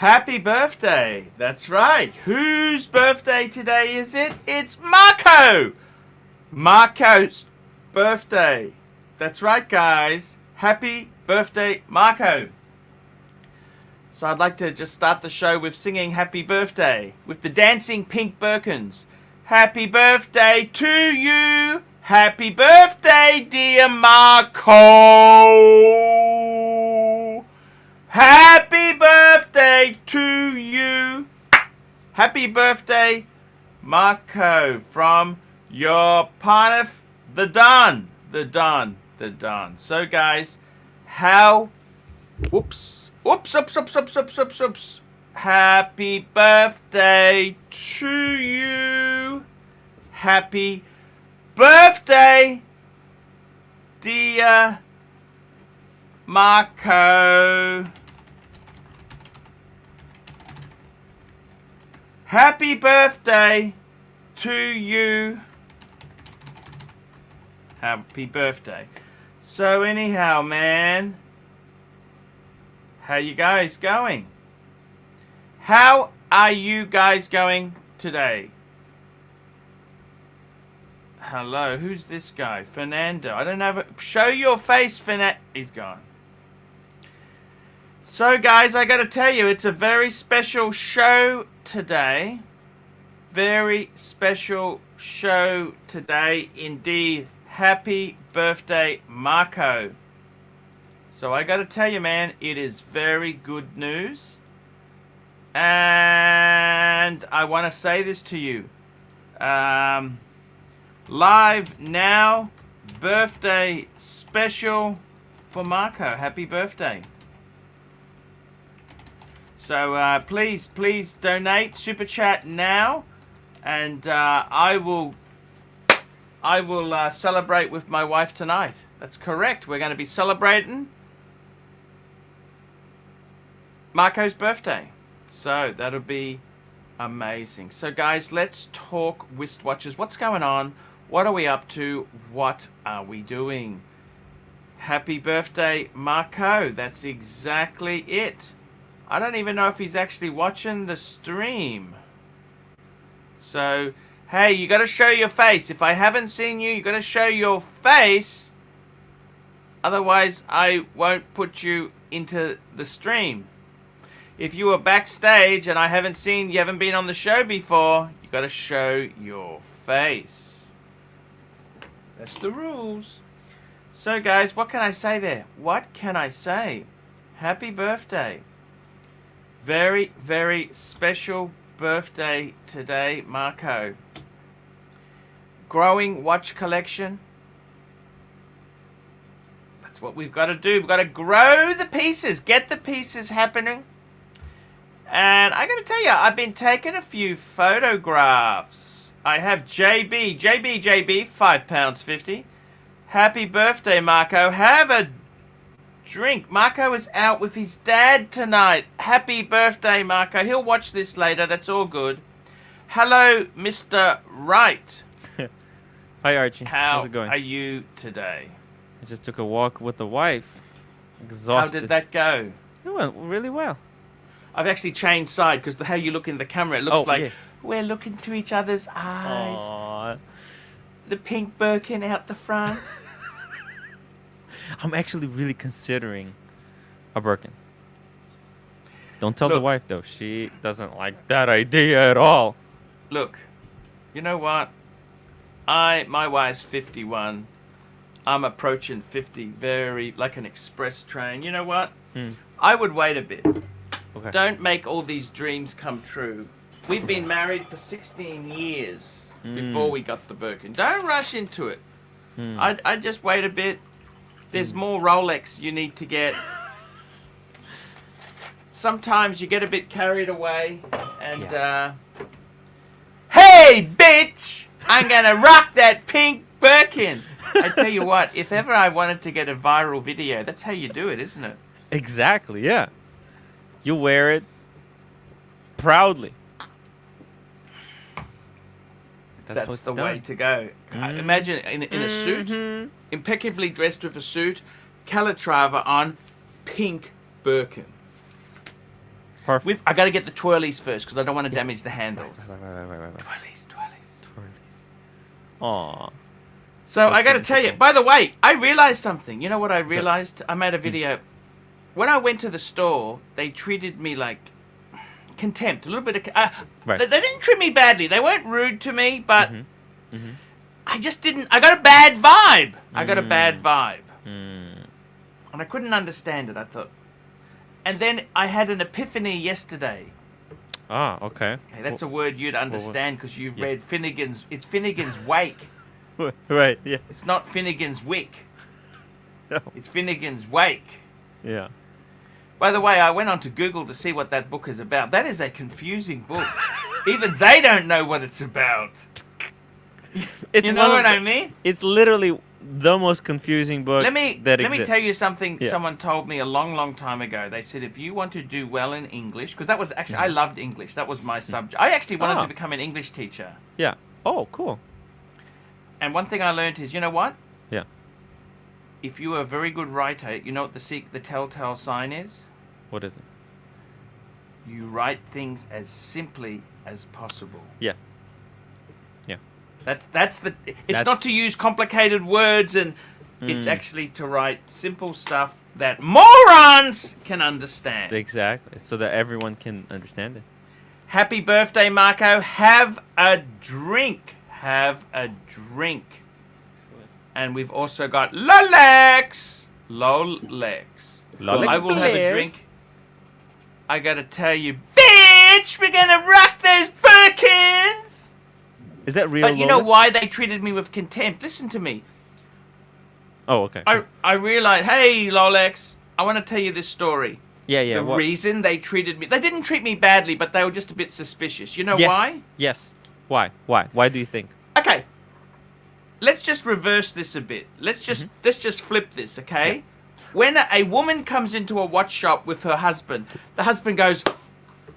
Happy birthday. That's right. Whose birthday today is it? It's Marco. Marco's birthday. That's right, guys. Happy birthday, Marco. So I'd like to just start the show with singing Happy Birthday with the dancing pink Birkins. Happy birthday to you. Happy birthday, dear Marco. Happy birthday to you. Happy birthday, Marco, from your partner, the Don. The Don. The Don. So, guys, Oops. Happy birthday to you. Happy birthday, dear Marco. Happy birthday to you. Happy birthday. So anyhow, man, how you guys going? How are you guys going today? Hello, who's this guy? Fernando. I don't know. Show your face, Fernando. He's gone. So, guys, I got to tell you, it's a very special show today. Very special show today indeed. Happy birthday, Marco. So I got to tell you, man, it is very good news. And I want to say this to you. Live now, birthday special for Marco. Happy birthday. So please donate, super chat now, and I will celebrate with my wife tonight. That's correct. We're going to be celebrating Marco's birthday. So that'll be amazing. So guys, let's talk wristwatches. What's going on? What are we up to? What are we doing? Happy birthday, Marco. That's exactly it. I don't even know if he's actually watching the stream. So, hey, you got to show your face. If I haven't seen you, you got to show your face. Otherwise, I won't put you into the stream. If you were backstage and I haven't seen, you haven't been on the show before, you got to show your face. That's the rules. So, guys, what can I say there? What can I say? Happy birthday. Very, very special birthday today, Marco. Growing watch collection. That's what we've got to do. We've got to grow the pieces. Get the pieces happening. And I got to tell you, I've been taking a few photographs. I have JB, £5.50. Happy birthday, Marco. Have a drink. Marco is out with his dad tonight. Happy birthday, Marco. He'll watch this later. That's all good. Hello, Mr. Wright. Hi, Archie. How's it going? How are you today? I just took a walk with the wife. Exhausted. How did that go? It went really well. I've actually changed side because how you look in the camera, it looks like yeah. We're looking to each other's eyes. Aww. The pink Birkin out the front. I'm actually really considering a Birkin. Don't tell the wife, though. She doesn't like that idea at all. Look, you know what? My wife's 51. I'm approaching 50 very like an express train. You know what? I would wait a bit. Okay. Don't make all these dreams come true. We've been married for 16 years before we got the Birkin. Don't rush into it. I'd just wait a bit. There's more Rolex you need to get. Sometimes you get a bit carried away and hey bitch, I'm gonna rock that pink Birkin. I tell you what, if ever I wanted to get a viral video, that's how you do it, isn't it? Exactly, yeah. You wear it proudly. That's the way to go. Imagine in a suit, impeccably dressed with a suit, Calatrava on, pink Birkin. Perfect. I got to get the twirlies first because I don't want to damage the handles. Right. Twirlies. Aw. So I got to tell you, by the way, I realized something. You know what I realized? I made a video. When I went to the store, they treated me like contempt. A little bit of... They didn't treat me badly. They weren't rude to me, but I just didn't... I got a bad vibe. And I couldn't understand it, I thought. And then I had an epiphany yesterday. Ah, okay. Okay, that's a word you'd understand because you've read Finnegan's... It's Finnegan's Wake. Right, yeah. It's not Finnegan's Wick. No. It's Finnegan's Wake. Yeah. By the way, I went on to Google to see what that book is about. That is a confusing book. Even they don't know what it's about. It's you know what I mean? It's literally the most confusing book Let me exists. tell you something Yeah. someone told me a long time ago. They said if you want to do well in English, because that was actually, I loved English. That was my subject. I actually wanted to become an English teacher. Yeah. Oh, cool. And one thing I learned is, you know what? Yeah. If you are a very good writer, you know what the telltale sign is? What is it? You write things as simply as possible. Yeah. Yeah. It's not to use complicated words, and it's actually to write simple stuff that morons can understand. Exactly. So that everyone can understand it. Happy birthday, Marco. Have a drink. Have a drink. And we've also got Rolex. I will have a drink. I gotta tell you, bitch, we're gonna rock those Birkins. Is that real? But you know why they treated me with contempt? Listen to me. Oh, okay. I realized, hey, Rolex, I want to tell you this story. Yeah. The reason they treated me, they didn't treat me badly, but they were just a bit suspicious. You know why? Yes. Why? Why do you think? Okay. Let's just reverse this a bit. Let's just flip this, okay? Yeah. When a woman comes into a watch shop with her husband, the husband goes,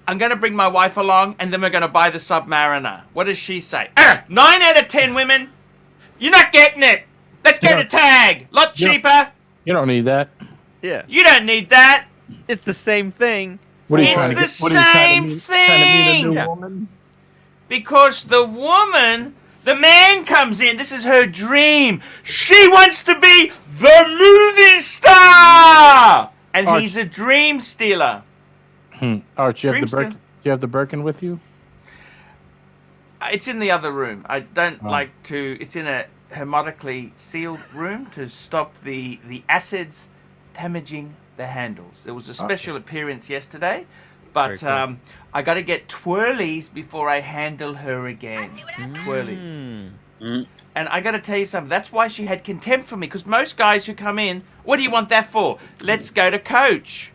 I'm going to bring my wife along, and then we're going to buy the Submariner. What does she say? 9 out of 10 women, you're not getting it. Let's get a tag. Lot cheaper. You don't need that. Yeah. You don't need that. It's the same thing. It's the same thing. Because the woman... The man comes in. This is her dream. She wants to be the movie star, and he's a dream stealer. Archie, do you have the Birkin with you? It's in the other room. I don't like to. It's in a hermetically sealed room to stop the acids damaging the handles. There was a special appearance yesterday. But cool. I got to get twirlies before I handle her again. Twirlies. And I got to tell you something. That's why she had contempt for me. Because most guys who come in, what do you want that for? Let's go to Coach.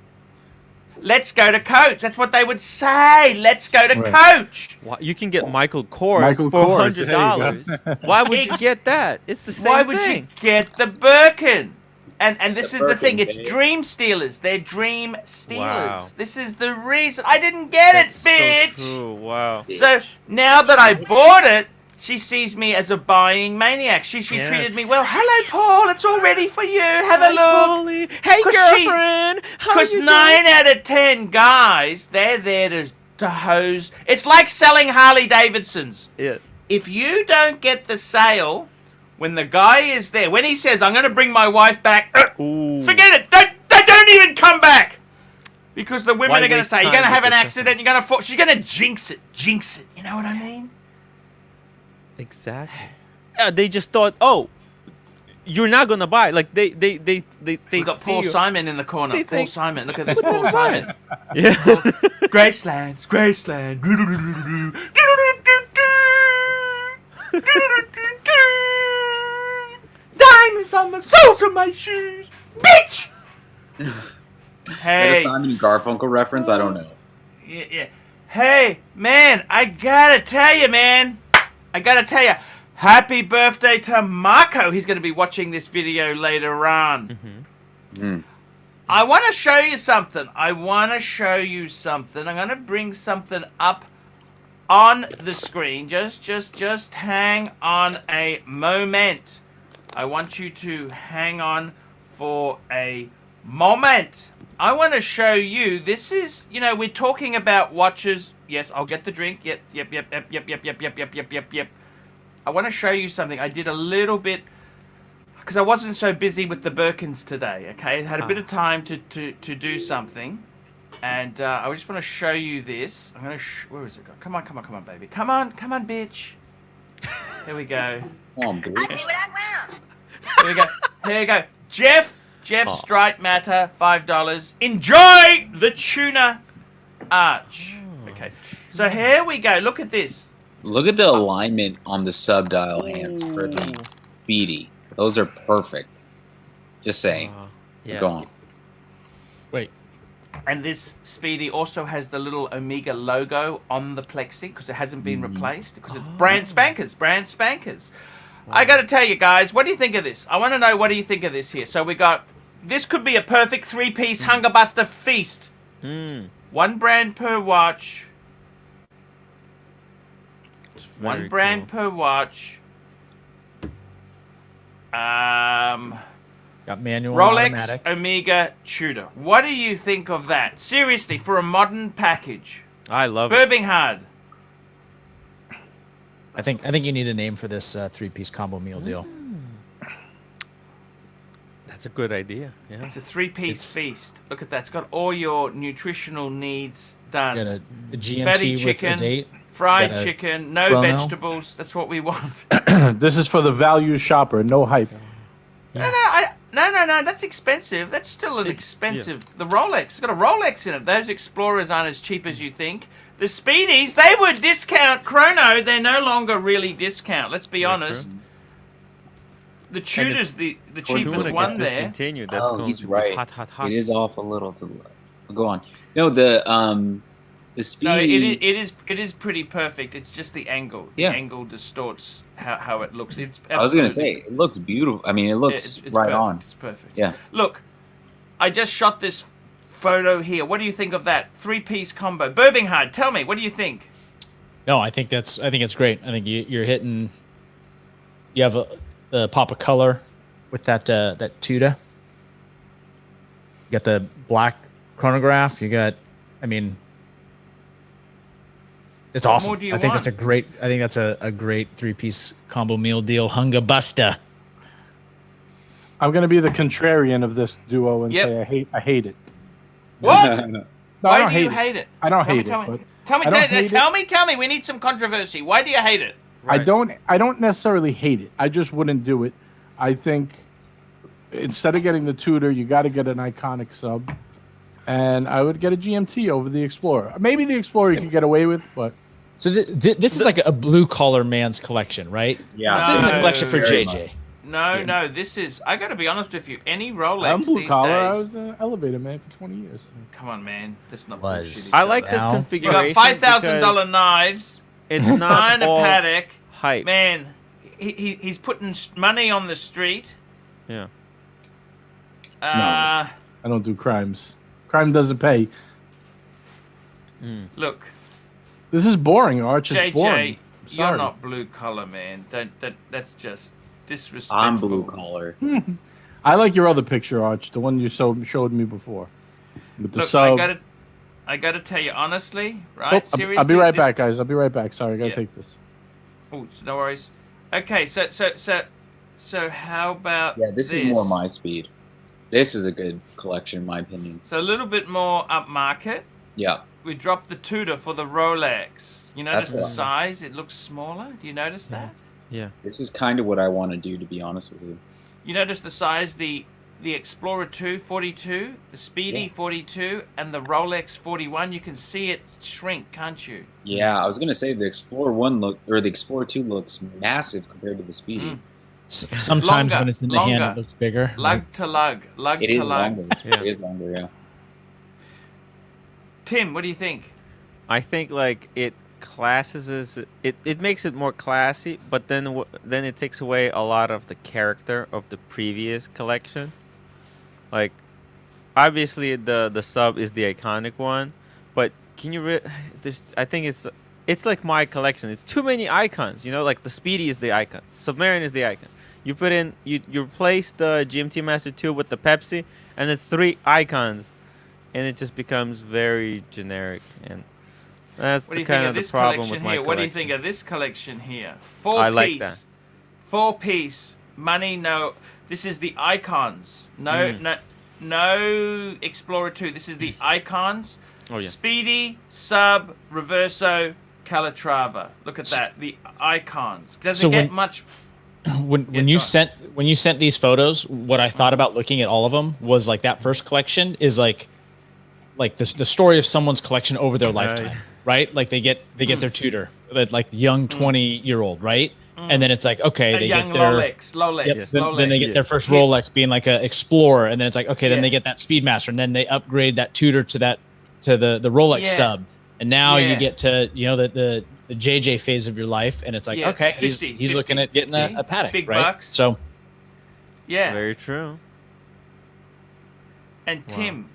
Let's go to Coach. That's what they would say. Let's go to Coach. Well, you can get Michael Kors for $100. Why would you get that? It's the same thing. Why would you get the Birkin? And this is the thing, it's dream stealers. They're dream stealers. Wow. This is the reason. I didn't get it, bitch! So true. Wow. So, now that I bought it, she sees me as a buying maniac. She treated me well. Hello, Paul, it's all ready for you. Have a look. Paulie. Hey, girlfriend. Because 9 out of 10 guys, they're there to hose. It's like selling Harley Davidsons. Yeah. If you don't get the sale... When the guy is there, when he says, I'm going to bring my wife back, forget it. They don't even come back. Because the women are going to say, you're going to have an accident, you're going to fall. She's going to jinx it. You know what I mean? Exactly. They just thought, you're not going to buy. Like, they We got Paul Simon in the corner. Paul Simon. Look at this, Paul Simon. Yeah. Graceland. Diamonds on the soles of my shoes, bitch. Hey, is that a Simon Garfunkel reference? I don't know. Yeah. Hey, man, I gotta tell you, happy birthday to Marco. He's gonna be watching this video later on. I want to show you something. I'm gonna bring something up on the screen. Just hang on a moment. I want you to hang on for a moment. I want to show you. This is, you know, we're talking about watches. Yes, I'll get the drink. Yep. I want to show you something. I did a little bit because I wasn't so busy with the Birkins today. Okay, I had a bit of time to do something, and I just want to show you this. I'm gonna. Where is it? Come on, baby. Come on, bitch. Here we go. Come on, dude. I do what I want. Here we go. Here we go. Jeff Strike Matter, $5. Enjoy the tuna arch. Okay. So here we go. Look at this. Look at the alignment on the sub-dial hands for the Speedy. Those are perfect. Just saying. Yes. Go on. Wait. And this Speedy also has the little Omega logo on the plexi because it hasn't been replaced because it's brand spankers. I got to tell you guys, what do you think of this? I want to know, what do you think of this here? So we got, this could be a perfect three-piece Hunger Buster feast. One brand per watch. One brand per watch. Got manual, Rolex, automatic. Omega, Tudor. What do you think of that? Seriously, for a modern package. I love it. Birmingham. I think you need a name for this three-piece combo meal deal. That's a good idea. Yeah. It's a three-piece feast. Look at that. It's got all your nutritional needs done. Got a GMT Fatty with chicken, a date. fried Got a chicken, no chrono. vegetables. That's what we want. This is for the value shopper. No hype. No. That's expensive. That's still an expensive. The Rolex. It's got a Rolex in it. Those Explorers aren't as cheap as you think. The Speedies, they were discount chrono. They're no longer really discount. Let's be honest. True. The Tudor's the We're cheapest doing one it there. discontinued. That's Oh, going he's to right. be hot. It is off a little to the left. Go on. No, the Speedy. No, it is pretty perfect. It's just the angle. The angle distorts how it looks. It's I was gonna absolutely- say it looks beautiful. I mean, it looks it's right perfect. on. It's perfect. Yeah. Look, I just shot this photo here. What do you think of that three-piece combo? Birmingham, tell me, what do you think? No, I think it's great. I think you're hitting. You have a pop of color with that Tudor. You got the black chronograph. You got, I mean, it's What awesome. more do you I think want? that's a great three-piece combo meal deal. Hunger Buster. I'm gonna be the contrarian of this duo and Yep. say I hate it. What? No, Why I don't do you hate it. hate it? I don't Tell hate me, it. tell me. But Tell me, I don't hate tell me. We need some controversy. Why do you hate it? I don't necessarily hate it. I just wouldn't do it. I think instead of getting the Tudor, you got to get an iconic sub, and I would get a GMT over the Explorer. Maybe the Explorer you could get away with, but So this is like a blue collar man's collection, right? Yeah. This isn't a collection for Very JJ. much. No, this is. I got to be honest with you. Any I'm Rolex blue these collar. I days. was an elevator man for 20 years. Come on, man. That's not Was. bullshit each I other. like this Now- You configuration. got $5,000 because knives. It's not Behind a all paddock. hype. Man, he's putting money on the street. Yeah. I don't do crimes. Crime doesn't pay. Look, This is boring, Arch. It's boring. JJ, I'm you're sorry. not blue collar, man. That's just disrespectful. I'm blue collar. I like your other picture, Arch, the one you showed me before. With the Look, sub. I gotta tell you honestly, Oh, right? Seriously, I'll be right this- back, guys. I'll be right back. Sorry, I gotta Yeah. take this. Oh, no worries. Okay, so how about Yeah, this is more my speed. This is a good collection, in my opinion. So a little bit more upmarket. Yeah. We dropped the Tudor for the Rolex. You notice That's the what I- size? It looks smaller. Do you notice that? Yeah. This is kind of what I want to do, to be honest with you. You notice the size? The Explorer 2 42, the Speedy 42, and the Rolex 41. You can see it shrink, can't you? Yeah, I was gonna say the Explorer 1 the Explorer 2 looks massive compared to the Speedy. Sometimes Longer, when it's in the hand, longer. it looks bigger. Lug to lug, lug It to is lug. longer. Yeah. It is longer, yeah. Tim, what do you think? I think like it classes as it makes it more classy, but then it takes away a lot of the character of the previous collection. Like, obviously the sub is the iconic one, but can you I think it's like my collection. It's too many icons, you know. Like the Speedy is the icon, Submarine is the icon. You put in you replace the GMT Master 2 with the Pepsi, and it's 3 icons. and it just becomes very generic, and that's What do the you think kind of of the this problem collection with my here? What do you collection. think of this collection here? I like that. 4-piece. Money, no. This is the icons. No, no Explorer 2. This is the icons. Oh yeah. Speedy, Sub, Reverso, Calatrava. Look at that. The icons. Does So it get when- much? When you sent these photos, what I thought about looking at all of them was like that first collection is like the story of someone's collection over their lifetime, right? Like they get their tutor, like young 20-year-old, right? And then it's like, okay, A they young get their Rolex. Yep. Rolex. Then they get their first Yeah. Rolex being like a Explorer, and then it's like, okay, then Yeah. they get that Speedmaster, and then they upgrade that tutor to the Rolex Yeah. sub, and now Yeah. you get to the JJ phase of your life, and it's like, Yeah, okay, 50, he's looking at getting 50, a Patek, big right? bucks. So Yeah. Very true. And Tim,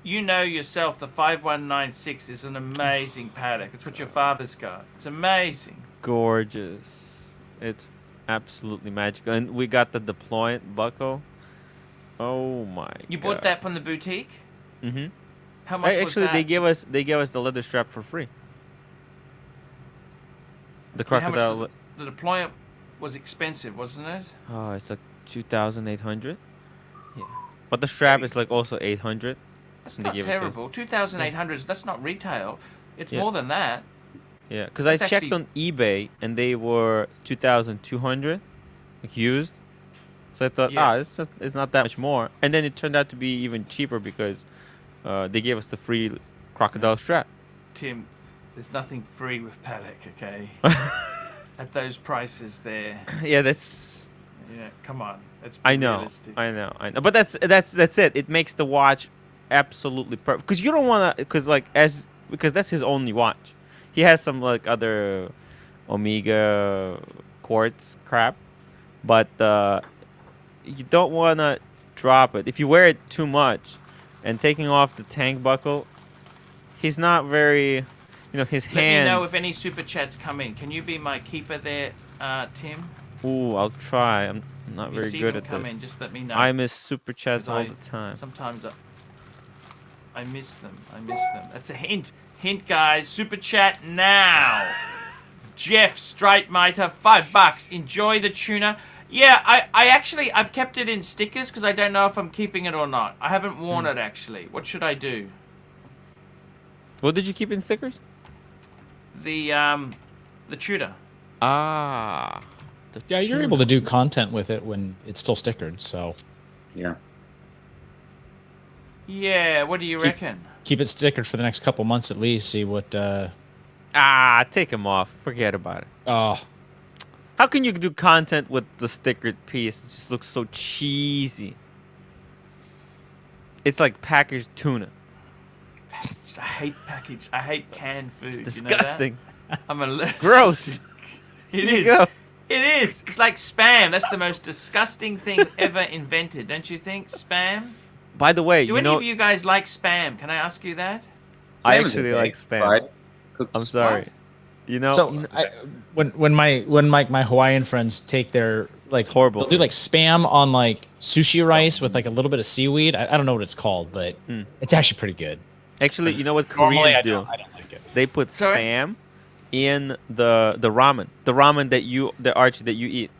you know yourself, the 5196 is an amazing Patek. It's what your father's got. It's amazing. Gorgeous. It's absolutely magical, and we got the deployant buckle. Oh my! You bought that from the boutique? Mm-hmm. How much was Actually, that? they gave us the leather strap for free. The How much crocodile. the deployant was expensive, wasn't it? Oh, it's like 2,800. Yeah, but the strap is like also 800. That's And they not give it to us. terrible. 2,800. That's not retail. It's Yeah. more than that. Yeah, because I That's checked actually- on eBay and they were 2,200, like used. So I thought, Yeah. it's not that much more. And then it turned out to be even cheaper because they gave us the free crocodile strap. Tim, there's nothing free with Patek, okay? At those prices there. Yeah, that's. Yeah, come on. Let's be I know, realistic. I know. But that's it. It makes the watch absolutely perfect. Because you don't want to, because that's his only watch. He has some like other Omega quartz crap, but you don't want to drop it. If you wear it too much, and taking off the tank buckle, he's not very, his Let hands. me know if any super chats come in. Can you be my keeper there, Tim? Ooh, I'll try. I'm not If you very see good them at come this. in, just let me know. I miss super chats 'Cause all the time. Sometimes I miss them. That's a hint. Hint, guys. Super chat now. Jeff Streitmeiter, $5. Enjoy the tuna. Yeah, I've kept it in stickers because I don't know if I'm keeping it or not. I haven't worn it actually. What should I do? What did you keep in stickers? The Tudor. Ah. yeah, you're able to do content with it when it's still stickered. So Yeah. Yeah, what do you reckon? keep it stickered for the next couple months at least. See what. Take them off. Forget about it. Oh, How can you do content with the stickered piece? It just looks so cheesy. It's like packaged tuna. I hate packaged. I hate canned food. It's you know that? disgusting. I'm allergic. Gross. It There you is. go. It is. It's like spam. That's the most disgusting thing ever invented, don't you think? Spam. By the way, Do any of you guys like spam? Can I ask you that? I Spam is actually okay. like spam. Fried, cooked I'm spam. sorry. so when my Hawaiian friends take their like It's horrible they'll do for like spam on like sushi rice with like a little bit of seaweed. I don't know what it's called, but it's actually pretty good. Actually, you know what Normally, Koreans I do? don't like it. They put Sorry? spam in the ramen. The ramen the Archie that you eat.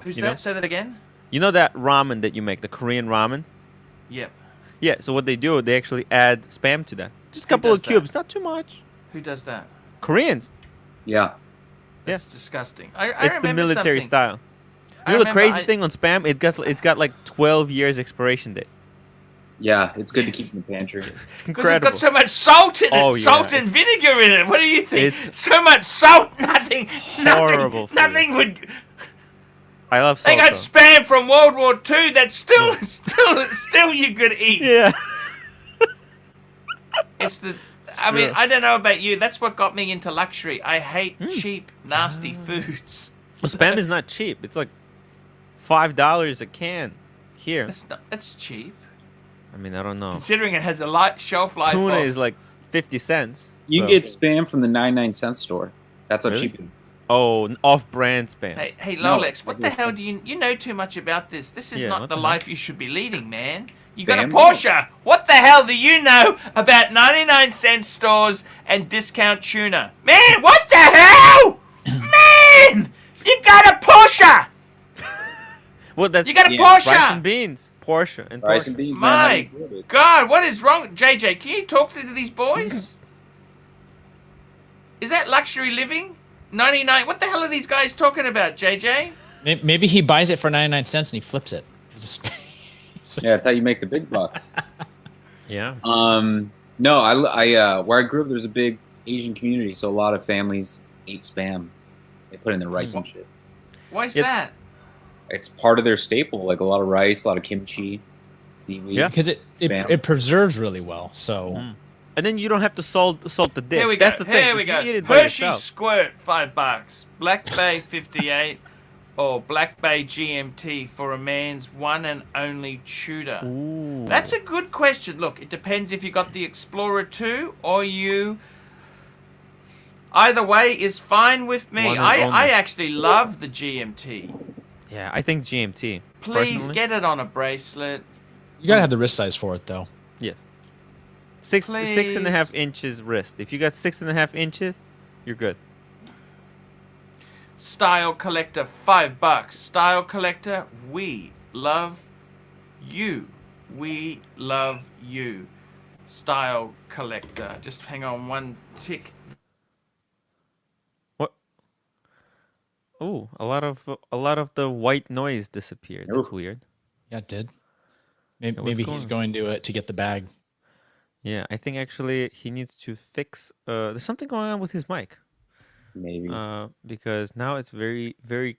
Who's You that? know? Say that again. You know that ramen that you make, the Korean ramen? Yep. Yeah, so what they do, they actually add spam to that. Just a Who couple does of that? cubes, not too much. Who does that? Koreans. Yeah. That's disgusting. I It's the remember military something. style. I You know the remember crazy thing on spam? It's got like 12 years expiration date. Yeah, it's good to keep in the pantry. It's Because it's incredible. got so much salt in it. Oh, yeah, Salt and it's- vinegar in it. What do you think? It's so much salt. Nothing. horrible food. Nothing would. I love They salsa. got spam from World War II. That's still you could eat. Yeah. It's the. I mean, true. I don't know about you. That's what got me into luxury. I hate cheap, nasty foods. Well, spam is not cheap. It's like $5 a can here. That's cheap. I mean, I don't know. Considering it has a shelf life. Tuna of, is like 50 cents. You so- can get spam from the 99-cent store. That's how Really? cheap it is. Oh, off-brand spam. Hey, No, Rolex, what the hell do you know too much about this? This is Yeah, not what the the life you should be leading, man. You got a Damn. Porsche. What the hell do you know about 99-cent stores and discount tuna? Man, what the hell? Man, you got a Porsche. Well, that's You got a Yeah, Porsche. rice and beans, Porsche and Rice Porsche. and beans, man. how My you do it. God, what is wrong? JJ, can you talk to these boys? Is that luxury living? 99. What the hell are these guys talking about, JJ? Maybe he buys it for 99 cents and he flips it. Yeah, that's how you make the big bucks. Yeah. No, I where I grew up, there's a big Asian community, so a lot of families eat spam. They put in their rice and shit. Why is Yes. that? It's part of their staple, like a lot of rice, a lot of kimchi, seaweed. Yeah. Because Spam. it preserves really well. So And then you don't have to salt the dish. Here we That's go. the thing. Here we If go. you eat it by Hershey yourself. Squirt, $5. Black Bay 58, or Black Bay GMT for a man's one and only Tudor. Ooh. That's a good question. Look, it depends if you got the Explorer 2 or you. Either way is fine with me. One and I only. actually love the GMT. Yeah, I think GMT. Please personally. get it on a bracelet. you gotta have the wrist size for it, though. Yes. 6.5 Please. inches wrist. If you got 6.5 inches, you're good. Style Collector, $5. Style Collector, we love you. We love you. Style Collector. Just hang on one tick. What? Oh, a lot of the white noise disappeared. That's Ooh. weird. Yeah, it did. Maybe, what's maybe going he's on? going to get the bag. Yeah, I think actually he needs to fix. There's something going on with his mic. Maybe. Because now it's very, very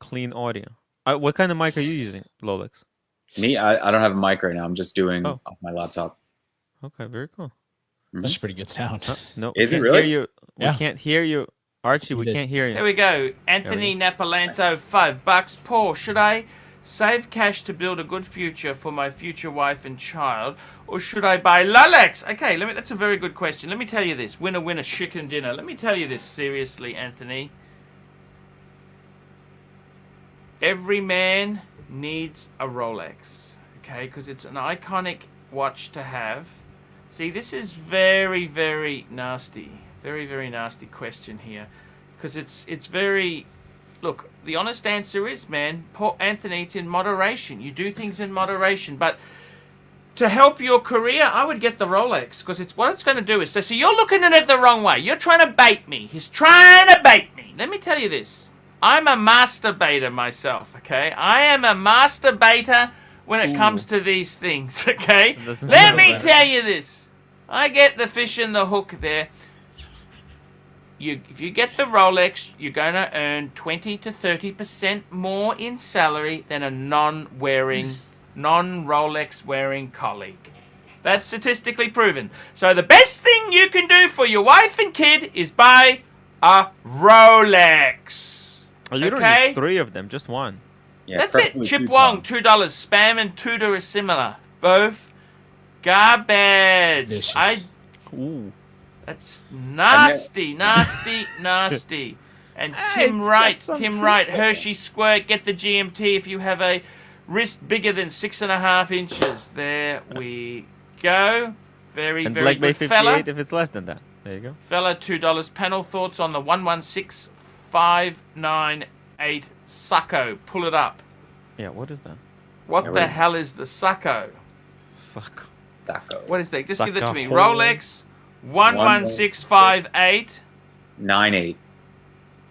clean audio. What kind of mic are you using, Rolex? Me, I don't have a mic right now. I'm just doing Oh. off my laptop. Okay, very cool. That's a pretty good sound. No, Is we it can't really? hear you. Yeah. We can't hear you, Archie. We Muted. can't hear Here you. we go. Anthony Napolanto, $5. Paul, should I save cash to build a good future for my future wife and child, or should I buy Rolex? Okay, that's a very good question. Let me tell you this. Winner, winner, chicken dinner. Let me tell you this seriously, Anthony. Every man needs a Rolex, okay? Because it's an iconic watch to have. See, this is very, very nasty. Very, very nasty question here. Because it's very... Look, the honest answer is, man, Paul Anthony, it's in moderation. You do things in moderation. But to help your career, I would get the Rolex. Because what it's going to do is... So you're looking at it the wrong way. You're trying to bait me. He's trying to bait me. Let me tell you this. I'm a master baiter myself, okay? I am a master baiter when it comes to these things, okay? Doesn't Let sound me bad. tell you this. I get the fish in the hook there. If you get the Rolex, you're going to earn 20 to 30% more in salary than a non-Rolex wearing colleague. That's statistically proven. So the best thing you can do for your wife and kid is buy a Rolex. Oh, you don't Okay. need 3 of them, just one. Yeah, That's it. preferably Chip two Wong, tone. $2. Spam and Tudor is similar. Both garbage. Vicious. Ooh. That's nasty, nasty, nasty. And Tim it's Wright, got some Tim truth Wright, there. Hershey Squirt, get the GMT if you have a wrist bigger than 6.5 inches. There we go. Very, And very Black Bay good 58 fella. if it's less than that. There you go. Fella, $2. Panel thoughts on the 116598 Succo. Pull it up. Yeah, what is that? What Yeah, the wait. hell is the Succo? Suck. Taco. What is that? Just give that to me. Succo. Rolex 11658 9-8.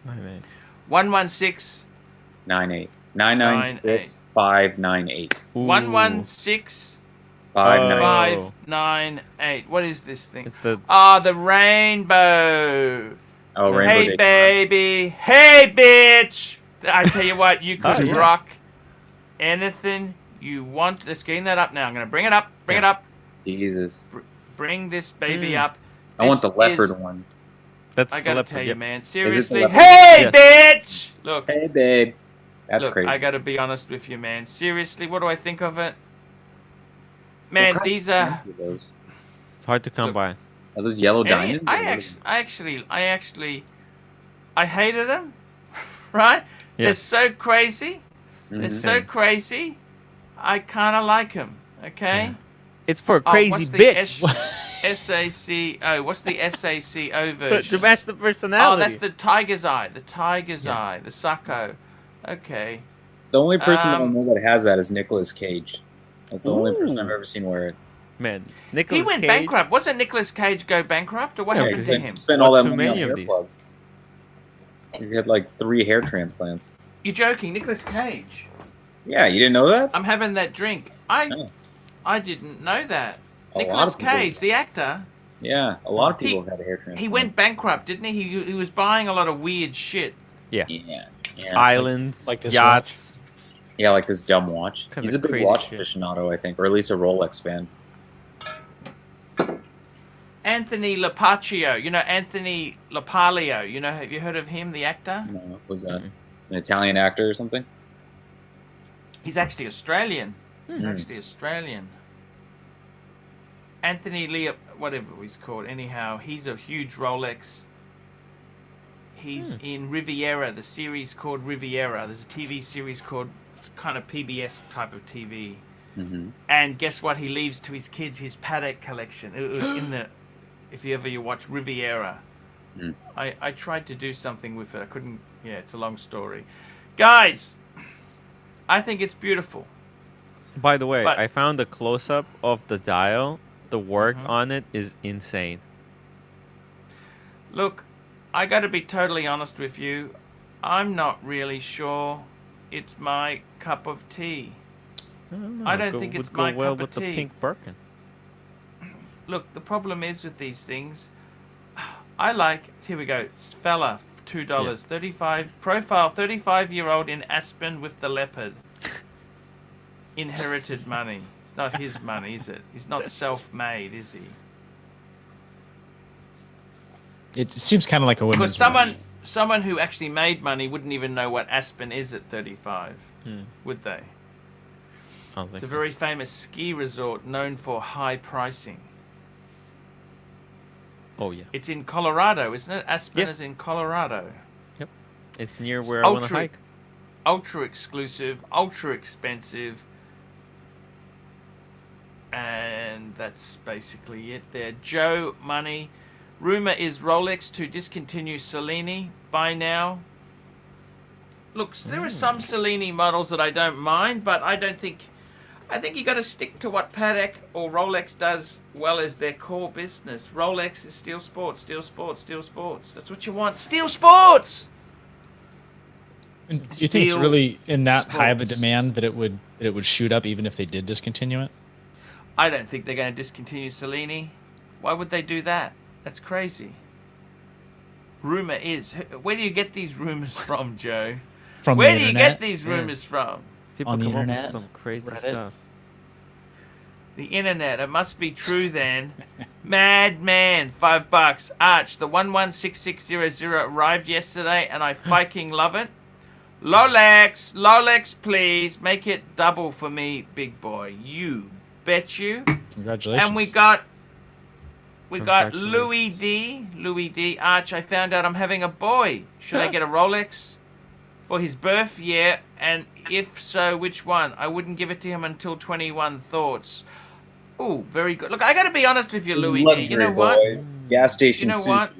9.8. 116 9-8. 996 598. Ooh. 116 598. Oh. 598. What is this thing? It's the The rainbow. Oh, Rainbow Hey, Daytona. baby. Hey, bitch. I tell you what, you could yeah. rock anything you want. Let's get that up now. I'm going to bring it up. Bring it up. Jesus. Bring this baby up. I want the This leopard is- one. that's I the gotta leopard, tell you, yep. man. the Seriously. leopard? Hey, Yes. bitch. Look. Hey, babe. That's Look, crazy. I gotta be honest with you, man. Seriously, what do I think of it? Man, What kind these of are... diamonds are those? It's hard to come Look. by. Are those yellow diamonds? I hated them, right? They're Yes. so crazy. They're Mhm. so crazy. I kind of like them. Okay. It's for a Oh, crazy what's the bitch SACO? What's the SACO version? to match the personality. Oh, that's the tiger's eye. The tiger's eye. The Sacco. Okay. The only person that I Um, know that has that is Nicolas Cage. That's the only person I've Ooh. ever seen wear it. Man, He Nicolas went Cage. bankrupt. Wasn't Nicolas Cage go bankrupt, or what Yeah, happened to because him? Spent Bought all that too money on many of hair these. plugs. He's had like 3 hair transplants. You're joking, Nicolas Cage. Yeah, you didn't know that? I'm having that drink. Oh. I didn't know that. A lot Nicolas of people- Cage, the actor, Yeah, a lot of people have had a hair transplant. he went bankrupt, didn't he? He was buying a lot of weird shit. Yeah. Yeah. Islands, like this yachts. Yeah, like this dumb watch. Kinda He's a big crazy watch shit. aficionado, I think, or at least a Rolex fan. Anthony Lapaccio, you know Anthony Lapalio, you know, have you heard of him, the actor? No, was that an Italian actor or something? He's actually Australian. He's Mhm. actually Australian. Anthony Leo, whatever he's called. Anyhow, he's a huge Rolex. He's in Riviera, the series called Riviera. There's a TV series called kind of PBS type of TV. Mm-hmm. And guess what? He leaves to his kids his Patek collection. It was in the, if you ever watch Riviera. Mm. I tried to do something with it. I couldn't. Yeah, it's a long story. Guys, I think it's beautiful. By the way, But- I found a close-up of the dial. The work Mhm. on it is insane. Look, I got to be totally honest with you. I'm not really sure it's my cup of tea. I don't think it's would go my well cup with of the tea. pink Birkin. Look, the problem is with these things. I like. Here we go. Fella, $2, 35 profile, 35-year-old in Aspen with the leopard. Inherited money. It's not his money, is it? He's not self-made, is he? It seems kind of like a women's Because watch. someone who actually made money wouldn't even know what Aspen is at 35, would they? I don't think It's a so. very famous ski resort known for high pricing. Oh yeah, It's in Colorado, isn't it? Aspen Yes. is in Colorado. it's near where I want to Ultra- hike. Ultra exclusive, ultra expensive. And that's basically it there. Joe Money. Rumor is Rolex to discontinue Cellini by now. Look, there are some Cellini models that I don't mind, but I think you got to stick to what Patek or Rolex does well as their core business. Rolex is steel sports, steel sports, steel sports. That's what you want. Steel sports. And you think it's Steel really in that high of a sports. demand that it would shoot up even if they did discontinue it? I don't think they're going to discontinue Cellini. Why would they do that? That's crazy. Rumor is. Where do you get these rumors from, Joe? From Where the do you internet? get these rumors from? People On the come up internet, with some crazy Reddit. stuff. The internet. It must be true then. Madman, $5. Arch, the 116600 arrived yesterday, and I fucking love it. Rolex, please make it double for me, big boy. You bet you. Congratulations. And we got Congratulations. Louis D. Arch, I found out I'm having a boy. Should I get a Rolex for his birth? Yeah, and if so, which one? I wouldn't give it to him until 21. Thoughts? Ooh, very good. Look, I got to be honest with you, Louis D. Luxury You know what? boys. Gas station You know sushi. what?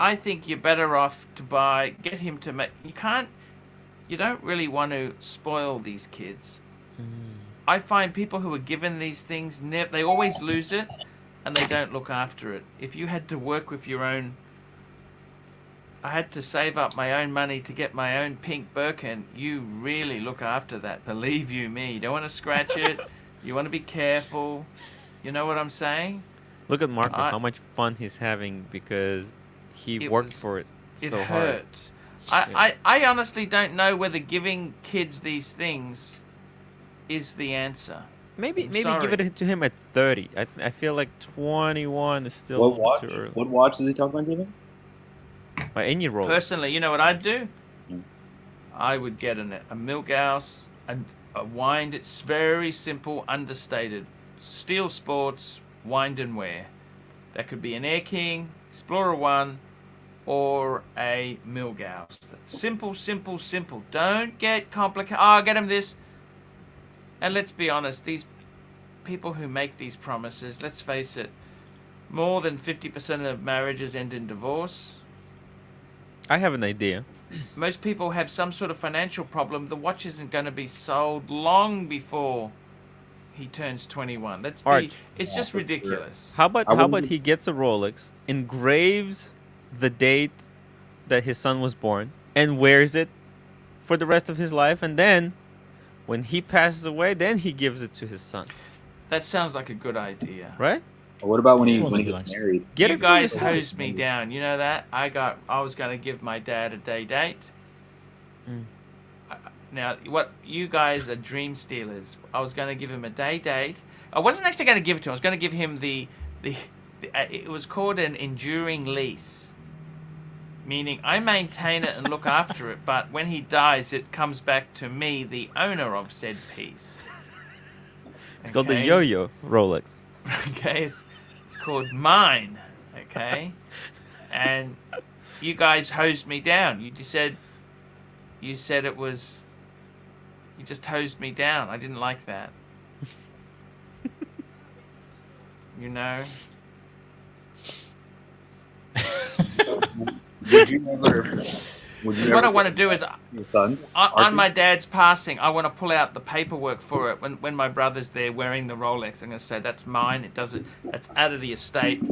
I think you're better off to get him to make. You don't really want to spoil these kids. I find people who are given these things, they always lose it, and they don't look after it. If you had to work with your own, I had to save up my own money to get my own pink Birkin. You really look after that. Believe you me. You don't want to scratch it. You want to be careful. You know what I'm saying? Look at Marco, I- how much fun he's having because he It worked was- for it It so hard. hurts. I honestly don't know whether giving kids these things is the answer. Maybe I'm give sorry. it to him at 30. I feel like 21 is still What watch? too early. What watch is he talking about giving? By any role. Personally, you know what I'd do? Mm. I would get a Milgauss and a wind. It's very simple, understated. Steel Sports, wind and wear. That could be an Air King, Explorer 1, or a Milgauss. Simple, simple, simple. Don't get complicated. Oh, get him this. And let's be honest, these people who make these promises, let's face it, more than 50% of marriages end in divorce. I have an idea. Most people have some sort of financial problem. The watch isn't going to be sold long before he turns 21. It's just ridiculous. How about he gets a Rolex, engraves the date that his son was born, and wears it for the rest of his life, and then when he passes away, then he gives it to his son. That sounds like a good idea. Right? What about when he This one's gets married? Get You it for guys yourself. hosed me down. You know that? I was going to give my dad a day date. Now, what you guys are dream stealers. I was going to give him a day date. I wasn't actually going to give it to him. I was going to give him the it was called an enduring lease. Meaning I maintain it and look after it, but when he dies, it comes back to me, the owner of said piece. It's called the Okay? yo-yo Rolex. Okay, it's called mine. Okay, and you guys hosed me down. You said it was. You just hosed me down. I didn't like that. You know. Would you ever? What I want to do is, Your son? on Archie? my dad's passing, I want to pull out the paperwork for it. When my brother's there wearing the Rolex, I'm going to say that's mine. That's out of the estate.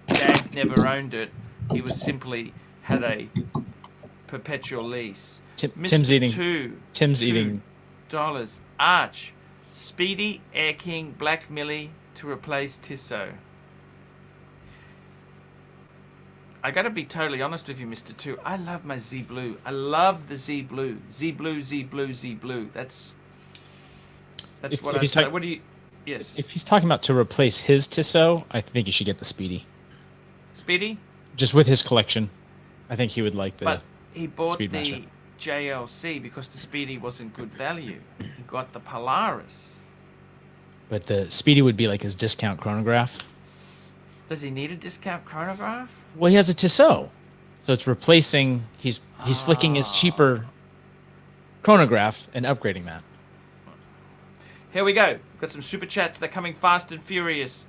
Dad never owned it. He was simply had a perpetual lease. Tim's eating. Tim's $2 eating. Arch, Speedy, Air King, Black Millie to replace Tissot. I gotta be totally honest with you, Mr. Two. I love my Z Blue. I love the Z Blue. Z Blue, Z Blue, Z Blue. That's what I say. What do you? Yes. If he's talking about to replace his Tissot, I think you should get the Speedy. Speedy? Just with his collection, I think he would like the. But he bought the Speedmaster. JLC because the Speedy wasn't good value. He got the Polaris. But the Speedy would be like his discount chronograph. Does he need a discount chronograph? Well, he has a Tissot, so it's replacing. He's flicking his cheaper chronograph and upgrading that. Here we go. Got some super chats. They're coming fast and furious.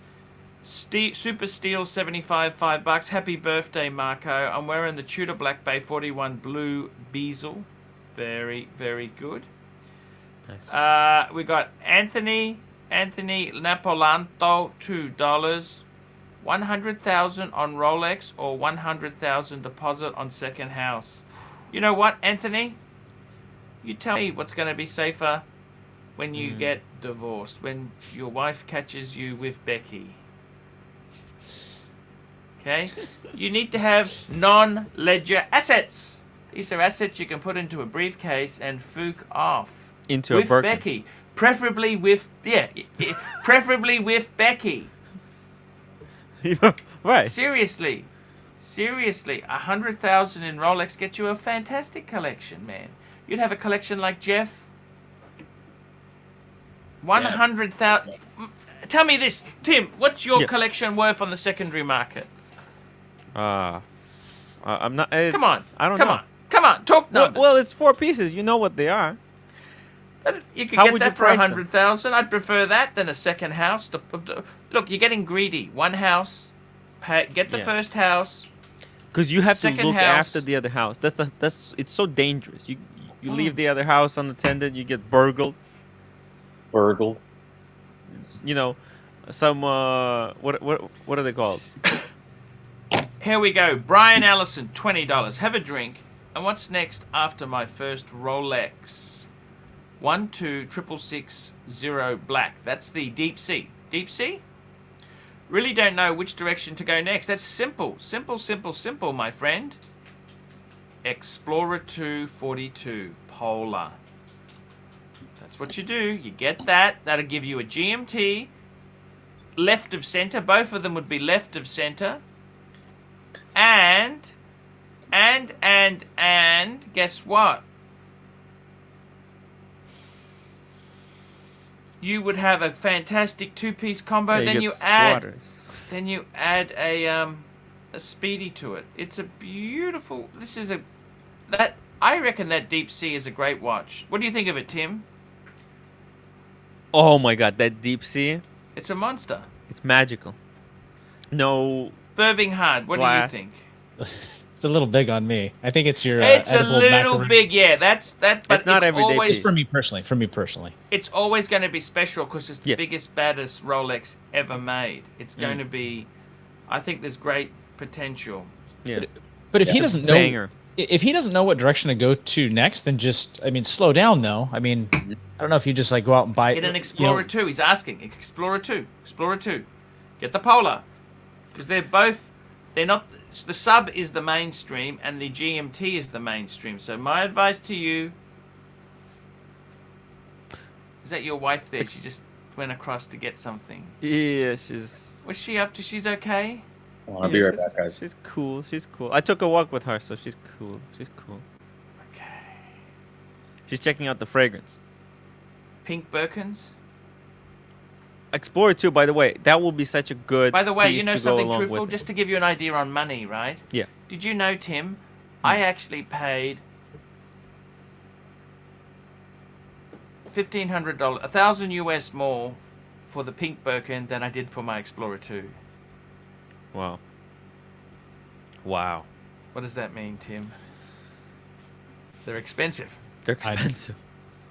Super Steel 75, $5. Happy birthday, Marco. I'm wearing the Tudor Black Bay 41 blue bezel. Very, very good. Nice. We got Anthony Napolanto, $2. 100,000 on Rolex or 100,000 deposit on second house. You know what, Anthony? You tell me what's going to be safer when you get divorced, when your wife catches you with Becky. Okay? You need to have non-ledger assets. These are assets you can put into a briefcase and fook off. Into with a Birkin. Becky. Preferably with Becky. Right. Seriously, 100,000 in Rolex get you a fantastic collection, man. You'd have a collection like Jeff. 100,000. Tell me this, Tim. What's your collection worth on the secondary market? I'm not. Come on. I don't know. Come on. Talk numbers. Well, it's 4 pieces. You know what they are. You could How get would that you for price them? 100,000. I'd prefer that than a second house. Look, you're getting greedy. One house, get the first house. Because you have to Second look house. after the other house. It's so dangerous. You leave the other house unattended, you get burgled. Burgled. You know, some what are they called? Here we go. Brian Allison, $20. Have a drink. And what's next after my first Rolex? 12660 black. That's the deep sea. Deep sea? Really don't know which direction to go next. That's simple. Simple, my friend. Explorer 242 Polar. That's what you do. You get that. That'll give you a GMT. Left of center. Both of them would be left of center. And guess what? You would have a fantastic two-piece combo. Yeah, Then get you add squatters. a a speedy to it. It's a beautiful. This is a that I reckon that Deep Sea is a great watch. What do you think of it, Tim? Oh my god, that deep sea, It's a monster. it's magical. No, Burbing hard. What Glass. do you think? It's a little big on me. I think it's your. It's a edible little macaroon. big, yeah. That's that. But It's not everyday always, piece. For me personally. For me personally. It's always going to be special because it's the Yeah. biggest, baddest Rolex ever made. It's going to be. I think there's great potential. yeah, But if he It's a doesn't know, banger. if he doesn't know what direction to go to next, then just, I mean, slow down though. I mean, I don't know if you just like go out and buy. Get an you know, Explorer 2. He's asking. Explorer 2. Explorer 2. Get the Polar. Because they're both. They're not. The sub is the mainstream and the GMT is the mainstream. So my advice to you. Is that your wife there? She just went across to get something. Yeah, she's. What's she up to? She's okay? I'll be right back, guys. She's cool. She's cool. I took a walk with her, so she's cool. She's cool. Okay. She's checking out the fragrance. Pink Birkins. Explorer 2, by the way, that will be such a good. By the way, you piece know to go something along truthful? with it. Just to give you an idea on money, right? Yeah. Did you know, Tim? I actually paid $1,500, $1,000 US more for the Pink Birkin than I did for my Explorer 2. Wow. Wow. What does that mean, Tim? They're expensive. They're expensive.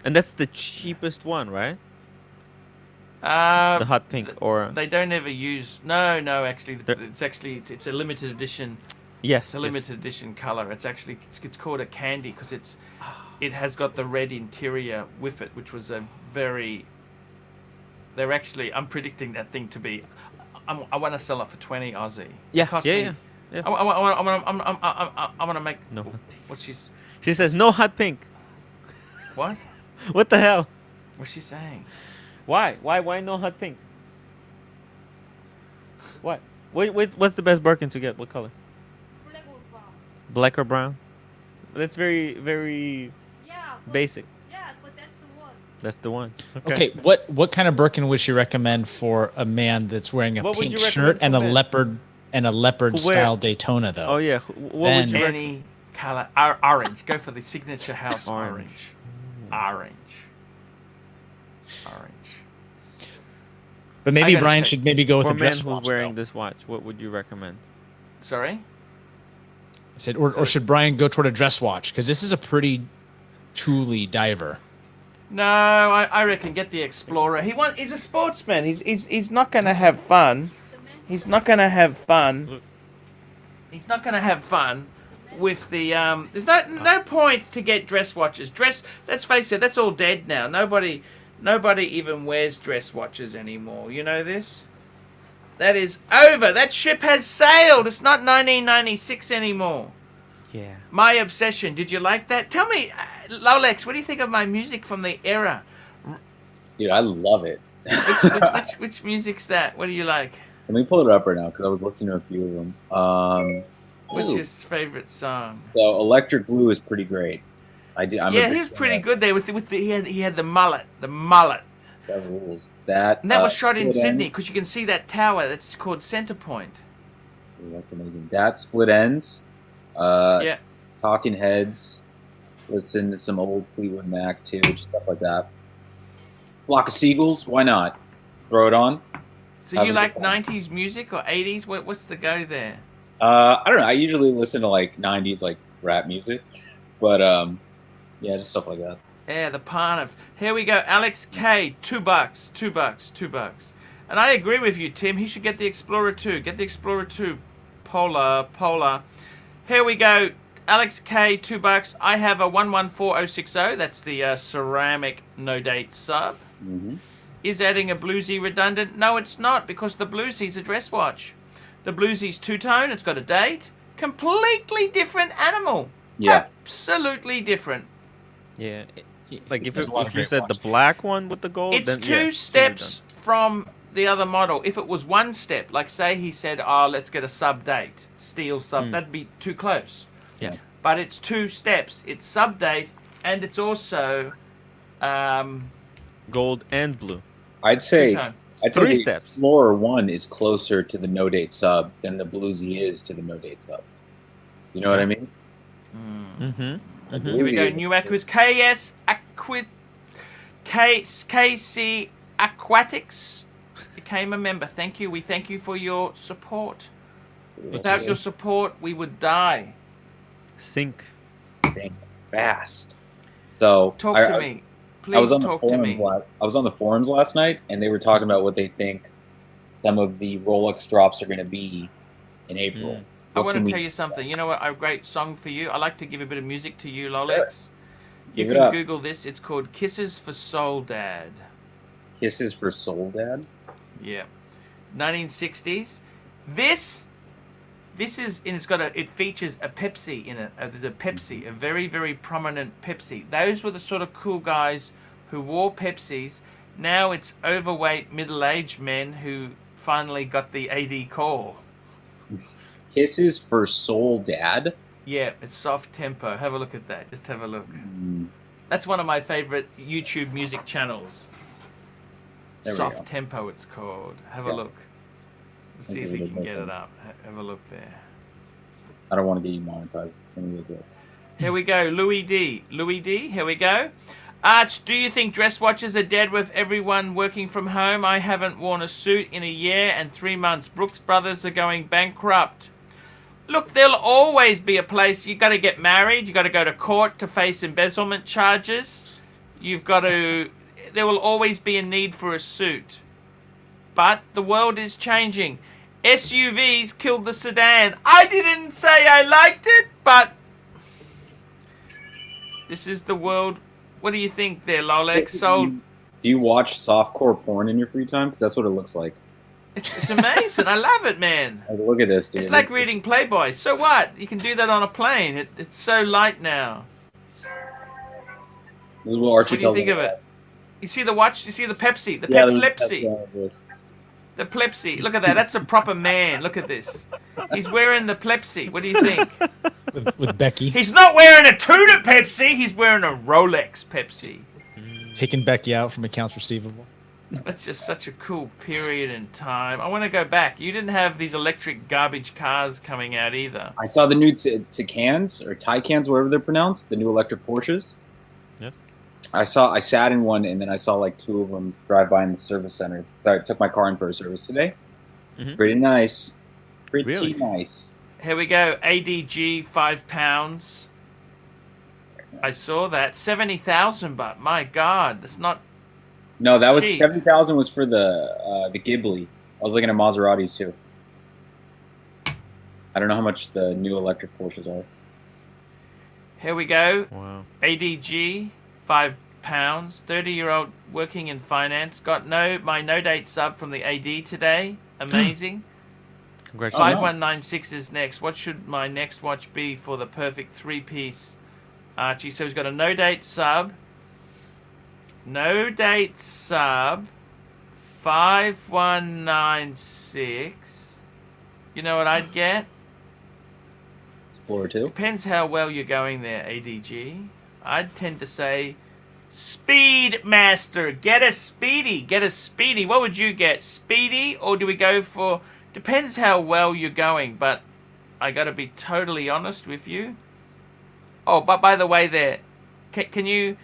And that's the cheapest one, right? Uh, The hot pink or They don't ever use. No, actually, They're- it's a limited edition. yes. It's a limited edition color. It's actually it's called a candy because it has got the red interior with it, which was a very. They're actually. I'm predicting that thing to be. I want to sell it for 20 Aussie. Yeah, It cost yeah, me- yeah, yeah. I want to make. No hot pink. What's she's She says no hot pink. what? What the hell? What's she saying? Why? Why no hot pink? What? What's the best Birkin to get? What color? Black or brown? Black or brown? That's very, very Yeah. basic. Yeah, but that's the one. That's the one. Okay, what kind of Birkin would you recommend for a man that's wearing a What would pink you shirt recommend and for a leopard Who wear- style Daytona though? Oh yeah. What would Then- you recommend? Any color. Orange. Go for the signature house orange. Orange. But I maybe gotta Brian check. should maybe go with For a a man dress who's watch. wearing though. this watch, what would you recommend? Sorry. I said, or should Brian go toward a dress watch? Because this is a pretty truly diver. No, I reckon get the Explorer. He's a sportsman. He's not gonna have fun. He's not gonna have fun. He's not gonna have fun with the There's no point to get dress watches. Let's face it, that's all dead now. Nobody even wears dress watches anymore. You know this? That is over. That ship has sailed. It's not 1996 anymore. Yeah. My obsession. Did you like that? Tell me, Rolex, what do you think of my music from the era? Dude, I love it. Which music's that? What do you like? Let me pull it up right now because I was listening to a few of them. What's ooh. your favorite song? So Electric Blue is pretty great. I'm a Yeah, big he was fan pretty of good there with the he had the mullet. That rules. That And that was shot in Split Sydney Ends. because you can see that tower that's called Center Point. Ooh, that's amazing. That Split Ends. Yeah. Talking Heads. Listen to some old Fleetwood Mac too, stuff like that. Flock of Seagulls. Why not? Throw it on. So How's you it like going? 90s music or 80s? What's the go there? I don't know. I usually listen to like 90s like rap music, but yeah, just stuff like that. Yeah, the Parnov. Here we go. Alex K. $2. And I agree with you, Tim. He should get the Explorer 2. Get the Explorer 2. Polar. Here we go. Alex K. $2. I have a 114060. That's the ceramic no date sub. Mm-hmm. Is adding a bluesy redundant? No, it's not, because the bluesy's a dress watch. The bluesy's two-tone. It's got a date. Completely different animal. Yeah. Absolutely different. Yeah. Like if There's a lot of you great said the watches. black one with the gold, It's then two yeah, steps from the other model. If it was one step, like say he said, "Oh, let's get a sub date, steel sub," that'd be too close. Yeah. But it's two steps. It's sub date, and it's also gold and blue. I'd say two-tone. I'd say 3 the steps. Explorer 1 is closer to the no date sub than the Bluesy is to the no date sub. You know what I mean? Mm-hmm. The Here we go. Bluesy New is- KC Aquatics became a member. Thank you. We thank you for your support. Without your support, we would die. Sync. Dang, fast. So Talk to me. I was Please on the talk to me. forums. I was on the forums last night, and they were talking about what they think some of the Rolex drops are going to be in April. Mm. I What want can to we- tell you something. You know what? A great song for you. I like to give a bit of music to you, Rolex. You Give it can up. Google this. It's called "Kisses for Soul Dad." Kisses for Soul Dad. Yeah, 1960s. This is, and it features a Pepsi in it. There's a Pepsi, a very, very prominent Pepsi. Those were the sort of cool guys who wore Pepsis. Now it's overweight, middle-aged men who finally got the AD call. Kisses for Soul Dad. Yeah, it's soft tempo. Have a look at that. Just have a look. Mm, That's one of my favorite YouTube music channels. There we go. Soft tempo, it's called. Have a Yeah. look. Let's see if we can get it up. Have a look there. I don't want to get you monetized. Here we go. Louis D. Louis D. Here we go. Arch, do you think dress watches are dead with everyone working from home? I haven't worn a suit in a year and 3 months. Brooks Brothers are going bankrupt. Look, there'll always be a place. You've got to get married. You've got to go to court to face embezzlement charges. You've got to... There will always be a need for a suit. But the world is changing. SUVs killed the sedan. I didn't say I liked it, but... This is the world. What do you think there, Rolex? Sold... Do you watch softcore porn in your free time? Because that's what it looks like. It's amazing. I love it, man. Like, look at this, dude. It's like reading Playboy. So what? You can do that on a plane. It's so light now. This is what Archie What do you tells think me of it? You see the watch? You see the Pepsi? The Yeah, Pepsi? The Pepsi. Look at that. That's a proper man. Look at this. He's wearing the Pepsi. What do you think? with Becky, He's not wearing a Tudor Pepsi. He's wearing a Rolex Pepsi. taking Becky out from accounts receivable. That's just such a cool period in time. I want to go back. You didn't have these electric garbage cars coming out either. I saw the new Taycans or Taycans, whatever they're pronounced, the new electric Porsches. Yep. I sat in one, and then I saw like 2 of them drive by in the service center. So I took my car in for a service today. Mhm. Pretty nice. Pretty Really? nice. Here we go. ADG, £5. I saw that. 70,000, but my God, that's not... No, that was Cheap. 70,000 was for the Ghibli. I was looking at Maseratis too. I don't know how much the new electric Porsches are. Here we go. Wow. ADG, £5. 30-year-old working in finance. Got my no-date sub from the AD today. Amazing. Congratulations. 5196 is next. What should my next watch be for the perfect 3-piece Archie? So he's got a no-date sub. No-date sub. 5196. You know what I'd get? Explorer 2. Depends how well you're going there, ADG. I'd tend to say Speedmaster. Get a Speedy. Get a Speedy. What would you get? Speedy, or do we go for... Depends how well you're going, but I got to be totally honest with you. Oh, but by the way there, can you...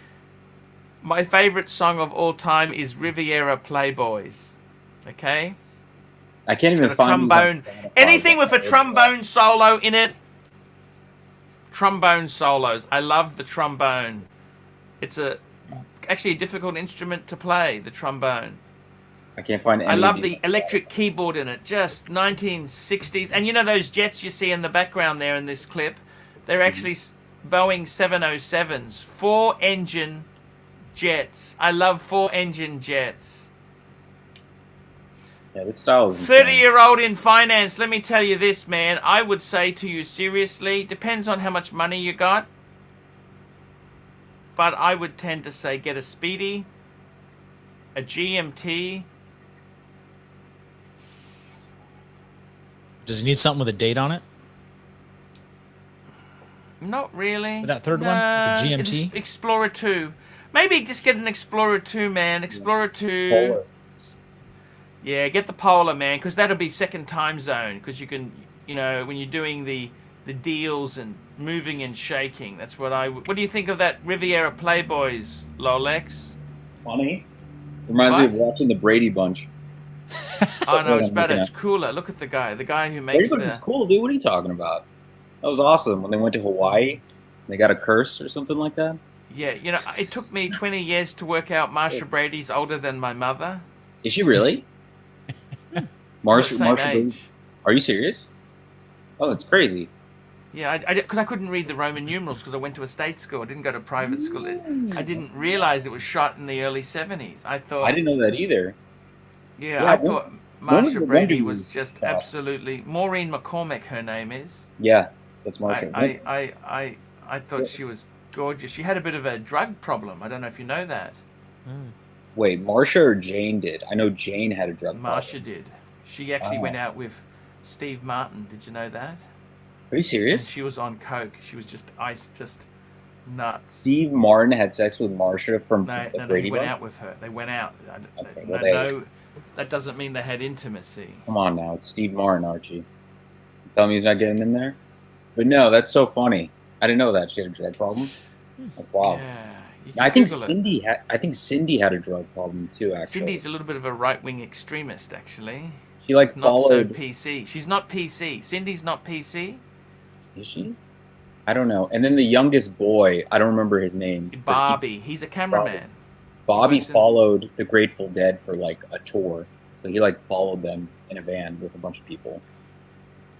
My favorite song of all time is Riviera Playboys. Okay? I can't It's even got a find these trombone. on Spotify. Anything with a trombone solo in it. Trombone solos. I love the trombone. It's actually a difficult instrument to play, the trombone. I can't find any. I of love these. the electric keyboard in it. Just 1960s. And you know those jets you see in the background there in this clip? They're actually Boeing 707s. 4-engine jets. I love 4-engine jets. Yeah, this style is insane. 30-year-old in finance, let me tell you this, man. I would say to you seriously, depends on how much money you got. But I would tend to say get a Speedy, a GMT. Does he need something with a date on it? Not really. That third one? The GMT? it's Explorer 2. Maybe just get an Explorer 2, man. Explorer 2. Polar. Yeah, get the polar, man, because that'll be second time zone. Because you can, when you're doing the deals and moving and shaking. That's what I. What do you think of that Riviera Playboys, Rolex? Funny. Reminds me What? of watching the Brady Bunch. Oh no, it's I'm better. looking It's cooler. Look at the guy who Brady makes Bunch the. is cool, dude. What are you talking about? That was awesome when they went to Hawaii. They got a curse or something like that. Yeah, it took me 20 years to work out Marsha Brady's older than my mother. Is she really? We're the same Brady? age. Are you serious? Oh, that's crazy. Yeah, because I couldn't read the Roman numerals because I went to a state school. I didn't go to private school. I didn't realize it was shot in the early 70s. I thought. I didn't know that either. Yeah, I thought when was the Marsha Brady Wonder was Years just shot? absolutely Maureen McCormick. Her name is. Yeah, that's Marsha. I thought she was gorgeous. She had a bit of a drug problem. I don't know if you know that. Wait, Marsha or Jane did? I know Jane had a drug problem. Marsha did. She actually went out with Steve Martin. Did you know that? Are you serious? And she was on coke. She was just nuts. Steve Martin had sex with Marsha from No, the he Brady went Bunch? out with her. They went out. Okay, No, well, that doesn't mean they had intimacy. Come on now, it's Steve Martin, Archie. You tell me he's not getting in there? But no, that's so funny. I didn't know that she had a drug problem. That's wild. Yeah, you can I think Google it. Cindy had a drug problem too. Actually, Cindy's a little bit of a right-wing extremist, actually. she like She's not so followed. PC. She's not PC. Cindy's not PC. Is she? I don't know. And then the youngest boy, I don't remember his name. but Bobby. He's a cameraman. Bobby He works in- followed the Grateful Dead for like a tour, so he like followed them in a van with a bunch of people.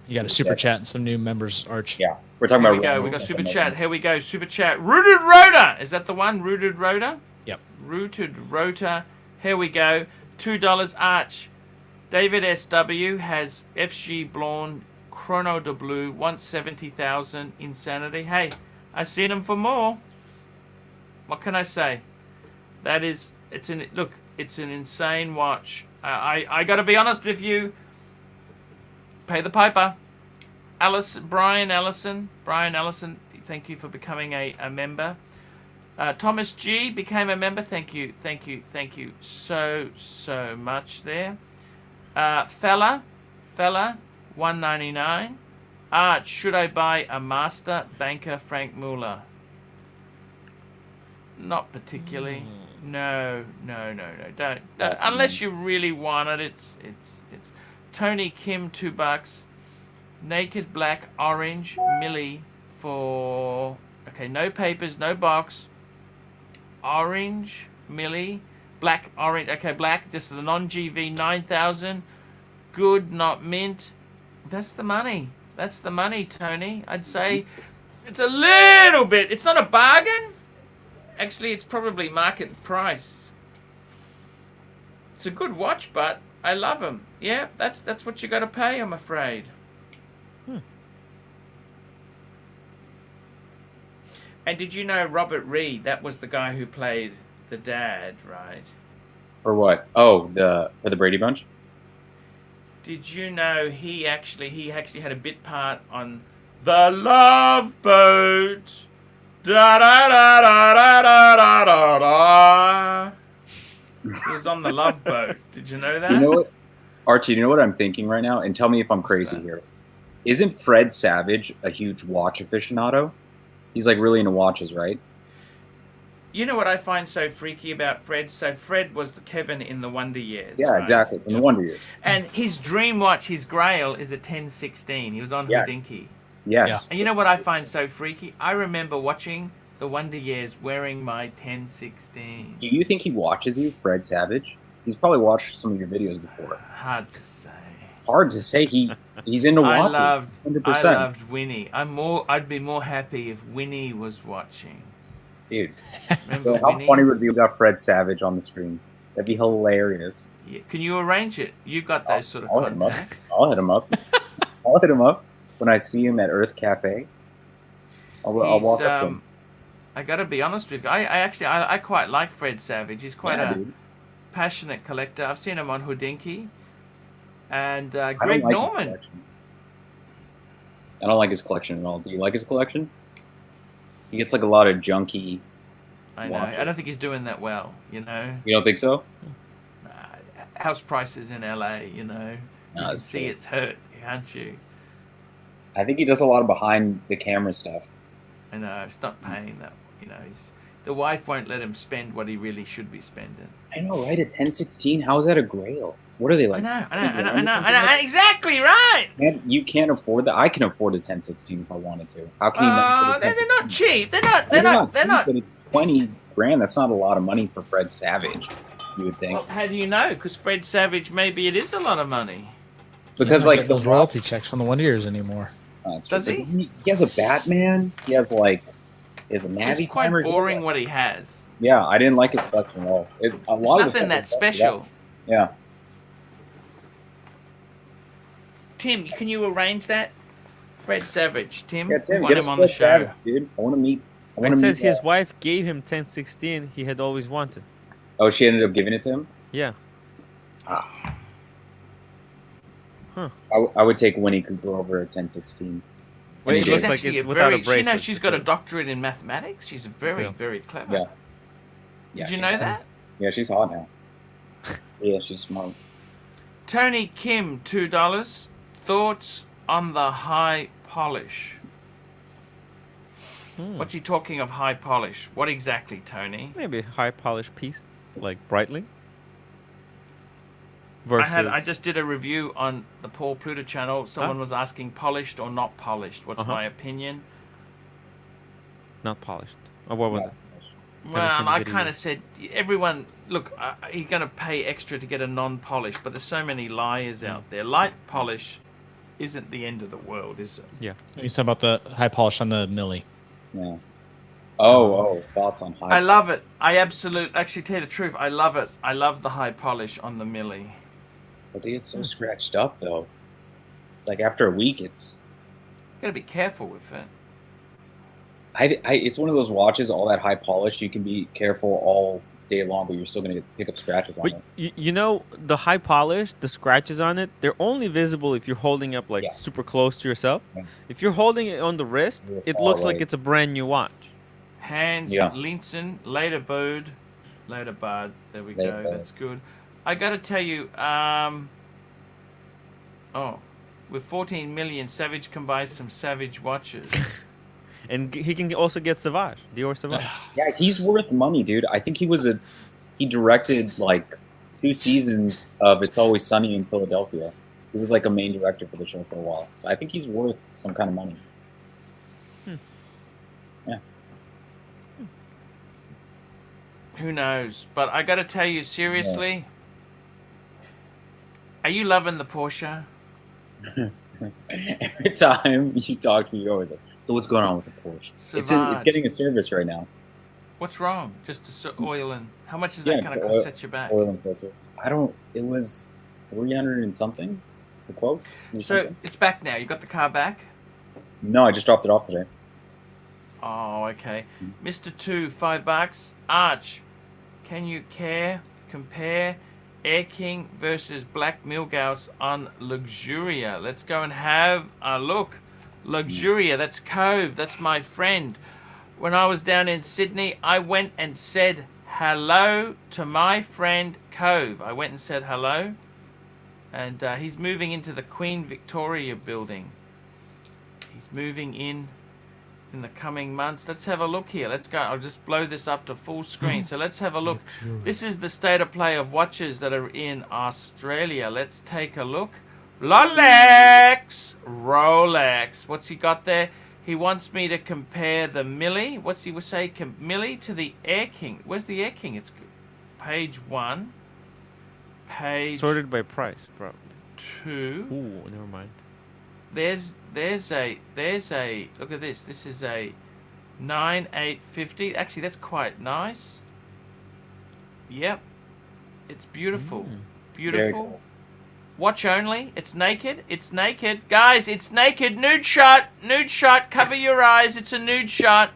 You got a super chat and some new members, Arch. Yeah, we're talking Here about. we go. Rome. We got super chat. Here we go. Super chat. Rooted Rotor. Is that the one? Rooted Rotor. Yep. Rooted Rotor. Here we go. $2 Arch. David SW has FG Blonde Chrono de Blue. Wants 70,000 Insanity. Hey, I seen him for more. What can I say? It's an insane watch. I got to be honest with you. Pay the piper. Brian Ellison, thank you for becoming a member. Thomas G became a member. Thank you so much there. Fella, 199. Arch, should I buy a master banker Frank Muller? Not particularly. No. Don't. Unless you really want it. It's Tony Kim, $2. Naked Black Orange Millie for no papers, no box. Orange Millie, black orange. Okay, black, just the non-GV 9,000. Good, not mint. That's the money. Tony. I'd say it's a little bit. It's not a bargain. Actually, it's probably market price. It's a good watch, but I love them. Yeah, that's what you got to pay, I'm afraid. And did you know Robert Reed? That was the guy who played the dad, right? For what? Oh, for the Brady Bunch. Did you know he actually had a bit part on The Love Boat? Da da da da da da da da. He was on The Love Boat. Did you know that? You know what, Archie? You know what I'm thinking right now, and tell me if I'm crazy that? here. Isn't Fred Savage a huge watch aficionado? He's like really into watches, right? You know what I find so freaky about Fred? So Fred was the Kevin in the Wonder Years. Yeah, right? exactly. In the Wonder Years. And his dream watch, his Grail, is a 1016. He was on Yes. Houdinki. Yes. And you know what I find so freaky? I remember watching the Wonder Years wearing my 1016. Do you think he watches you, Fred Savage? He's probably watched some of your videos before. Hard to say. Hard to say. He's into watches. I 100%. loved Winnie. I'd be more happy if Winnie was watching. Dude. Remember So how Winnie? funny would it be if we got Fred Savage on the stream? That'd be hilarious. Yeah. Can you arrange it? You got those sort of I'll hit him up. contacts. I'll hit him up. I'll hit him up when I see him at Earth Cafe. I'll walk up to him. I got to be honest with you. I quite like Fred Savage. He's quite Yeah, a dude. passionate collector. I've seen him on Houdinki. And I don't Greg like his Norman. collection. I don't like his collection at all. Do you like his collection? He gets like a lot of junky. I know. watches. I don't think he's doing that well, you know. You don't think so? house prices in LA. You know, you No, can that's see true. it's hurt, can't you? I think he does a lot of behind the camera stuff. I know it's not paying that. You know, the wife won't let him spend what he really should be spending. I know, right? At 1016, how is that a Grail? What are they like? I know. Exactly right. You can't afford that. I can afford a 1016 if I wanted to. How can you not? They're not cheap. They're not. Cheap, but it's 20 grand. That's not a lot of money for Fred Savage. You would think. Well, how do you know? Because Fred Savage, maybe it is a lot of money. Because He doesn't like get those royalty checks from the Wonders anymore. Does he? He has a Batman. He has like. He has a Navi. It's quite boring what he has. Yeah, I didn't like his collection at all. A lot of Nothing that special. Yeah. Tim, can you arrange that? Fred Savage. Tim, Yeah, we Tim, want get him a on the Fred show. Savage, dude. I want to meet. It says his wife gave him 1016 he had always wanted. Oh, she ended up giving it to him. Yeah. I would take Winnie Cooper over a 1016. Wait, it She's looks like actually it's without a you know, bracelet. she's got a doctorate in mathematics. She's very, very clever. Yeah. Did you know that? Yeah, she's hot now. Yeah, she's smart. Tony Kim, $2. Thoughts on the high polish? What's he talking of high polish? What exactly, Tony? Maybe a high polished piece, like Brightling. Versus... I just did a review on the Paul Pluta channel. Someone was asking polished or not polished. What's my opinion? Not polished. Or what was it? Well, I kind of said, everyone, look, you're going to pay extra to get a non-polished, but there's so many liars out there. Light polish isn't the end of the world, is it? Yeah. You talking about the high polish on the Millie. Yeah. Oh, thoughts on high. I love it. Actually, tell you the truth, I love it. I love the high polish on the Millie. But they get so scratched up though. Like after a week, it's. Got to be careful with it. It's one of those watches, all that high polish. You can be careful all day long, but you're still gonna pick up scratches on But it. you know, the high polish, the scratches on it, they're only visible if you're holding up like super close to yourself. Yeah. If you're holding it on the wrist, it looks like it's a brand new watch. Hans Linson, later bud. There we go. That's good. I got to tell you, with 14 million, Savage can buy some Savage watches. And he can also get Savage, Dior Savage. Yeah, he's worth money, dude. I think he directed like 2 seasons of It's Always Sunny in Philadelphia. He was like a main director for the show for a while. So I think he's worth some kind of money. Yeah. Who knows? But I got to tell you, seriously, are you loving the Porsche? Every time you talk to me, you're always like, so what's going on with the Porsche? It's getting a service right now. What's wrong? Just oil and... How much is that going to set you back? Oil and filter. It was 300 and something, the quote. So it's back now. You got the car back? No, I just dropped it off today. Oh, okay. Mr. 2, $5. Arch, can you compare Air King versus Black Milgauss on Luxuria? Let's go and have a look. Luxuria, that's Cove, that's my friend. When I was down in Sydney, I went and said hello to my friend Cove. I went and said hello. And he's moving into the Queen Victoria building. He's moving in the coming months. Let's have a look here. Let's go. I'll just blow this up to full screen. So let's have a look. This is the state of play of watches that are in Australia. Let's take a look. Rolex. What's he got there? He wants me to compare the Millie. What's he say? Millie to the Air King. Where's the Air King? It's page 1. Page sorted by price, probably. 2. Ooh, never mind. There's a look at this. This is a 9850. Actually, that's quite nice. Yep. It's beautiful. Beautiful. Cool. Watch only. It's naked. It's naked. Guys, it's naked. Nude shot. Nude shot. Cover your eyes. It's a nude shot.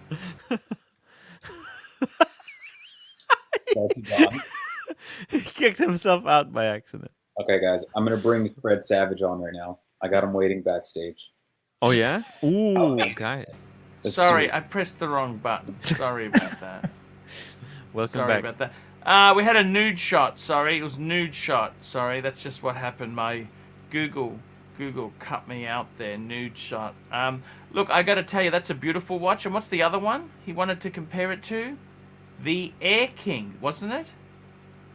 He kicked himself out by accident. Okay, guys, I'm going to bring Fred Savage on right now. I got him waiting backstage. Oh, yeah? Ooh, guys. Sorry, I pressed the wrong button. Sorry about that. Welcome Sorry back. about that. We had a nude shot. Sorry, it was nude shot. Sorry, that's just what happened. My Google cut me out there. Nude shot. Look, I got to tell you, that's a beautiful watch. And what's the other one he wanted to compare it to? The Air King, wasn't it?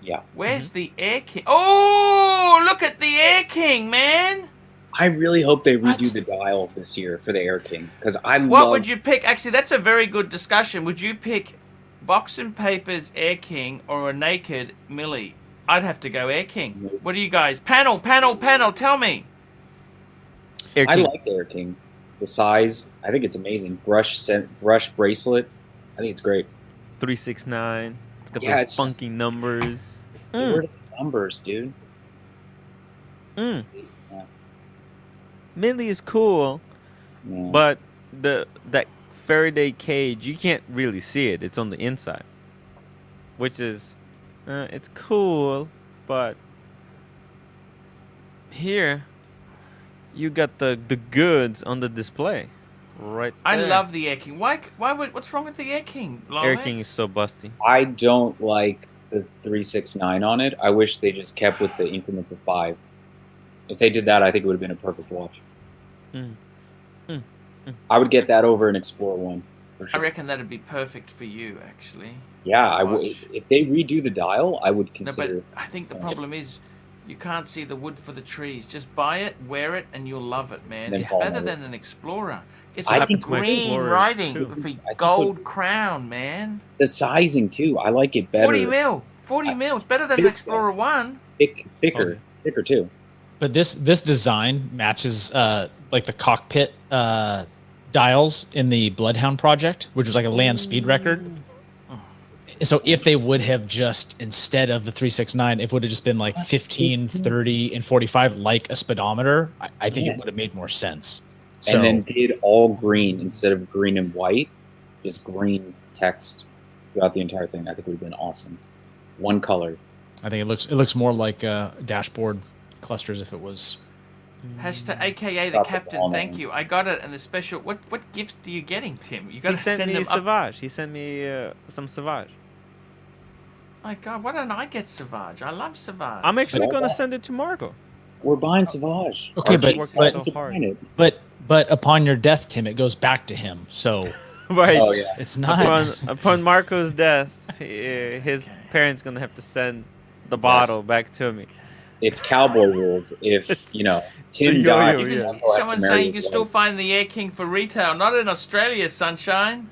Yeah. Where's the Air King? Oh, look at the Air King, man. I really hope they redo What? the dial this year for the Air King because I What love. would you pick? Actually, that's a very good discussion. Would you pick Box and Paper's Air King or a naked Millie? I'd have to go Air King. What do you guys? Panel, tell me. Air I King. like the Air King. The size, I think it's amazing. Brush bracelet, I think it's great. 369. It's got Yeah, those it's just- funky numbers. Where are the numbers, dude? Mm. Yeah. Millie is cool, Yeah. but that Faraday cage, you can't really see it. It's on the inside, which is it's cool, but here you got the goods on the display right I there. love the Air King. What's wrong with the Air King? Air Rolex? King is so busty. I don't like the 369 on it. I wish they just kept with the increments of 5. If they did that, I think it would have been a perfect watch. Mm. I would get that over an Explorer 1. For I sure. reckon that'd be perfect for you, actually. Yeah, I would. Watch. If they redo the dial, I would No, but consider. I think the Yes. problem is you can't see the wood for the trees. Just buy it, wear it, and you'll love it, man. Then It's fall in better love with than an Explorer. It's I got think my green Explorer, writing too. with a think so. gold crown, man. The sizing too, I like it better. 40 mil. 40 mil. It's better than an think so. Explorer 1. Thicker too. But this design matches like the cockpit dials in the Bloodhound project, which was like a land speed record. So if they would have just, instead of the 369, if it would have just been like 15, 30, and 45, like a speedometer, I think it Yes. would have made more sense. So And then did all green instead of green and white, just green text throughout the entire thing. I think it would have been awesome. One color. I think it looks more like dashboard clusters if it was. Hashtag AKA the Stop the captain. ball, Thank man. you. I got it. And the special. What gifts are you getting, Tim? You got He to sent send me them up. Savage. He sent me some Savage. My God, why don't I get Savage? I love Savage. I'm actually Yeah. gonna send it to Marco. We're buying Savage. Okay, but- Archie's but- so hard. buying it. But upon your death, Tim, it goes back to him. So Right. Oh yeah. it's not. Upon Marco's death, his parents gonna have to send the bottle back to me. It's cowboy rules. If Tim the died, yo-yo, You yeah. can, Marco has to someone's marry saying you his can still wife. find the Air King for retail, not in Australia, sunshine.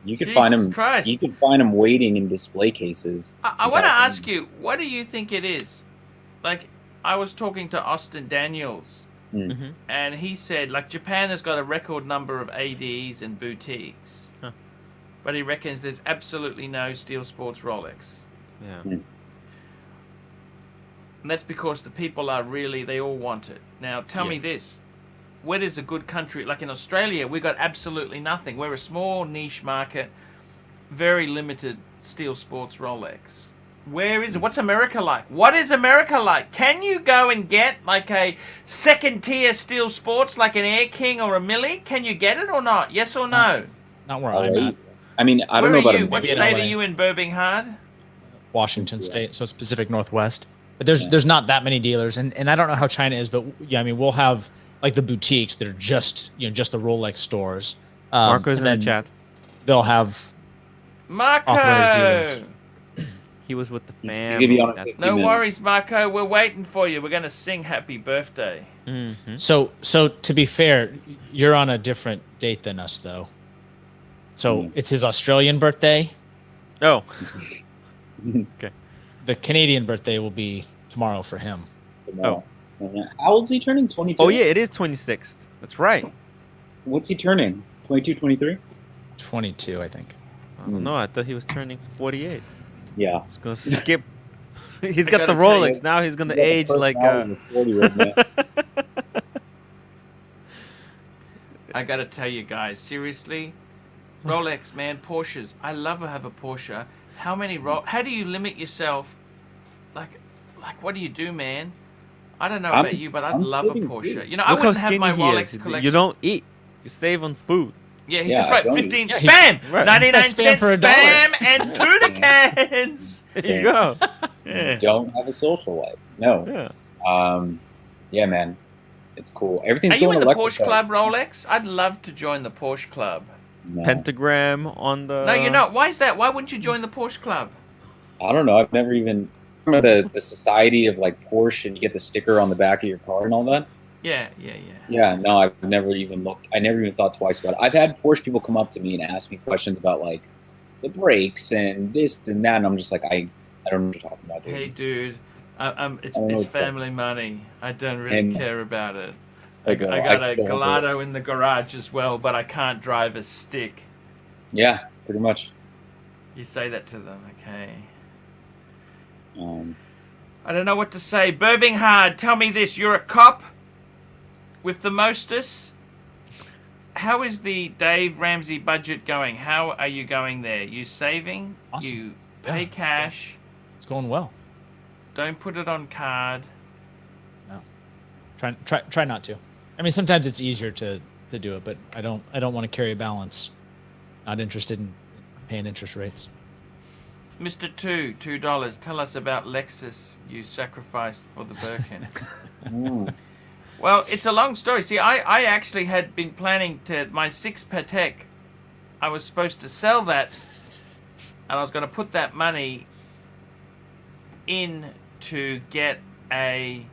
You could Jesus find him. Christ. You could find him waiting in display cases. I want to ask you, what do you think it is? Like, I was talking to Austin Daniels, Mm-hmm. and he said, like, Japan has got a record number of ADs and boutiques, Huh. but he reckons there's absolutely no Steel Sports Rolex. Yeah. And that's because the people are really, they all want it. Now, tell me this. Where is a good country? Like in Australia, we got absolutely nothing. We're a small niche market, very limited Steel Sports Rolex. Where is it? What's America like? What is America like? Can you go and get like a second tier Steel Sports, like an Air King or a Millie? Can you get it or not? Yes or no? Not where I'm at. I mean, I don't Where know are about you? him. What Maybe in state LA. are you in, Birmingham? Washington Yeah. State, so it's Pacific Northwest. But there's not that many dealers, and I don't know how China is, but yeah, I mean we'll have like the boutiques that are just just the Rolex stores. Marco's in and the then chat. They'll have Marco! Authorized dealers. He was with the gonna family. be on a That's- 50 No minutes. worries, Marco. We're waiting for you. We're going to sing happy birthday. Mhm. so to be fair, you're on a different date than us though. So it's his Australian birthday. Oh, The Canadian birthday will be tomorrow for him. Oh. How old's he turning? 22? oh yeah, it is 26th. That's right. What's he turning? 22, 23? 22, I think. I don't know. I thought he was turning 48. Yeah. He's gonna skip. He's I got the gotta tell you, Rolex now. He's gonna He got the age like. personality of a 40-year-old man. I got to tell you guys, seriously, Rolex, man, Porsches. I love to have a Porsche. How many how do you limit yourself? Like what do you do, man? I don't know I'm- about you, but I'd I'm love a sitting Porsche. too. You know, I Look how wouldn't have skinny my he Rolex is. collection. You don't eat. You save on food. Yeah, he Yeah, that's right. I don't- 15 Yeah, he- spam, right. 99 That's spam cents for $1. spam and tuna cans. There you go. Yeah. Don't have a social life. No. Yeah. Yeah, man. It's cool. Everything's Are you going in the electric Porsche Club, cars. Rolex? I'd love to join the Porsche Club. No. Pentagram on the. No, you're not. Why is that? Why wouldn't you join the Porsche Club? I don't know. I've never even remember the society of like Porsche, and you get the sticker on the back of your car and all that. Yeah. Yeah, no, I've never even looked. I never even thought twice about it. I've had Porsche people come up to me and ask me questions about like the brakes and this and that, and I'm just like, I don't know what you're talking about, dude. Hey, dude. It's, I don't know it's what that- family money. I don't really And- care about it. I Like, got a still have Gallardo in the garage as well, but I can't drive a stick. Yeah, pretty much. You say that to them, okay? Um, I don't know what to say. Birminghard, tell me this. You're a cop with the mostest. How is the Dave Ramsey budget going? How are you going there? You saving? Awesome. You Yeah, pay it's cash. It's going well. Don't put it on card. No. Try not to. I mean, sometimes it's easier to do it, but I don't want to carry a balance. Not interested in paying interest rates. Mr. $2. Tell us about Lexus you sacrificed for the Birkin. mm, Well, it's a long story. See, I actually had been planning to, my 6 Patek, I was supposed to sell that, and I was going to put that money in to get a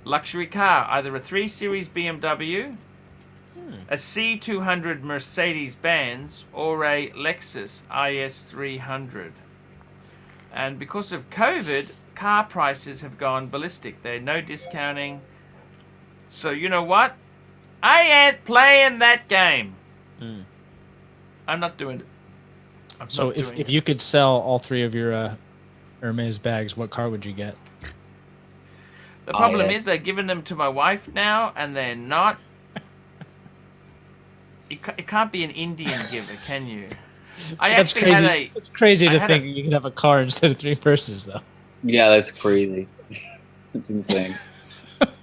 luxury car, either a 3 Series BMW, a C200 Mercedes-Benz, or a Lexus IS300. And because of COVID, car prices have gone ballistic. There's no discounting. So you know what? I ain't playing that game. Mm. I'm not doing it. I'm So not doing if it. you could sell all 3 of your Hermes bags, what car would you get? The problem yes. is they're giving them to my wife now, and they're not. It can't be an Indian giver, can you? I That's actually crazy. had a. It's crazy I to had think a- you can have a car instead of 3 purses, though. yeah, that's crazy. It's insane.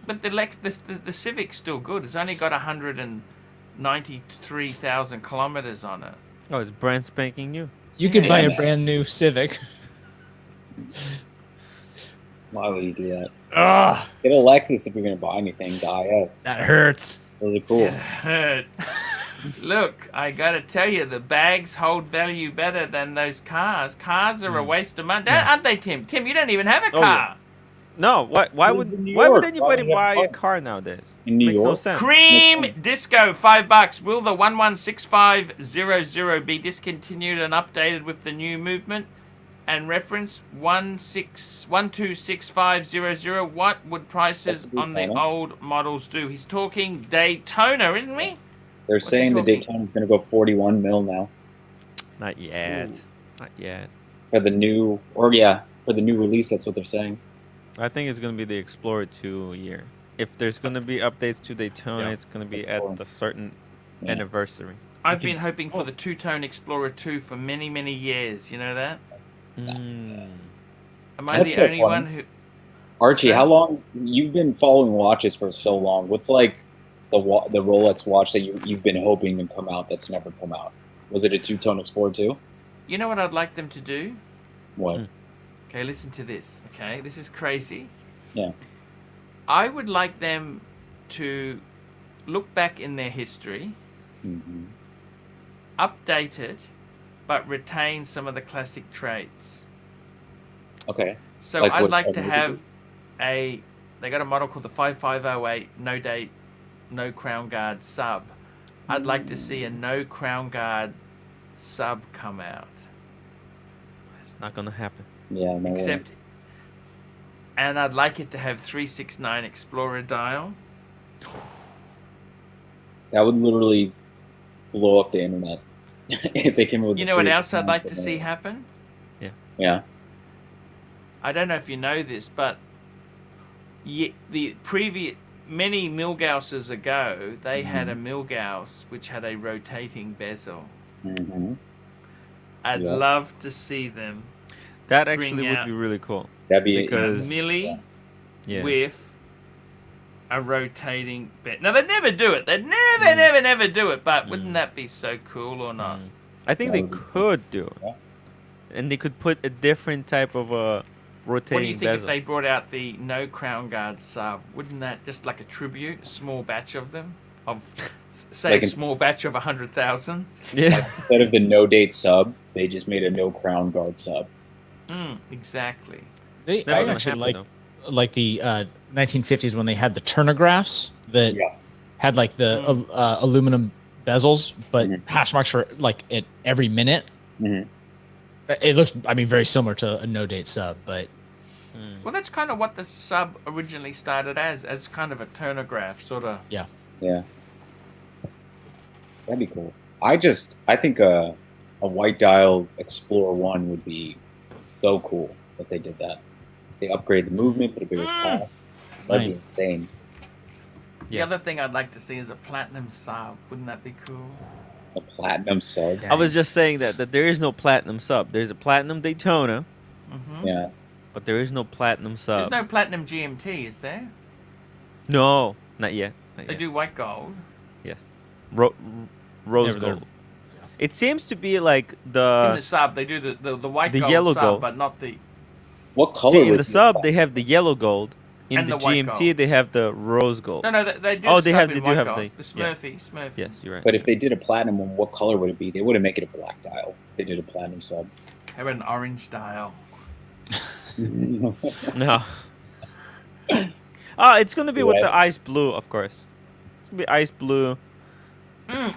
But the Civic's still good. It's only got 193,000 kilometers on it. Oh, it's brand spanking new. You could buy a Yeah. brand new Civic. Why would you do that? Ugh, Get a Lexus if you're gonna buy anything. Die. It's that hurts. really cool. It hurts. Look, I gotta tell you, the bags hold value better than those cars. Cars are a waste of money, aren't they, Tim? Tim, you don't even have a Oh, yeah. car. No, why Lives would in New why would York. anybody Why would buy you a have car nowadays? In New Makes no York? sense. Cream Disco, $5. Will the 116500 be discontinued and updated with the new movement? And reference 126500. What would prices That's a on the Daytona. old models do? He's talking Daytona, isn't he? They're What's he saying the talking? Daytona's gonna go 41 mil now Not yet. Not yet. for the new, or yeah, for the new release. That's what they're saying. I think it's gonna be the Explorer 2 year. If there's gonna be updates to Daytona, Yeah. it's gonna be Explorer. at a certain Yeah. anniversary. I've can- been hoping for the two-tone Explorer 2 for many, many years. You know that? Mm. Am I That's the so only funny. one who... Archie, Sure. how long you've been following watches for so long? What's like the Rolex watch that you've been hoping to come out that's never come out? Was it a two-tone Explorer 2? You know what I'd like them to do? What? Mm. Okay, listen to this. Okay, this is crazy. Yeah. I would like them to look back in their history, Mm-hmm. update it, but retain some of the classic traits. Okay. So Like I'd what- like like to what have they got a model called the 5508 no date, no crown guard sub. I'd like to see a no crown guard sub come out. It's not gonna happen. Yeah. No way. Except, and I'd like it to have 369 Explorer dial. That would literally blow up the internet if they came up with. You the know what three else I'd like to sounds, see but happen? Yeah. I don't know if you know this, but the previous many Milgauses ago, they had a Milgauss which had a rotating bezel. Mm-hmm. I'd Yeah. love to see them That Bring actually would out- be really cool. That'd be Because- Millie Yeah. with a rotating bed. Now, they'd never do it. They'd never do it. But wouldn't that be so cool or not? I think they could do it. Yeah. And they could put a different type of rotating What do you think bezel. if they brought out the no crown guard sub? Wouldn't that just like a tribute, a small batch of them? Of, say, Like a small batch of 100,000? Yeah. Instead of the no date sub, they just made a no crown guard sub. Exactly. I Never gonna actually happen, like the 1950s when they had the turnographs that Yeah. had like the aluminum bezels, but Mhm. hash marks for like it every minute. Mhm. It looks, I mean, very similar to a no date sub, but Well, that's kind of what the sub originally started as kind of a turnograph, sort of. yeah. Yeah. That'd be cool. I think a white dial Explorer 1 would be so cool if they did that. They upgrade the movement, put a bigger class. That'd be Right. insane. The Yeah. other thing I'd like to see is a platinum sub. Wouldn't that be cool? A platinum sub. I was just saying that there is no platinum sub. There's a platinum Daytona, Yeah. but there is no platinum There's sub. no platinum GMT, is there? No, not yet. Not They yet. do white gold. Yes. Rose Never there. gold. It seems to be like In the sub, they do the white the gold yellow sub, gold. but not the... What color see in would the be sub that? they have the yellow gold. In And the the white GMT gold. they have the rose gold. No, they do Oh, the they sub have- in they do white have gold. the- The yeah. Smurfy. Yes, you're right. But if they did a platinum one, what color would it be? They wouldn't make it a black dial. If they did a platinum sub. Have an orange dial. No. It's gonna be with Red. the ice blue, of course. It's gonna be ice blue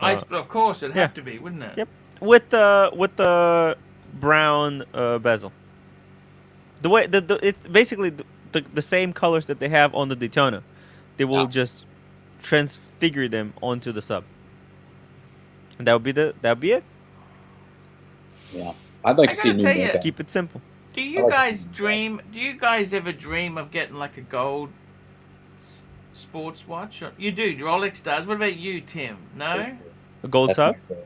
Ice blue, of course, it'd yeah. have to be, wouldn't it? Yep. with the brown bezel. The way it's basically the same colors that they have on the Daytona. They will Yeah. just transfigure them onto the sub. And that would be it. Yeah. I'd like I to see gotta new tell you- design. Keep it simple. Do I you like guys the- dream? Do you guys ever dream of getting like a gold sports watch? You do. Rolex does. What about you, Tim? No. A gold That's sub, my goal.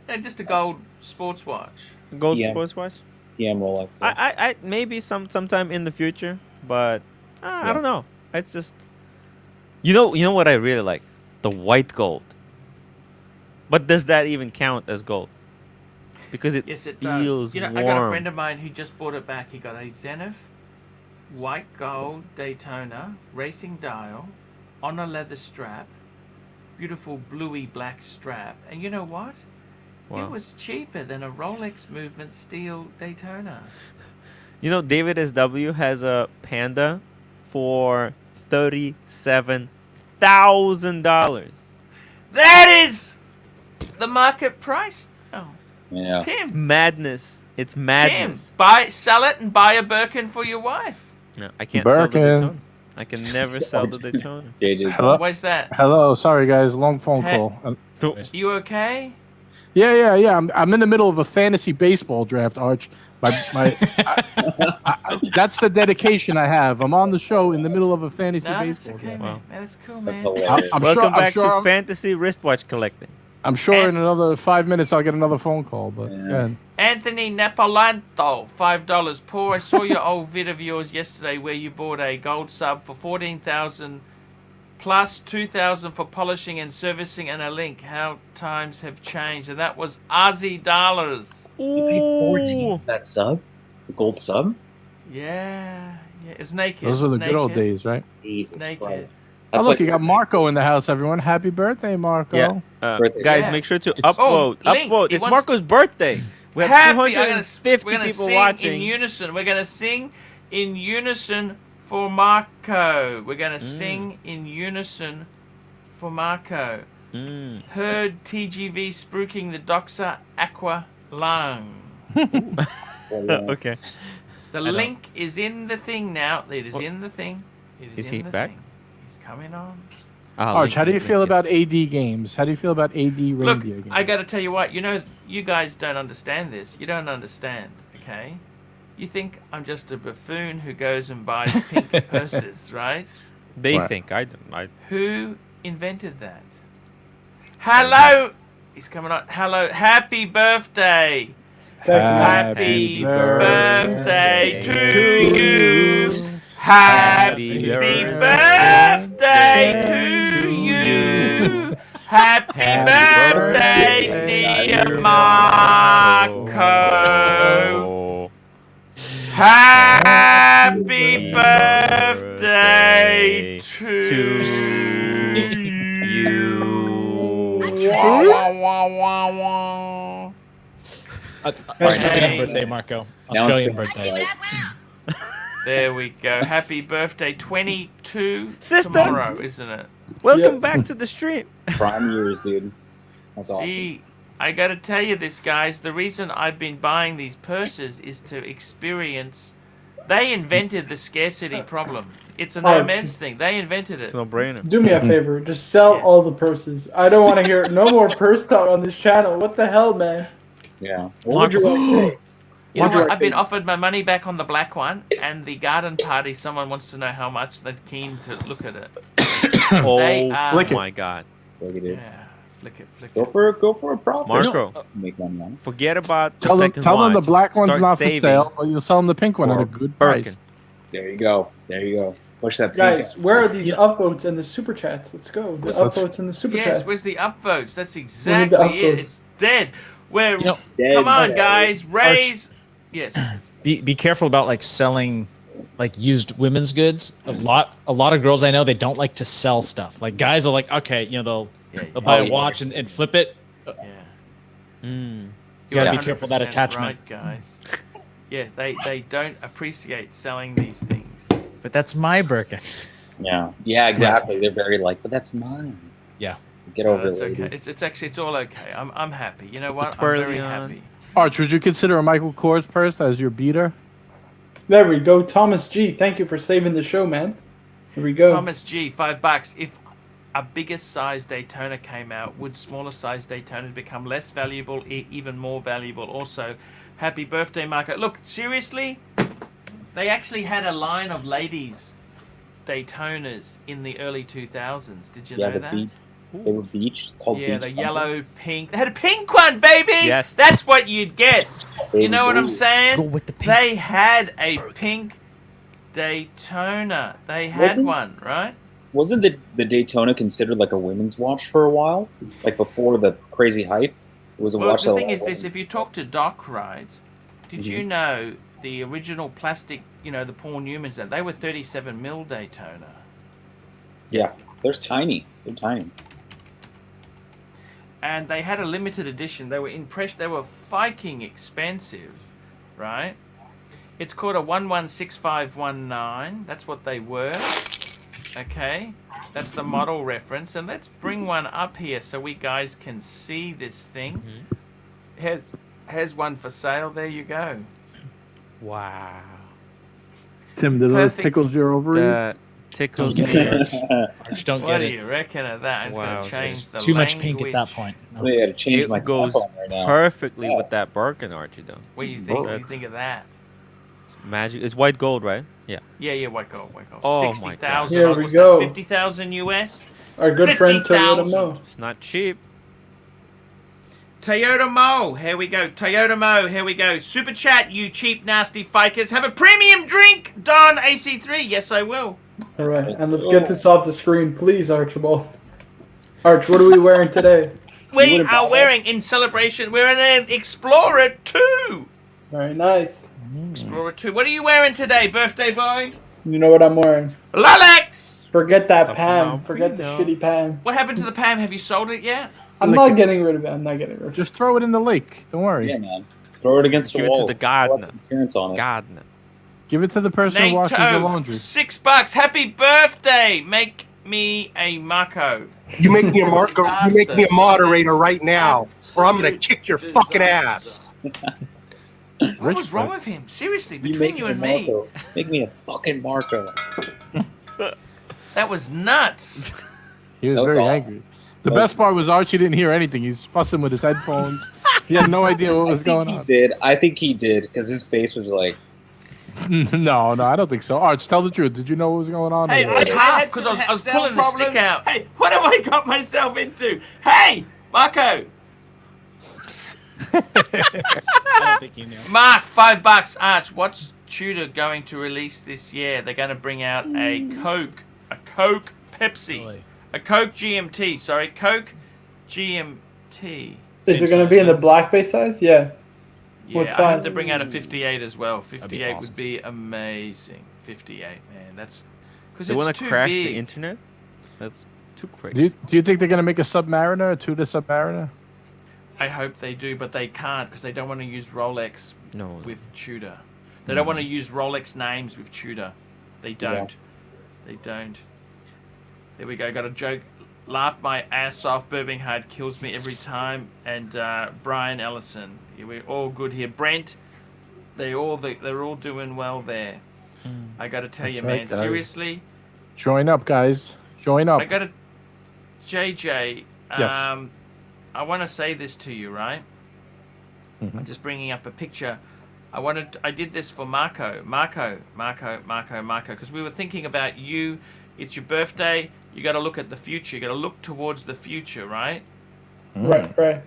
No, just a gold sports watch. a gold Yeah. sports watch. PM Rolex. Yeah. I maybe sometime in the future, but I Yeah. don't know. It's just you know what I really like, the white gold. But does that even count as gold? Because it Yes, it feels does. You know, warm. I got a friend of mine who just bought it back. He got a Zenith white gold Daytona racing dial on a leather strap, beautiful bluey black strap, and you know what? Wow. It was cheaper than a Rolex Movement steel Daytona. You know, David SW has a Panda for $37,000. That is the market price. Oh, Yeah. Tim. Madness. It's madness. Tim, sell it and buy a Birkin for your wife. No, I can't sell the Birkin. Daytona. I can never sell the Daytona. JJ. Hello? Why's that? Hello, sorry guys, long phone Hey. call. You okay? Yeah. I'm in the middle of a fantasy baseball draft, Arch. That's the dedication I have. I'm on the show in the middle of a fantasy No, that's baseball okay, draft. man. Wow. Man, that's cool, That's man. hilarious. I'm Welcome sure, back I'm sure, to fantasy wristwatch collecting. I'm sure in another 5 minutes I'll get another phone call. But Yeah. yeah. Anthony Napolanto, $5. Paul, I saw your old vid of yours yesterday where you bought a gold sub for 14,000 plus 2,000 for polishing and servicing and a link. How times have changed, and that was Aussie dollars. You paid 14 for that sub? The gold sub? Yeah, it's naked. Those were the naked. good old days, right? Jesus Naked. Christ. Oh, look, you got Marco in the house, everyone. Happy birthday, Marco. Yeah. Birthday. Guys, Yeah. make sure to It's- Oh, upvote. Link, Upvote. he It's wants- Marco's birthday. We have Happy. 250 we're gonna people sing watching. in unison. We're gonna sing in unison for Marco. We're gonna sing in unison for Marco. Mm. Heard TGV spruiking the Doxa Aqua Lung. Okay. The link is in the thing now. It is in the thing. It Is in he the back? Thing. He's coming on. Arch, how do you feel about AD games? How do you feel about AD Look, reindeer games? I got to tell you what. You know, you guys don't understand this. You don't understand, okay? You think I'm just a buffoon who goes and buys pink purses, right? They What? think I don't. Who invented that? Hello! He's coming on. Hello. Happy birthday! Happy birthday to you! Happy birthday Happy birthday, dear Marco. Happy birthday to you. Australian Hey. birthday, Marco. Now Australian it's birthday. There we go. Happy birthday, 22 Sister. tomorrow, isn't it? Welcome Yeah. back to the stream. Prime years, dude. That's awesome. See, I gotta tell you this, guys. The reason I've been buying these purses is to experience. They invented the scarcity problem. It's a no Archie. man's thing. They invented it. It's no brainer. Do me a favor, just sell Yes. all the purses. I don't want to hear no more purse talk on this channel. What the hell, man? Yeah. What would you like to say? You know Wonder what? I I've been think- offered my money back on the black one, and the garden party. Someone wants to know how much. They're keen to look at it. Oh They are- Flick it. my god. Look at Yeah, it. flick it, flick Go it. for a profit. Marco, Make money on it. forget about the Tell them, second tell them the watch. black one's Start not for saving sale, but you'll sell them the pink one at for a good Birkin. price. There you go. There you go. Push that. Guys, pink where are these upvotes and the super chats? Let's go. The Let's- upvotes and the super Yes, chats. where's the upvotes? That's need the exactly it. upvotes. It's dead. We're You know, Dead. come on, Dead. guys, raise. Yes. Be careful about like selling like used women's goods. A lot of girls I know, they don't like to sell stuff. Like guys are like, okay, you know, Yeah, they'll buy Oh, a yeah. watch and flip it. yeah. Mm. You gotta You're be careful of that 100% attachment. right, guys. Yeah, they don't appreciate selling these things. But that's my Birkin. Yeah. Yeah, exactly. They're very like, but that's mine. Yeah. Get over It's it. okay. lady. It's all okay. I'm happy. You know what? I'm twirly very on. happy. Arch, would you consider a Michael Kors purse as your beater? There we go. Thomas G, thank you for saving the show, man. Here we go. Thomas G, $5. If a bigger size Daytona came out, would smaller size Daytonas become less valuable, even more valuable? Also, happy birthday, Marco. Look, seriously, they actually had a line of ladies Daytonas in the early 2000s. Did you Yeah, know the that? beach. They were beach called Yeah, beach the something. yellow, pink. They had a pink one, baby. Yes. That's what you'd get. They You know what I'm were- saying? Go with the pink. They had a pink Daytona. They had Wasn't- one, right? Wasn't the Daytona considered like a women's watch for a while? Like before the crazy hype? It was a Well, watch the that thing a is lot of this: women- if you talk to Doc, right? Did you Mhm. know the original plastic? You know the Paul Newmans. That they were 37 mil Daytona. Yeah, they're tiny. They're tiny. And they had a limited edition. They were They were fucking expensive, right? It's called a 116519. That's what they were. Okay, that's the model reference. And let's bring one up here so we guys can see this thing. Here's one for sale. There you go. Wow. Tim, do those tickle your ovaries? That tickles Don't me. get it. Arch, don't What get do it. you reckon of that? It's Wow, going to change It's the too much pink at that language. point. No. They had to change my It goes top on right now. perfectly Yeah. with that Birkin, Archie, though. What do you think? What do you Perfect. think of that? It's magic. It's white gold, right? Yeah. Yeah, white gold, white gold. Oh my 60,000. God. Here we go. 50,000 US. Our good friend Toyota 50,000. Mo. It's not cheap. Toyota Mo, here we go. Toyota Mo, here we go. Super chat, you cheap, nasty fikers. Have a premium drink, Don AC3. Yes, I will. All right, and let's get this off the screen, please, Archibald. Arch, what are we wearing today? We would've are bought wearing, in celebration, we're in an Explorer 2. Very nice. Explorer 2. What are you wearing today, birthday boy? You know what I'm wearing? Rolex. Forget that Something Pam. I'll Forget the know. shitty Pam. What happened to the Pam? Have you sold it yet? I'm not getting rid of it. I'm not getting rid of it. Just throw it in the lake. Don't worry. Yeah, man. Throw it against Give the it to wall. the gardener. Throw appearance on it. Gardener. Give it to the person who washes your NATO, laundry. $6. Happy birthday. Make me a Marco. You make me a Marco. You make me a moderator right now, or I'm gonna kick your fucking ass. What Rich was wrong boy. with him? Seriously, You between make you me a and me. Marco. Make me a fucking Marco. That was nuts. He was That was very awesome. angry. The That was- best part was Archie didn't hear anything. He's fussing with his headphones. He had no idea what was going on. I think he did, because his face was like, No, I don't think so. Arch, tell the truth. Did you know what was going on? Hey, I half because I was pulling the stick out. Hey, what have I got myself into? Hey, Marco. I don't think you knew. Mark, $5. Arch, what's Tudor going to release this year? They're going to bring out a Coke Pepsi, Really? a Coke GMT. Sorry, Coke GMT. Is Same it going to size, be in the huh? Black Bay size? Yeah. Yeah, What I hope size? they bring out a 58 as well. be 58 awesome. would be amazing. 58, man. That's because They it's want to too crash big. the internet? That's too crazy. Do you think they're gonna make a Submariner, a Tudor Submariner? I hope they do, but they can't because they don't want to use Rolex No. with Tudor. They don't want to use Rolex names with Tudor. They don't. They don't. There we go. Got a joke. Laugh my ass off. Birmingham kills me every time. And Brian Ellison. We're all good here. Brent. They're all doing well there. I got to tell you, That's right, man. guys. Seriously. Join up, guys. Join up. I got to. JJ. Yes. I want to say this to you, right? Mhm. I'm just bringing up a picture. I did this for Marco, because we were thinking about you. It's your birthday. You got to look at the future. You got to look towards the future, right? Right. Can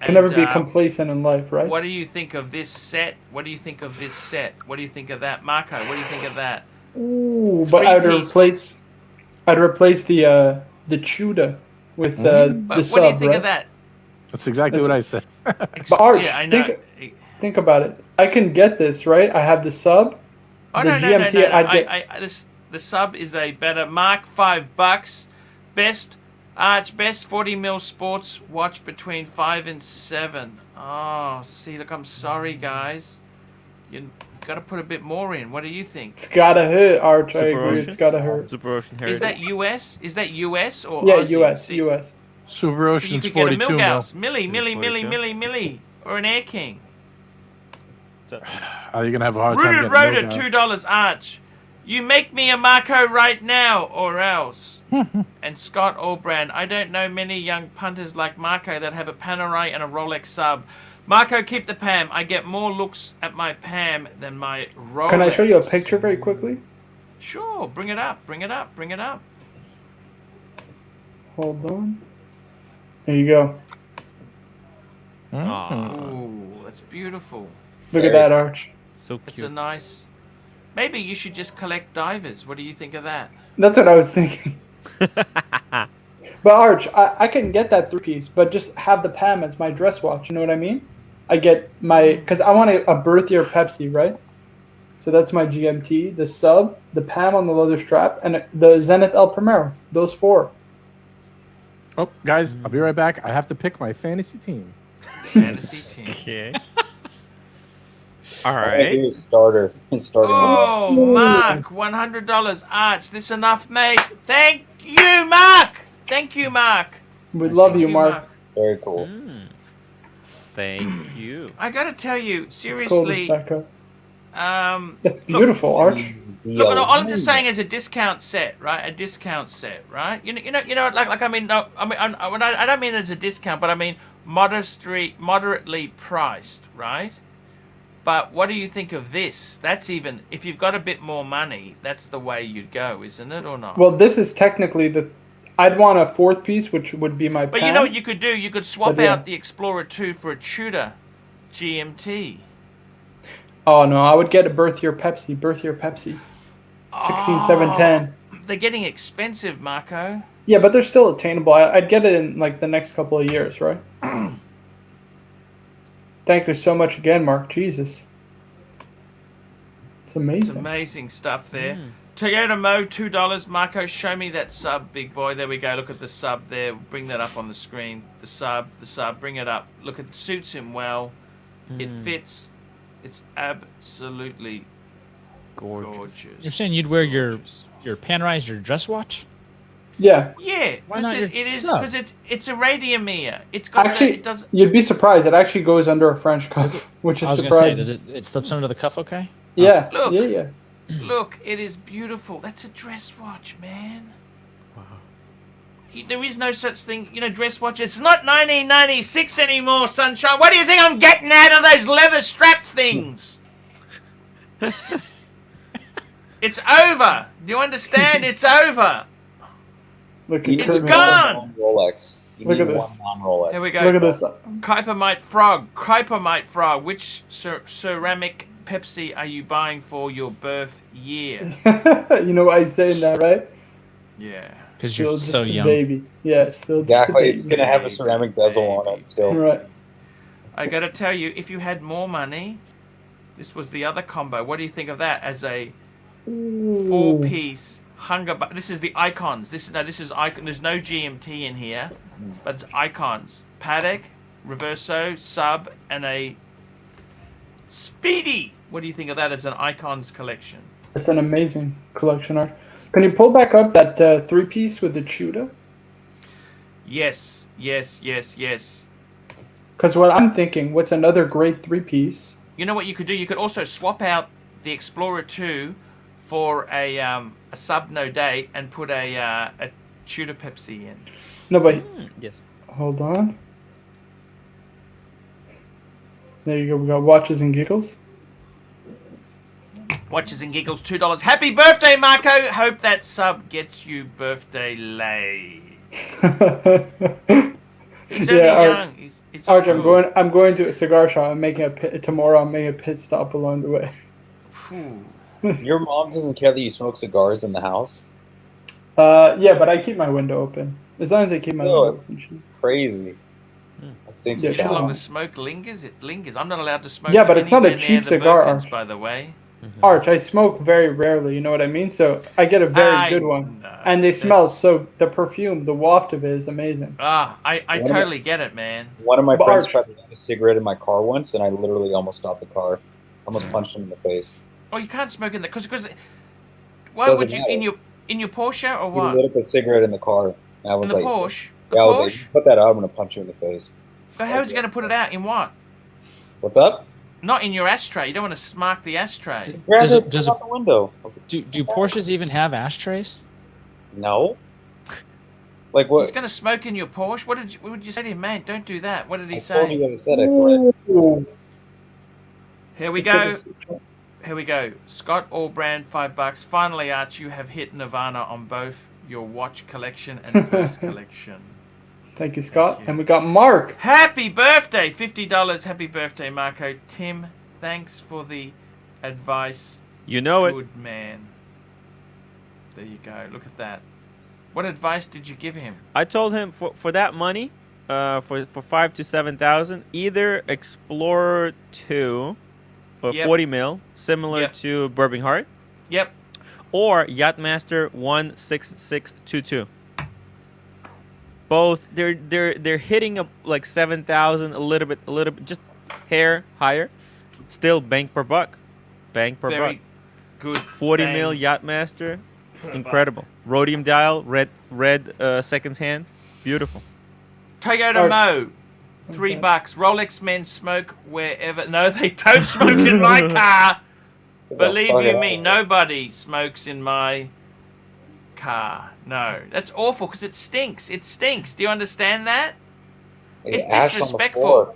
And, never be complacent in life, right? What do you think of this set? What do you think of this set? What do you think of that, Marco? What do you think of that? Ooh, but I'd Three-piece. replace the Tudor with But the what sub, do you think right? of that? That's exactly what I said. But Arch, Yeah, I know. think about it. I can get this, right? I have the sub. Oh the no, GMT, no. I'd get- The sub is a better Mark. $5. Best 40mm sports watch between 5 and 7. Oh, see, look, I'm sorry, guys. You got to put a bit more in. What do you think? It's gotta hurt, Arch. I Super agree. Ocean? It's gotta hurt. Super Ocean Is Heritage. that US? Is that US or Yeah, Aussie? US, See, US. Super so you Ocean's could get a 42 mil. Milgauss, Millie, Is it Millie, 42? Millie, or an Air King. Are you gonna have a hard time Rooted getting Rotor, $2 Arch. You make me a Marco right now, or else. And Scott Allbrand, I don't know many young punters like Marco that have a Panerai and a Rolex sub. Marco, keep the Pam. I get more looks at my Pam than my Rolex. Can I show you a picture very quickly? Sure, bring it up. Hold on. There you go. Aw, Ooh, that's beautiful. Look at that, Arch. so It's a cute. nice... Maybe you should just collect divers. What do you think of that? That's what I was thinking. But Arch, I can get that 3-piece, but just have the Pam as my dress watch. You know what I mean? I get my... Because I want a birth year Pepsi, right? So that's my GMT, the sub, the Pam on the leather strap, and the Zenith El Primero. Those 4. Oh, guys, I'll be right back. I have to pick my fantasy team. Fantasy team. Okay. All All right. right. His starter. His starting. Oh, Mark, $100. Arch, this enough, mate? Thank you, Mark. We love you, Thank Mark. Very cool. Thank you. I gotta tell you, Let's call this seriously, back up. That's look, beautiful, Arch. look, all I'm just saying is a discount set, right? A discount set, right? You know, like I mean, no, I don't mean as a discount, but I mean moderately priced, right? But what do you think of this? That's even if you've got a bit more money, that's the way you'd go, isn't it, or not? Well, this is technically the... I'd want a 4th piece, which would be my But Pam. you know what you could do? You could swap But yeah. out the Explorer 2 for a Tudor GMT. Oh, no, I would get a birth year Pepsi. 16, 7, 10. They're getting expensive, Marco. Yeah, but they're still attainable. I'd get it in like the next couple of years, right? Thank you so much again, Mark. Jesus. It's It's amazing. amazing stuff there. Toyota Mo, $2. Marco, show me that sub, big boy. There we go. Look at the sub there. Bring that up on the screen. The sub. Bring it up. Look, it suits him well. It fits. It's absolutely gorgeous. You're saying you'd wear your Gorgeous. Panerai, your dress watch? Yeah. Yeah, Why not because your it is sub? because it's a radiomere. It's got Actually, it does. you'd be surprised. It actually goes under a French cuff, which is I was gonna say, surprising. does it slips under the cuff? Okay. Yeah, Look. yeah. Look, it is beautiful. That's a dress watch, man. Wow. There is no such thing, dress watch. It's not 1996 anymore, sunshine. What do you think I'm getting out of those leather strap things? It's over. Do you understand? It's over. Look You at need It's Kirby. gone. one Rolex. You Look need at one this. non-Rolex. Here we go. Look at this. Kuipermite Frog. Which ceramic Pepsi are you buying for your birth year? You know what I say in that, right? Yeah. Because Still you're just so a young. baby. Yeah, still just a Exactly. baby. It's gonna have a ceramic bezel on it still. Right. I got to tell you, if you had more money, this was the other combo. What do you think of that as a Ooh. 4-piece hunger? This is the icons. This is icon. There's no GMT in here, but it's icons. Paddock, Reverso, Sub, and a Speedy. What do you think of that as an icons collection? It's an amazing collection art. Can you pull back up that 3-piece with the Chuda? Yes. Because what I'm thinking, what's another great 3-piece? You know what you could do? You could also swap out the Explorer 2 for a Sub No Date and put a Tudor Pepsi in. No, but Yes. hold on. There you go. We got watches and giggles. Watches and giggles, $2. Happy birthday, Marco! Hope that sub gets you birthday late. He's only young. It's Arch, cool. I'm going to a cigar shop. I'm making tomorrow. I'm making a pit stop along the way. Phew. Your mom doesn't care that you smoke cigars in the house? Yeah, but I keep my window open. As long as I keep my No, window it's open. crazy. That stinks. Yeah, You know how sure. long the smoke lingers? It lingers. I'm not allowed to smoke. Yeah, but it's not a anywhere near cheap the cigar, Birkins, Arch. by the way. Arch, I smoke very rarely. You know what I mean? So I get a very good one, know. and they smell That's- so. The perfume, the waft of it is amazing. I What totally get it, man. One of my But friends Arch- tried to light a cigarette in my car once, and I literally almost stopped the car. Almost punched him in the face. Oh, you can't smoke in the because why Doesn't would you matter. in your Porsche or He what? lit up a cigarette in the car. And I In was the like, Porsche? yeah, I was like, Porsche? "You put that out, I'm gonna punch you in the face." So how is he going to put it out in what? What's up? Not in your ashtray. You don't want to smack the ashtray. Grab Does it, it- does out the window. I was like, Do Porsches even have ashtrays? no. Like He's what? going to smoke in your Porsche. What did you say to him, man? Don't do that. What did he I told you say? what I said. I threatened. Ooh. Here we Let's go. get Here we go. Scott Allbrand, $5. Finally, Arch, you have hit Nirvana on both your watch collection and purse collection. Thank you, Scott. Thank you. And we got Mark. Happy birthday! $50. Happy birthday, Marco. Tim, thanks for the advice. You know it. Good man. There you go. Look at that. What advice did you give him? I told him for that money, for 5 to 7,000, either Explorer 2 or Yep. 40 mil, similar Yep. to Bourbon Heart, Yep. or Yachtmaster 16622. Both they're hitting up like 7,000, a little bit, just hair higher. Still bang per buck, bang per buck. Very good. 40 mil bang. Yachtmaster, incredible. Rhodium dial, red seconds hand, beautiful. Toyota Mo, $3. Rolex men smoke wherever. No, they don't smoke in my car. Believe Fuck you it. me, nobody smokes in my car. No, that's awful because it stinks. It stinks. Do you understand that? Hey, It's ash on the disrespectful. floor.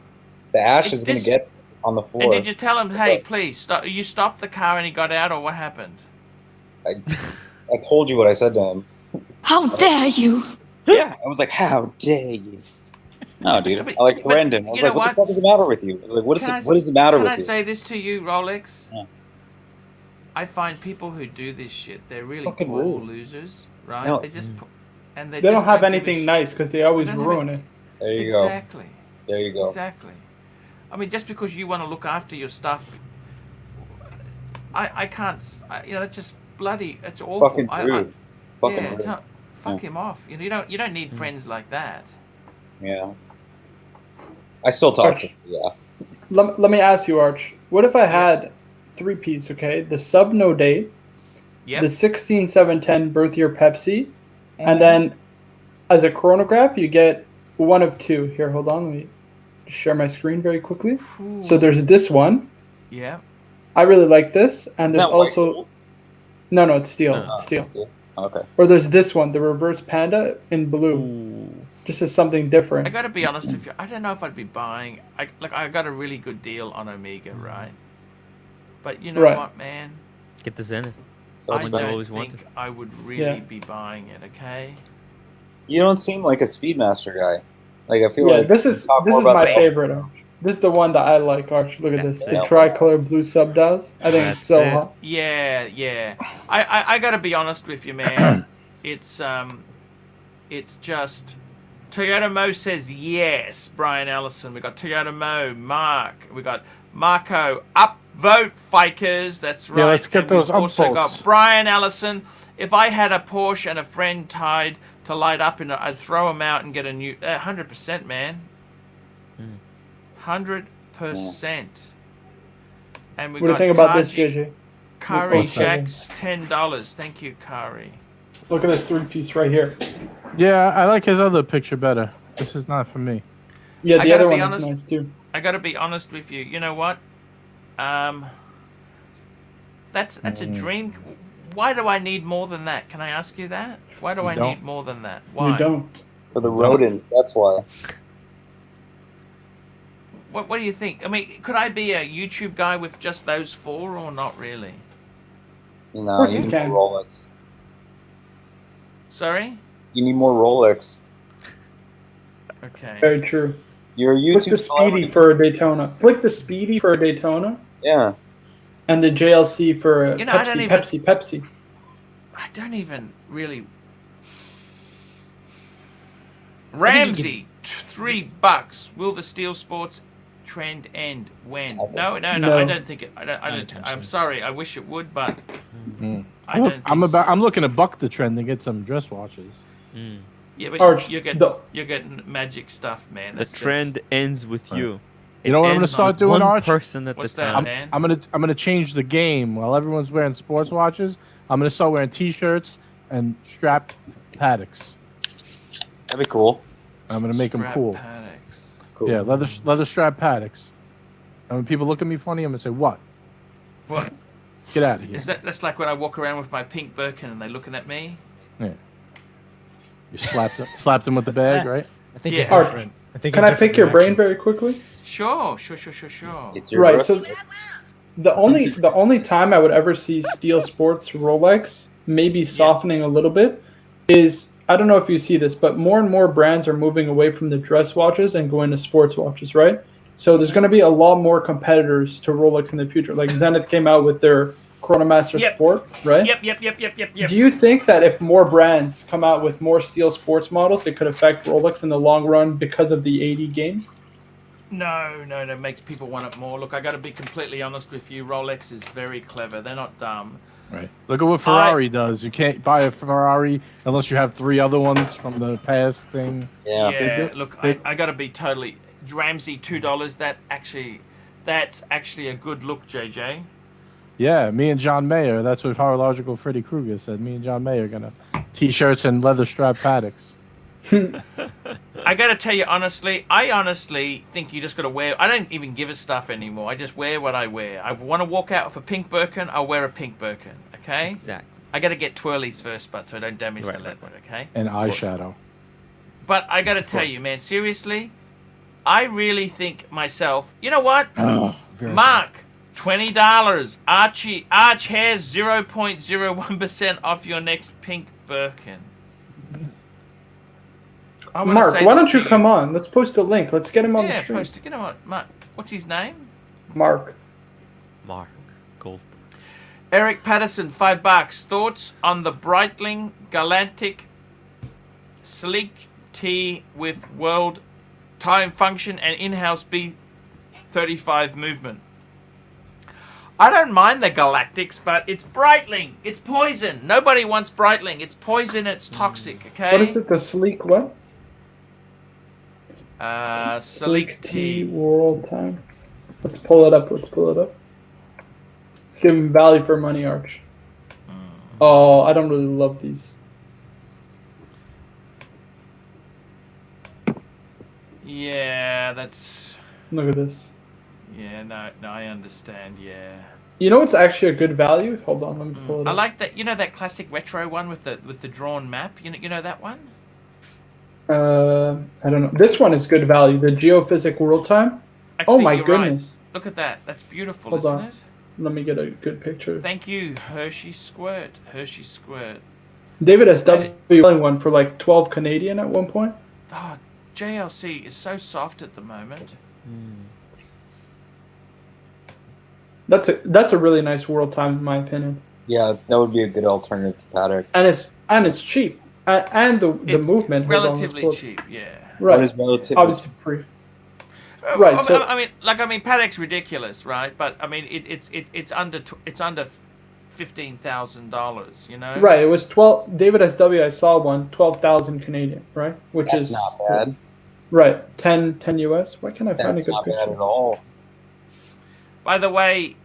The ash It's is gonna dis- get on the floor. And did you tell him, hey, please stop? You stopped the car and he got out, or what happened? I told you what I said to him. How dare you? Yeah, I was like, "How dare you?" No, dude. But- I like threatened him. I was you know like, "What the what? fuck is the matter with you?" I was like, Can I what is the matter Can with I you?" say this to you, Rolex? Yeah. I find people who do this shit, they're really Fucking poor rude. losers, right? No. They just and They don't just have give a anything shit. nice because they always They don't have ruin it. There you go. Exactly. There you go. Exactly. I mean, just because you want to look after your stuff, I can't. That's just bloody. It's awful. Fucking rude. Fucking yeah, rude. fuck him off. You don't need friends like that. Yeah. I still talk to him. Yeah. Let me ask you, Arch. What if I had 3-piece, okay? The Sub No Date, Yep. the 16710 Birth Year Pepsi, Mhm. and then as a chronograph, you get one of two. Here, hold on. Let me share my screen very quickly. Ooh. So there's this one. Yeah. I really like this. And there's Isn't that white also... gold? No, it's steel. Oh. It's steel. Okay. Or there's this one, the Reverse Panda in blue. Ooh. Just as something different. I gotta be honest with you. I don't know if I'd be buying. I got a really good deal on Omega, right? But you know Right. what, man? Get the Zenith. So I That's expensive. what I don't always think wanted. I would really Yeah. be buying it. Okay. You don't seem like a Speedmaster guy. Like I feel Yeah, like this you is talk more about my the- favorite, Arch. This is the one that I like, Arch. Look at this. That's The it. tricolor blue sub dials. I think That's it's so it. hot. Yeah, yeah. I gotta be honest with you, man. It's it's just... Toyota Mo says yes. Brian Ellison. We got Toyota Mo, Mark. We got Marco. Upvote fakers. That's right. Yeah, let's get And we've those also upvotes. got Brian Ellison. If I had a Porsche and a friend tied to light up in it, I'd throw them out and get a new... 100%, man. 100%. And we What do you got think about this, Kaji- JJ? Kari What's that? Jacks, $10. Thank you, Kari. Look at this three-piece right here. Yeah, I like his other picture better. This is not for me. Yeah, I the gotta other be one honest- is nice too. I gotta be honest with you. You know what? That's a dream. Why do I need more than that? Can I ask you that? Why do You I don't. need more than that? Why? We don't. For the rodents, that's why. What do you think? I mean, could I be a YouTube guy with just those 4 or not really? No, course you you need can. more Rolex. Sorry? You need more Rolex. Okay. Very true. You're a Flick YouTube the Speedy celebrity. for a Daytona. Flick the Speedy for a Daytona. Yeah. And the JLC for a You know, I don't Pepsi. I don't even really. you Ramsey, $3. Will the Steel Sports trend end when? I think No, so. no, No. I don't think it. I don't don't. think I'm so. sorry. I wish it would, but I I'm, don't. Think so. I'm looking to buck the trend and get some dress watches. Yeah, but Arch, you're the- getting magic stuff, man. The trend ends with you. You know what I'm It gonna ends start with doing, one Arch? person at What's the that, time. man? I'm gonna change the game. While everyone's wearing sports watches, I'm gonna start wearing T-shirts and strapped paddocks. That'd be cool. I'm gonna make them Strap cool. paddocks. Cool. Yeah, leather strap paddocks. And when people look at me funny, I'm gonna say, "What? What Get out of here!" is that? That's like when I walk around with my pink Birkin and they're looking at me. Yeah. You slapped him with the bag, right? I think Yeah. it's different. I think Can in I pick different your brain direction. very quickly? Sure. It's your Right. birthday. So the only time I would ever see Steel Sports Rolex maybe softening a little bit is, I don't know if you see this, but more and more brands are moving away from the dress watches and going to sports watches, right? So there's going to be a lot more competitors to Rolex in the future. Like Zenith came out with their Chronomaster Yep. Sport, right? Yep. Do you think that if more brands come out with more Steel Sports models, it could affect Rolex in the long run because of the 80 games? No, it makes people want it more. Look, I got to be completely honest with you. Rolex is very clever. They're not dumb. Right. Look at what Ferrari does. You can't buy a Ferrari unless you have 3 other ones from the past thing. Yeah. Yeah, do- look, they- I got to be totally Ramsey $2. That's actually a good look, JJ. Yeah, me and John Mayer. That's what horological Freddy Krueger said. Me and John Mayer are gonna T-shirts and leather strap paddocks. I got to tell you honestly, I honestly think you just got to wear. I don't even give a stuff anymore. I just wear what I wear. I want to walk out with a pink Birkin. I'll wear a pink Birkin. Okay. Exactly. I got to get twirlies first, but so I don't damage the Right, leather. Okay. And eyeshadow. But I got to tell you, man, seriously, I really think myself. You know what? Mark, $20. Arch has 0.01% off your next pink Birkin. I'm gonna Mark, say why this don't to you come on? Let's post a link. Let's get him on the Yeah, stream. post it. Get him on. Mark, what's his name? Mark. Mark Gold. Eric Patterson, $5. Thoughts on the Breitling Galactic Sleek T with world time function and in-house B35 movement? I don't mind the Galactics, but it's Breitling. It's poison. Nobody wants Breitling. It's poison. It's toxic. Okay. What is it? The Sleek what? Sleek T. World Time. Let's pull it up. Let's give him value for money, Arch. Oh, I don't really love these. Yeah, that's. Look at this. Yeah, no, I understand. Yeah. You know what's actually a good value? Hold on, let me pull it I up. like that. You know that classic retro one with the drawn map. You know that one. I don't know. This one is good value. The Geophysic World Time. Actually, Oh my you're right. goodness. Look at that. That's beautiful, Hold isn't on. it? Let me get a good picture. Thank you, Hershey Squirt. Hershey Squirt. David SW selling one for like 12 Canadian at one point. Oh, JLC is so soft at the moment. That's a really nice World Time in my opinion. Yeah, that would be a good alternative to Paddock. And it's cheap. And the It's movement. Hold on, let's relatively pull it. cheap, yeah. Right. What is relatively? Obviously pre. Right, so- I mean, Patek's ridiculous, right? But I mean, it's under $15,000, you know? Right. It was 12. David SW. I saw one 12,000 Canadian. Right, which That's is not bad. Right, 10 US. Why can't I find That's a good not picture? bad at all. By the way,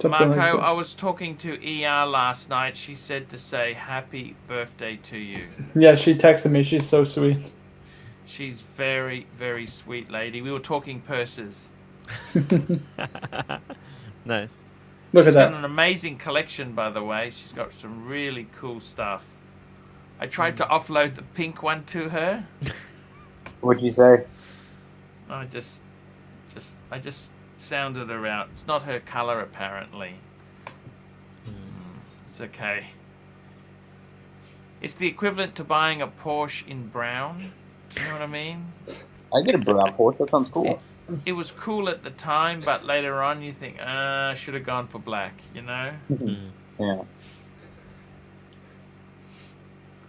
Something like Marco, this. I was talking to ER last night. She said to say happy birthday to you. Yeah, she texted me. She's so sweet. She's very, very sweet lady. We were talking purses. Nice. Look She's at got that. an amazing collection, by the way. She's got some really cool stuff. I tried to offload the pink one to her. What'd you say? I just sounded her out. It's not her color, apparently. It's okay. It's the equivalent to buying a Porsche in brown. You know what I mean? I get a brown port. That sounds cool. It was cool at the time, but later on you think, I should have gone for black, you know? Yeah.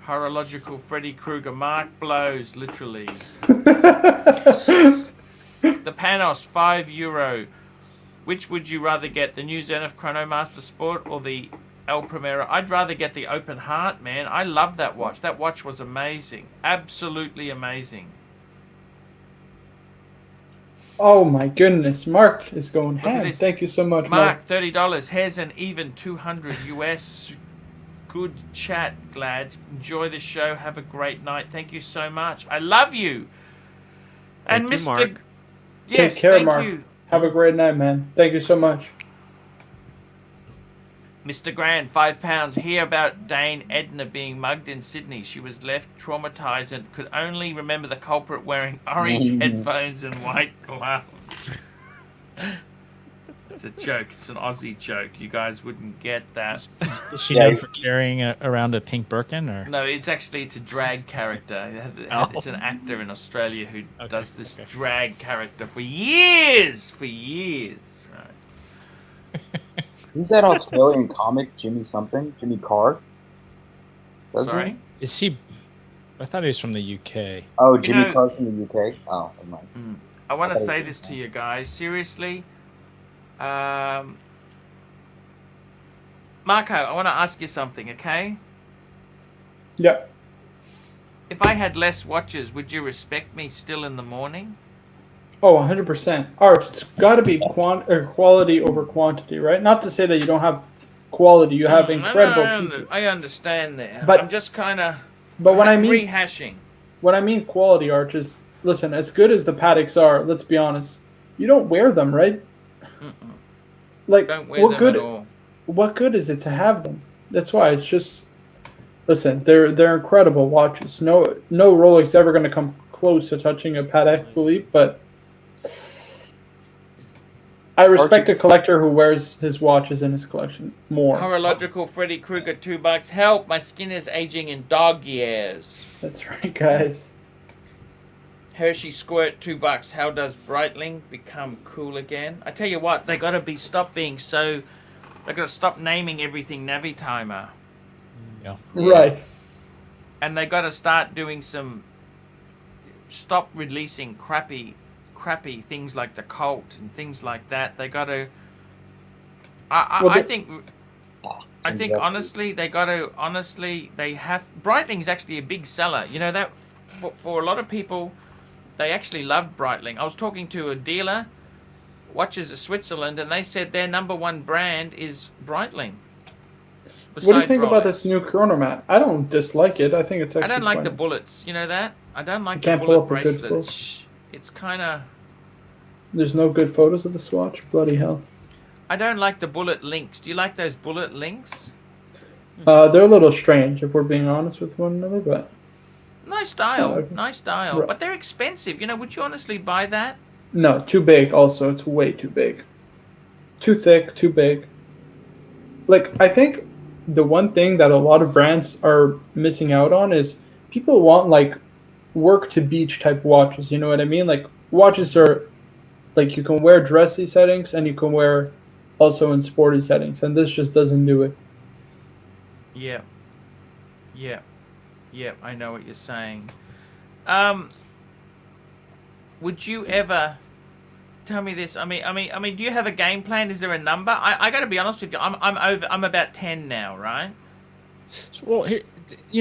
Horological Freddy Krueger Mark blows, literally. The Panos, €5. Which would you rather get, the new Zenith Chronomaster Sport or the El Primero? I'd rather get the Open Heart, man. I love that watch. That watch was amazing. Absolutely amazing. Oh my goodness, Mark is going Look at ham. this. Thank you so much, Mark. Mark, $30. Here's an even 200 US. Good chat, glads. Enjoy the show. Have a great night. Thank you so much. I love you. And Thank you, Mr. Mark. Yes, Take care, thank Mark. you. Have a great night, man. Thank you so much. Mr. Grand, £5. Hear about Dane Edna being mugged in Sydney. She was left traumatized and could only remember the culprit wearing orange headphones and white gloves. It's a joke. It's an Aussie joke. You guys wouldn't get that. Is she Yeah. known for carrying around a pink Birkin, or? No, it's a drag character. It's an actor in Australia who does this drag character for years. For years. Right. Who's that Australian comic, Jimmy something? Jimmy Carr? Does Sorry? he? Is he? I thought he was from the UK. Oh, Jimmy know- Carr's from the UK? Oh, never mind. I want to Okay. say this to you guys. Seriously. Marco, I want to ask you something, okay? Yeah. If I had less watches, would you respect me still in the morning? Oh, 100%. Art, it's got to be quality over quantity, right? Not to say that you don't have quality. You have incredible pieces. I understand that. But- I'm just kind of But when I mean rehashing. when I mean quality, Arch, is listen, as good as the Pateks are, let's be honest, you don't wear them, right? Like, Don't wear what them good? at all. What good is it to have them? That's why it's just. Listen, they're incredible watches. No Rolex ever going to come close to touching a Patek Philippe, but I respect a collector who wears his watches in his collection more. Horological Freddy Krueger, $2. Help! My skin is aging in dog years. That's right, guys. Hershey Squirt, $2. How does Breitling become cool again? I tell you what, they got to stop being so. They got to stop naming everything Navitimer, Yeah. Right. and they got to start doing some. Stop releasing crappy things like the Colt and things like that. They got to. I think Exactly. honestly, they got to they have. Breitling's actually a big seller. You know that for a lot of people. They actually loved Breitling. I was talking to a dealer, Watches of Switzerland, and they said their number one brand is Breitling. What do you besides think about Rolex. this new chronomat? I don't dislike it. I think it's actually I don't like fine. the bullets. You know that? I don't like You the can't pull bullet up a good bracelets. It's kind of. There's no good photos of the swatch. Bloody hell. I don't like the bullet links. Do you like those bullet links? They're a little strange, if we're being honest with one another, but Nice style, okay. nice style. Right. But they're expensive. You know, would you honestly buy that? no, too big also. It's way too big. Too thick, too big. Like, I think the one thing that a lot of brands are missing out on is people want, like, work to beach type watches. You know what I mean? Like, watches are, like, you can wear dressy settings and you can wear also in sporty settings. And this just doesn't do it. Yeah. Yep, I know what you're saying. Would you ever tell me this? I mean, do you have a game plan? Is there a number? I got to be honest with you. I'm about 10 now, right? Well, here,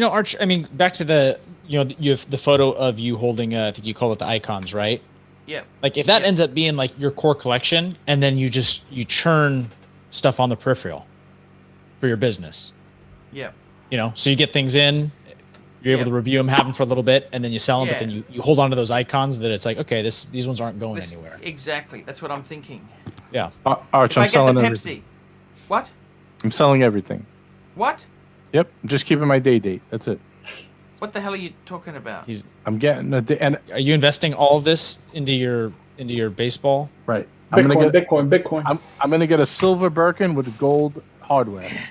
Arch. I mean, back to the you have the photo of you holding. I think you call it the icons, right? Yep. Like if that ends up being like your core collection, and then you churn stuff on the peripheral for your business. Yep. So you get things in, you're able to review them, have them for a little bit, and then you sell them. But then you hold on to those icons that it's like, okay, these ones aren't going anywhere. Exactly. That's what I'm thinking. Yeah. Arch, If I I'm get selling the Pepsi. everything. What? I'm selling everything. What? Yep, I'm just keeping my day date. That's it. What the hell are you talking about? I'm getting a day, and Are you investing all of this into your baseball? right. Bitcoin. I'm gonna get a silver Birkin with gold hardware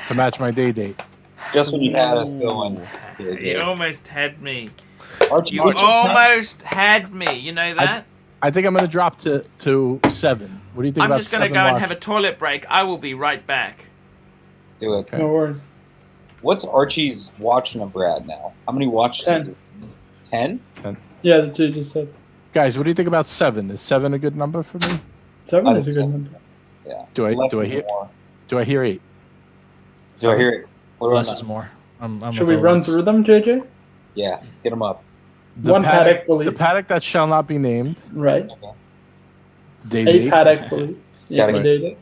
to match my day date. Just when you had us going. You almost had me. Archie, You what's your almost had me. You know that? I think I'm gonna drop to 7. What do you think I'm about just going to 7 go and watch? have a toilet break. I will be right back. do it? Okay. No worries. What's Archie's watch number at now? How many watches is it? 10? Yeah, that's what you just said. Guys, what do you think about 7? Is 7 a good number for me? 7 I is a think good so. number. Yeah. Do I Less do I is hear more. do I hear 8? Do I hear it? What about Less that? is more. I'm Should with we run Rolex. through them, JJ? Yeah, get them up. One paddock fully. The paddock that shall not be named. Right. Day 8 date. paddock fully. Yeah, Gotta we did it.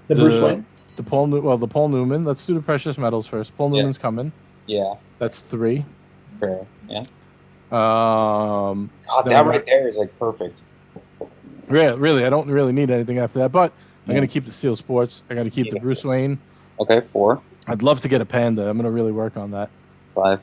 The Bruce Wayne. The Paul Newman. Let's do the precious metals first. Paul Yeah. Newman's coming. Yeah. That's 3. Fair. Yeah. Um, God, then that I right there is like perfect. really, I don't really need anything after that. But I'm gonna keep the Steel Sports. I gotta keep the Bruce Wayne. Okay, 4, I'd love to get a Panda. I'm gonna really work on that. 5.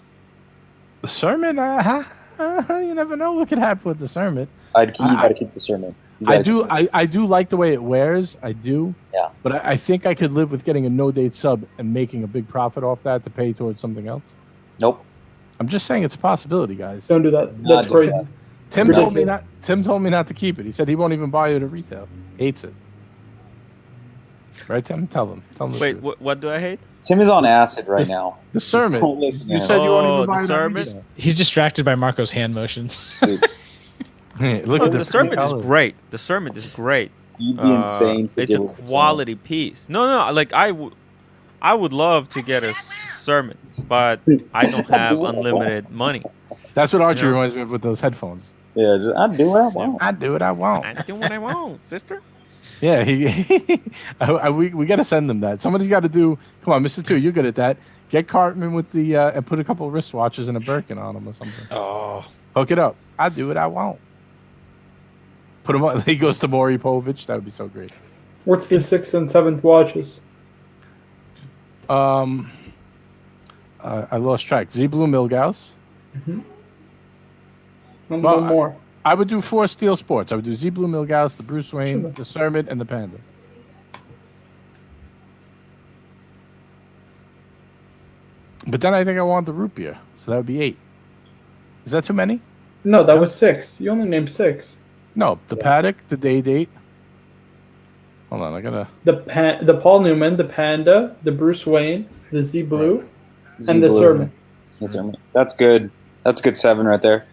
The Sermon, you never know what could happen with the Sermon. You gotta keep the sermon. You I gotta do. keep it. I do like the way it wears. I do. Yeah. But I think I could live with getting a no date sub and making a big profit off that to pay towards something else. Nope. I'm just saying it's a possibility, guys. Don't do that. Nah, That's do crazy. that. Tim told me Ridiculous. not. Tim told me not to keep it. He said he won't even buy it at retail. Hates it. Right, Tim? Tell him. Tell him. the Wait, truth. what do I hate? Tim is on acid right now. The Sermon. Don't listen to You him. said you won't Oh, even buy the it at Sermon? retail. He's distracted by Marco's hand motions. Look Oh, at the sermon is colors. great. The sermon is great. You'd be insane to It's deal a with the quality piece. No, like I would love to get a sermon, but I don't have unlimited money. That's what Archie Yeah. reminds me of with those headphones. Yeah, I do what I want. I do what I want. I do what I want, sister. Yeah, we got to send them that. Somebody's got to do. Come on, Mr. Two, you're good at that. Get Cartman with the and put a couple of wristwatches and a Birkin on them or something. Oh, Hook it up. I do what I want. Put him on. He goes to Maury Povich. That would be so great. What's the 6th and 7th watches? I lost track. Z Blue Milgauss. One Well, more. I would do 4 Steel Sports. I would do Z Blue Milgauss, the Bruce Wayne, Sure. the Sermon, and the Panda. But then I think I want the root beer, so that would be 8. Is that too many? No, that was 6. You only named 6. No, the Paddock, the Day Date. Hold on, I gotta. The Paul Newman, the Panda, the Bruce Wayne, the Z Blue, and the Z-Blue. Sermon. The sermon. That's good. That's a good 7 right there.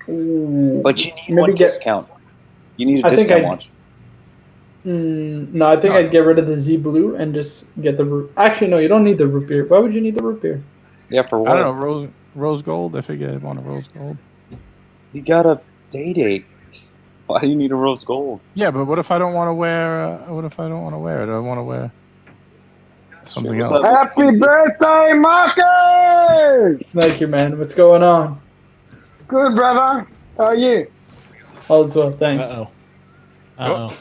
Ooh. But you need Maybe one get- discount. You need a I think discount I'd- watch. No, I think I'd get rid of the Z Blue and just get the root. Actually, no, you don't need the root beer. Why would you need the root beer? Yeah, for what? I don't know, rose gold. I figure I want a rose gold. You got a day date. Why do you need a rose gold? Yeah, but what if I don't want to wear? What if I don't want to wear it? I want to wear something What's else. up? Happy birthday, Marcus! Thank you, man. What's going on? Good, brother. How are you? All is well, thanks. Uh-oh.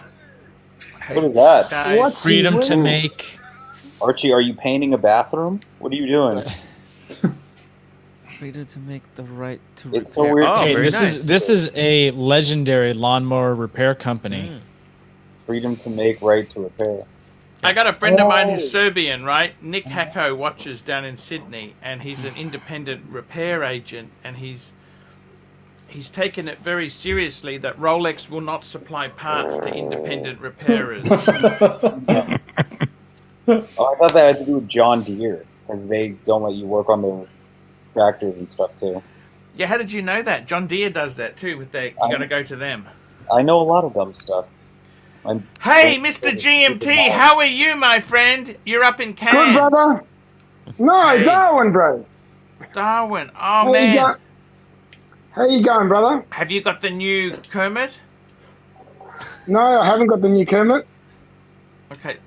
What is that? Guys, What? Freedom to make. Archie, are you painting a bathroom? What are you doing? Freedom to make the right to It's so repair. weird. Oh, Hey, very this nice. is a legendary lawnmower repair company. Freedom to make, right to repair. I got a friend of mine who's Serbian, right? Nick Hacko watches down in Sydney, and he's an independent repair agent, and he's taken it very seriously that Rolex will not supply parts to independent repairers. Oh, I thought that had to do with John Deere. because they don't let you work on their tractors and stuff too. Yeah, how did you know that? John Deere does that too. With their, you got to go to them. I know a lot of dumb stuff. Hey, Mr. GMT, how are you, my friend? You're up in Cairns. Good, brother. No, Hey. Darwin, bro. Darwin. Oh, How man. You how you going, brother? Have you got the new Kermit? No, I haven't got the new Kermit. Okay.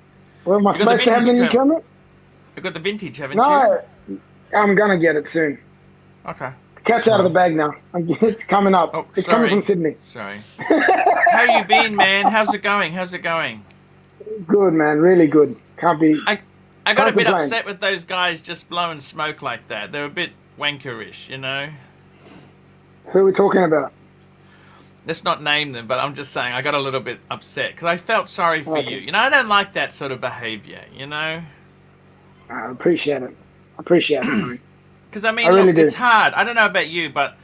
Well, am I You got the supposed to have the vintage new Kermit? You got the vintage, haven't you? No, I'm gonna get it soon. Okay. Cat's out of the bag now. It's coming up. Oh, it's sorry. coming from Sydney. Sorry. How you been, man? How's it going? How's it going? Good, man. Really good. Can't be. I got a Can't bit complain. upset with those guys just blowing smoke like that. They're a bit wankerish, you know? Who are we talking about? Let's not name them, but I'm just saying I got a little bit upset because I felt sorry for Okay. you. You know, I don't like that sort of behavior, you know? I appreciate it. man. Because, I mean, I really look, do. it's hard. I don't know about you, but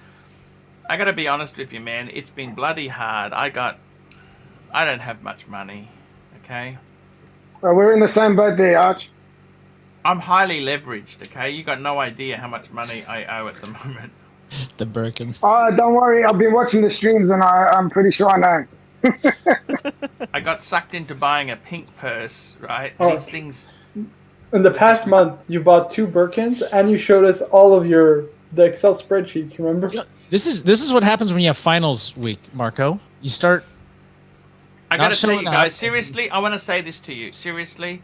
I got to be honest with you, man. It's been bloody hard. I don't have much money, okay? Well, we're in the same boat there, Arch. I'm highly leveraged, okay? You got no idea how much money I owe at the moment. The Birkin. Oh, don't worry. I've been watching the streams, and I'm pretty sure I know. I got sucked into buying a pink purse, right? Oh. These things... In the past month, you bought 2 Birkins, and you showed us all of the Excel spreadsheets. Remember? This is what happens when you have finals week, Marco. You start. I Not gotta tell you showing up. guys, seriously, I want to say this to you. Seriously,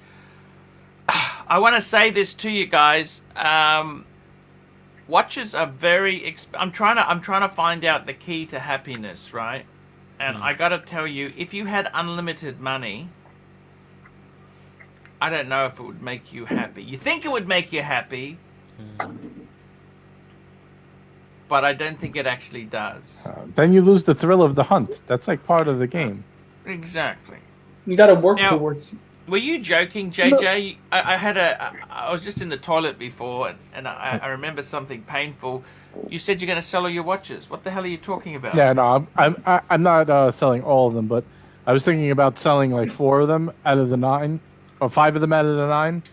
I want to say this to you guys. Watches are very. I'm trying to find out the key to happiness, right? And I gotta tell you, if you had unlimited money, I don't know if it would make you happy. You think it would make you happy, but I don't think it actually does. Then you lose the thrill of the hunt. That's like part of the game. Exactly. You got to work Now- towards. Were you joking, JJ? I was just in the toilet before, and I remember something painful. You said you're going to sell all your watches. What the hell are you talking about? Yeah, no, I'm not selling all of them, but I was thinking about selling like 4 of them out of the 9, or 5 of them out of the 9,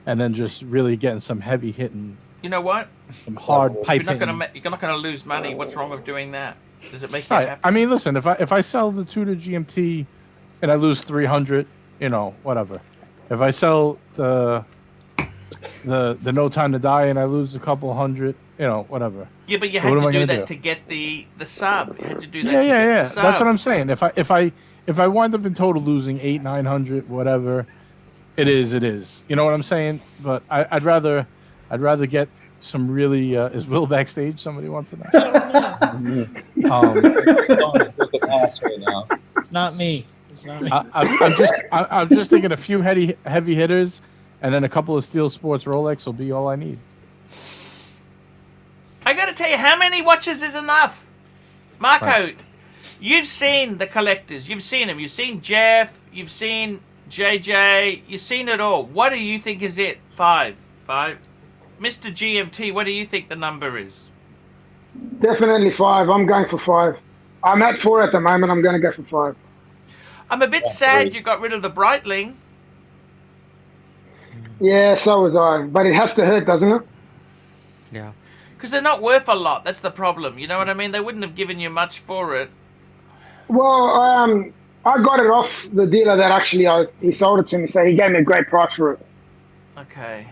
and then just really getting some heavy hitting, You know what? some hard You're pipe not hitting. going to lose money. What's wrong with doing that? Does it make you Right. happy? I mean, listen, if I sell the Tudor GMT and I lose 300, you know, whatever. If I sell the No Time to Die and I lose a couple hundred, you know, whatever. Yeah, but you So had what am to I do gonna that do? to get the sub. You had to do that Yeah, to yeah, get yeah. the sub. That's what I'm saying. If I wind up in total losing 800-900, whatever, it is. You know what I'm saying? But I'd rather get some really. Is Will backstage? Somebody wants to know. Look at ass right now. It's not me. It's not me. I'm just thinking a few heavy hitters, and then a couple of Steel Sports Rolex will be all I need. I got to tell you, how many watches is enough? Marco, you've seen the collectors. You've seen them. You've seen Jeff. You've seen JJ. You've seen it all. What do you think is it? 5. Mr. GMT, what do you think the number is? Definitely 5. I'm going for 5. I'm at 4 at the moment. I'm going to go for 5. I'm a bit sad you got rid of the Breitling. Yeah, so was I. But it has to hurt, doesn't it? Yeah. Because they're not worth a lot. That's the problem. You know what I mean? They wouldn't have given you much for it. Well, I got it off the dealer that actually he sold it to me, so he gave me a great price for it. Okay.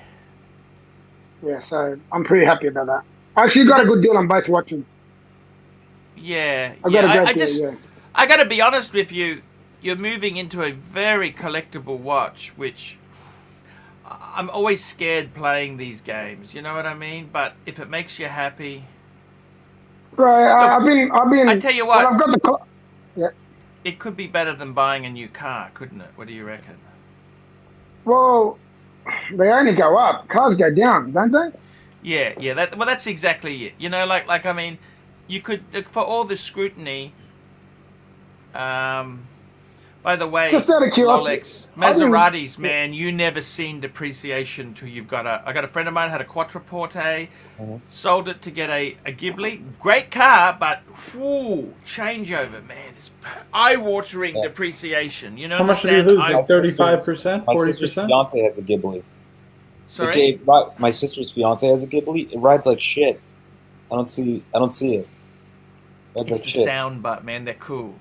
Yeah, so I'm pretty happy about that. I actually got a good deal on both watches. Yeah. I got a I great just, deal, yeah. I got to be honest with you. You're moving into a very collectible watch, which I'm always scared playing these games. You know what I mean? But if it makes you happy, Right, I've been. I tell you what. Well, I've got the. Yeah. it could be better than buying a new car, couldn't it? What do you reckon? Well, they only go up. Cars go down, don't they? Yeah. That's exactly it. You know, like I mean, you could, for all the scrutiny. By the way, Just out of curiosity, Rolex, I didn't- Maseratis, man, you never seen depreciation till you've got I got a friend of mine had a Quattroporte, sold it to get a Ghibli. Great car, but whoo, changeover, man. It's eye-watering depreciation. You know, How much did you understand? lose? Like 35%, My sister's 40%? fiance has a Ghibli. Sorry? Dave, my sister's fiance has a Ghibli. It rides like shit. I don't see it. Rides It's like the shit. sound butt, man. They're cool.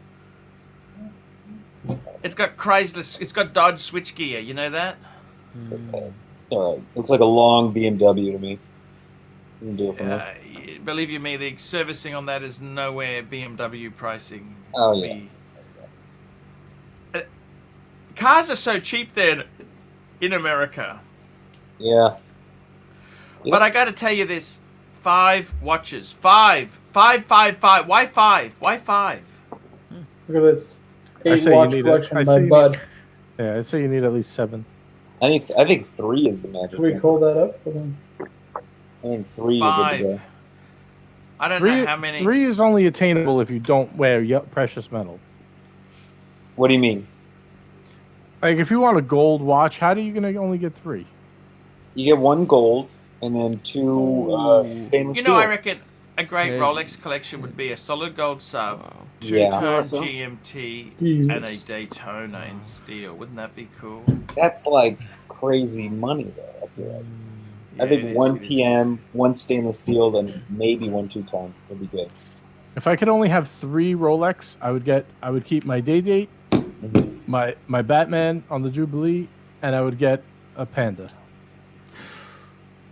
It's got Chrysler. It's got Dodge switchgear. You know that? All right. Looks like a long BMW to me. Doesn't do it for me. Believe you me, the servicing on that is nowhere BMW pricing. Oh yeah. Cars are so cheap there in America. Yeah. But I got to tell you this: 5 watches, 5. Why 5? Why 5? Look at this. I 8 say you watch need collection I by say you Bud. need, yeah, I'd say you need at least 7. I think 3 is the magic. Can we thing. call that up? Hold on. I think 3 5. is good to go. I don't 3, know how many. 3 is only attainable if you don't wear precious metal. What do you mean? Like if you want a gold watch, how are you gonna only get 3? You get 1 gold and then 2 stainless You know, steel. I reckon a great Okay. Rolex collection would be a solid gold sub, Wow. 2-tone Awesome. GMT, Jesus. and a Daytona in steel. Wouldn't that be cool? That's like crazy money though. I feel like. I Yeah, think it is, 1 it is. PM, 1 stainless steel, then maybe 1 2-tone would be good. If I could only have 3 Rolex, I would keep my Day-Date, my Batman on the Jubilee, and I would get a Panda.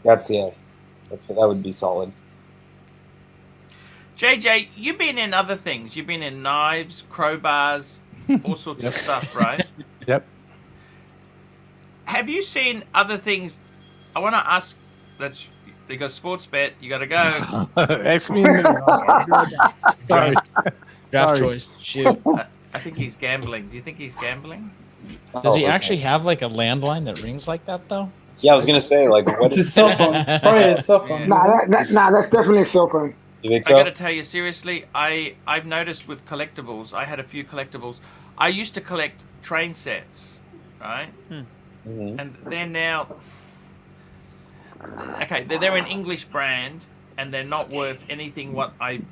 That would be solid. JJ, you've been in other things. You've been in knives, crowbars, all sorts of stuff, right? Yep. Have you seen other things? I want to ask. That's because sports bet. You got to go. Ask me in a minute. I'll be right back. Sorry. Draft Sorry. choice. Shoot. I think he's gambling. Do you think he's gambling? Does he Oh, okay. actually have like a landline that rings like that though? Yeah, I was gonna say like what It's his is cell phone. It's probably his cell phone. Yeah. That's definitely a cell phone. you think I so? got to tell you seriously. I've noticed with collectibles. I had a few collectibles. I used to collect train sets, right? Mhm. And they're now okay. They're an English brand, and they're not worth anything what I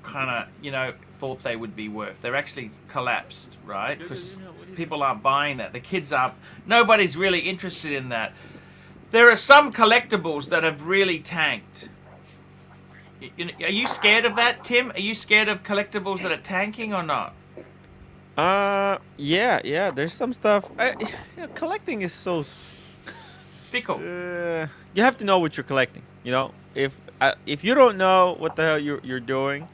kind of thought they would be worth. They're actually collapsed, right? Because people aren't buying that. The kids aren't. Nobody's really interested in that. There are some collectibles that have really tanked. Are you scared of that, Tim? Are you scared of collectibles that are tanking or not? Yeah. There's some stuff. Collecting is so. Fickle. You have to know what you're collecting. You know, if you don't know what the hell you're doing,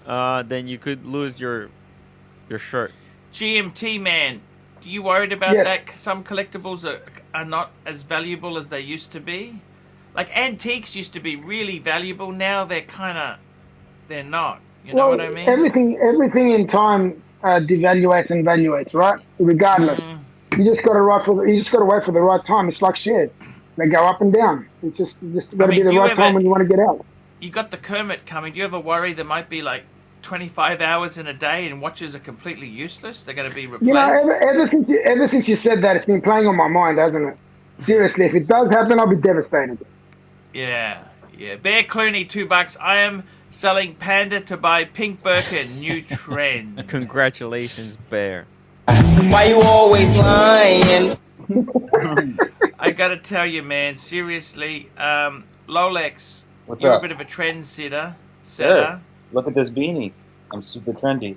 then you could lose your shirt. GMT man, do you worried about Yes. that? Some collectibles are not as valuable as they used to be. Like antiques used to be really valuable. Now they're not. You know what I mean? Everything in time devaluates and valuates, right? Regardless, you just got to wait for the right time. It's like shares; they go up and down. It's just got to be the right time when you want to get out. You got the Kermit coming. Do you ever worry there might be like 25 hours in a day and watches are completely useless? They're going to be replaced. You know, ever since you said that, it's been playing on my mind, hasn't it? Seriously, if it does happen, I'll be devastated. Yeah. Bear Clooney, $2. I am selling Panda to buy Pink Birkin. New trend. Congratulations, Bear. Why you always lying? I gotta tell you, man. Seriously, Rolex. What's you're up? a bit of a trendsetter. Sure. Look at this beanie. I'm super trendy.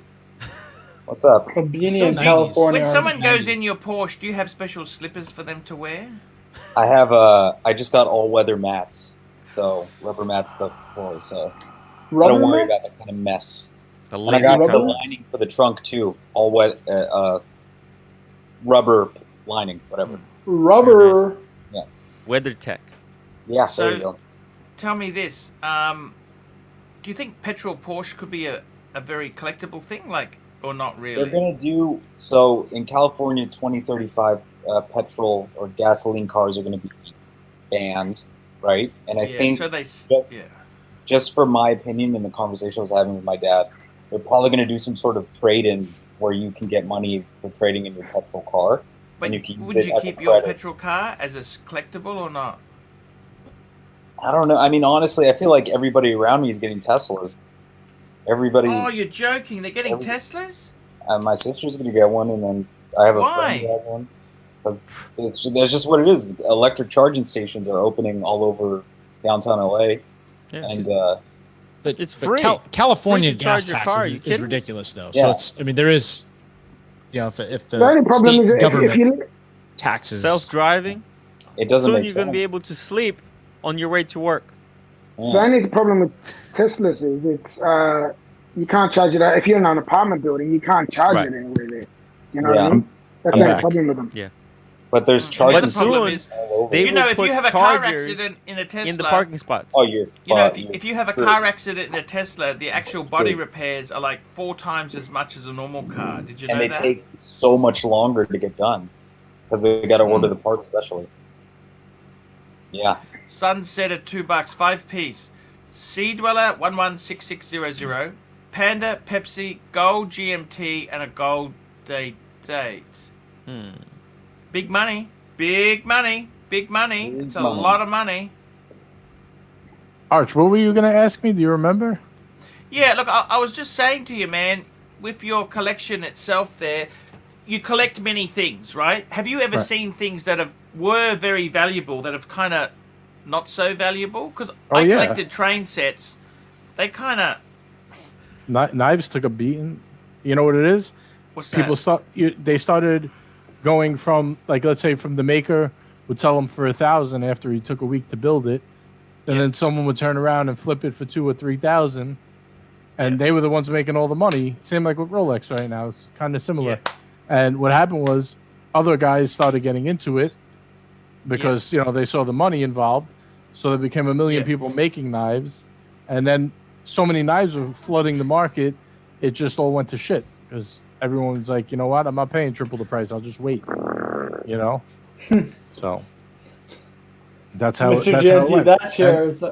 What's up? A beanie So in 90s. California. When someone Nice. goes in your Porsche, do you have special slippers for them to wear? I just got all weather mats, so rubber mats the floor, so I don't worry about that kind of mess. The And I laser got the cut. lining for the trunk too, all wet, rubber lining, whatever. Rubber. WeatherTech. Yeah, So- there you go. Tell me this. Do you think petrol Porsche could be a very collectible thing, or not really? They're gonna do so in California. 2035 petrol or gasoline cars are gonna be banned, right? And I think so they. Yeah. just for my opinion and the conversation I was having with my dad, they're probably going to do some sort of trade-in where you can get money for trading in your petrol car. But and you can use would it you as a keep your credit. petrol car as a collectible or not? I don't know. I mean, honestly, I feel like everybody around me is getting Teslas. Everybody. Oh, you're joking. They're getting Every- Teslas? My sister's going to get one, and then I have a Why? friend who has one. Because that's just what it is. Electric charging stations are opening all over downtown LA, Yeah, and it's free. California Free to charge gas your taxes car, you is kidding me? ridiculous, though. Yeah. So it's, I mean, there is, you know, if The only the problem state is if government you taxes Self-driving. it doesn't Soon make you're sense. gonna be able to sleep on your way to work. Yeah. the only problem with Teslas is it's you can't charge it if you're in an apartment building. You can't charge Right. it anywhere there. You know what Yeah. I mean? That's I'm the only back. problem with them. But there's And charging the problem soon, is, all over. They you know, will if you put have a car chargers accident in a Tesla, in the parking spots. Oh, you're. you know, you're if you have a screwed. car accident in a Tesla, the actual body Screwed. repairs are like 4 times as much as a normal car. Did you know And they that? take so much longer to get done because they got to order the parts specially. Yeah. Sunset at $2, 5 piece. Sea Dweller 116600. Panda, Pepsi, Gold GMT, and a Gold Date. Big money. Big money. Big money. Big It's a money. lot of money. Arch, what were you going to ask me? Do you remember? Yeah, look, I was just saying to you, man, with your collection itself there, you collect many things, right? Have you ever Right. seen things that were very valuable that have kind of not so valuable? Because Oh, I yeah. collected train sets. They kind of... Knives took a beating. You know what it is? What's People that? they started going from, like, let's say from the maker would sell them for $1,000 after he took a week to build it, and Yeah. then someone would turn around and flip it for $2,000 or $3,000, and they were the ones making all the money. Same like with Rolex right now. It's kind of similar. Yeah. And what happened was other guys started getting into it because you know they saw the money involved, so there became a million Yeah. people making knives, and then so many knives were flooding the market, it just all went to shit because everyone was like, you know what, I'm not paying triple the price. I'll just wait. You know, so that's how Mr. that's how it GMT, went. that chair is.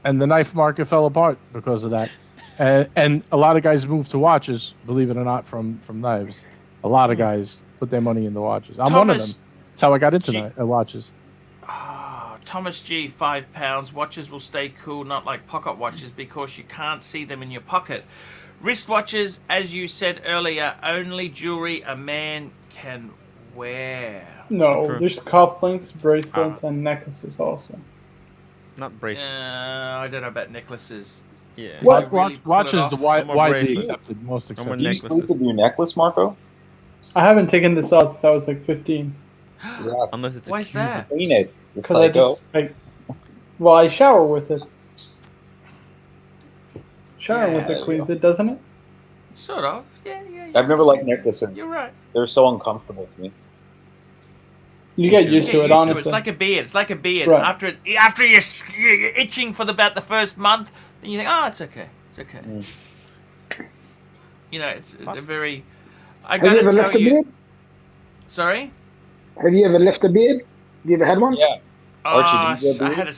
And the knife market fell apart because of that. And a lot of guys moved to watches, believe it or not, from knives. A lot of guys put their money into watches. I'm one of Thomas them. That's how I got into G- watches. Thomas G, £5. Watches will stay cool, not like pocket watches, because you can't see them in your pocket. Wristwatches, as you said earlier, only jewelry a man can wear. No, True. there's cufflinks, bracelets, and necklaces also. Not bracelets. I don't know about necklaces. Yeah. What? They really pull Watches it off. the No more widely bracelets. accepted, most No more accepted. Do you necklaces. sleep with your necklace, Marco? I haven't taken this out since I was like 15. Yeah. Unless it's a Why is Cuban. that? Clean it. The Because I psycho. just, well, I shower with it. Showering with Yeah, it cleans it, doesn't it? Sort of. Yeah. I've never liked necklaces. You're right. They're so uncomfortable to me. You get too. used Get to used it, to it. honestly. It's like a beard. It's like a beard. Right. After you're itching for about the first month, then you think, oh, it's okay. It's okay. You know, it's a very... I Have you gotta ever left tell a you... beard? Sorry? Have you ever left a beard? Have you ever had one? Yeah. Archie, do you I have had a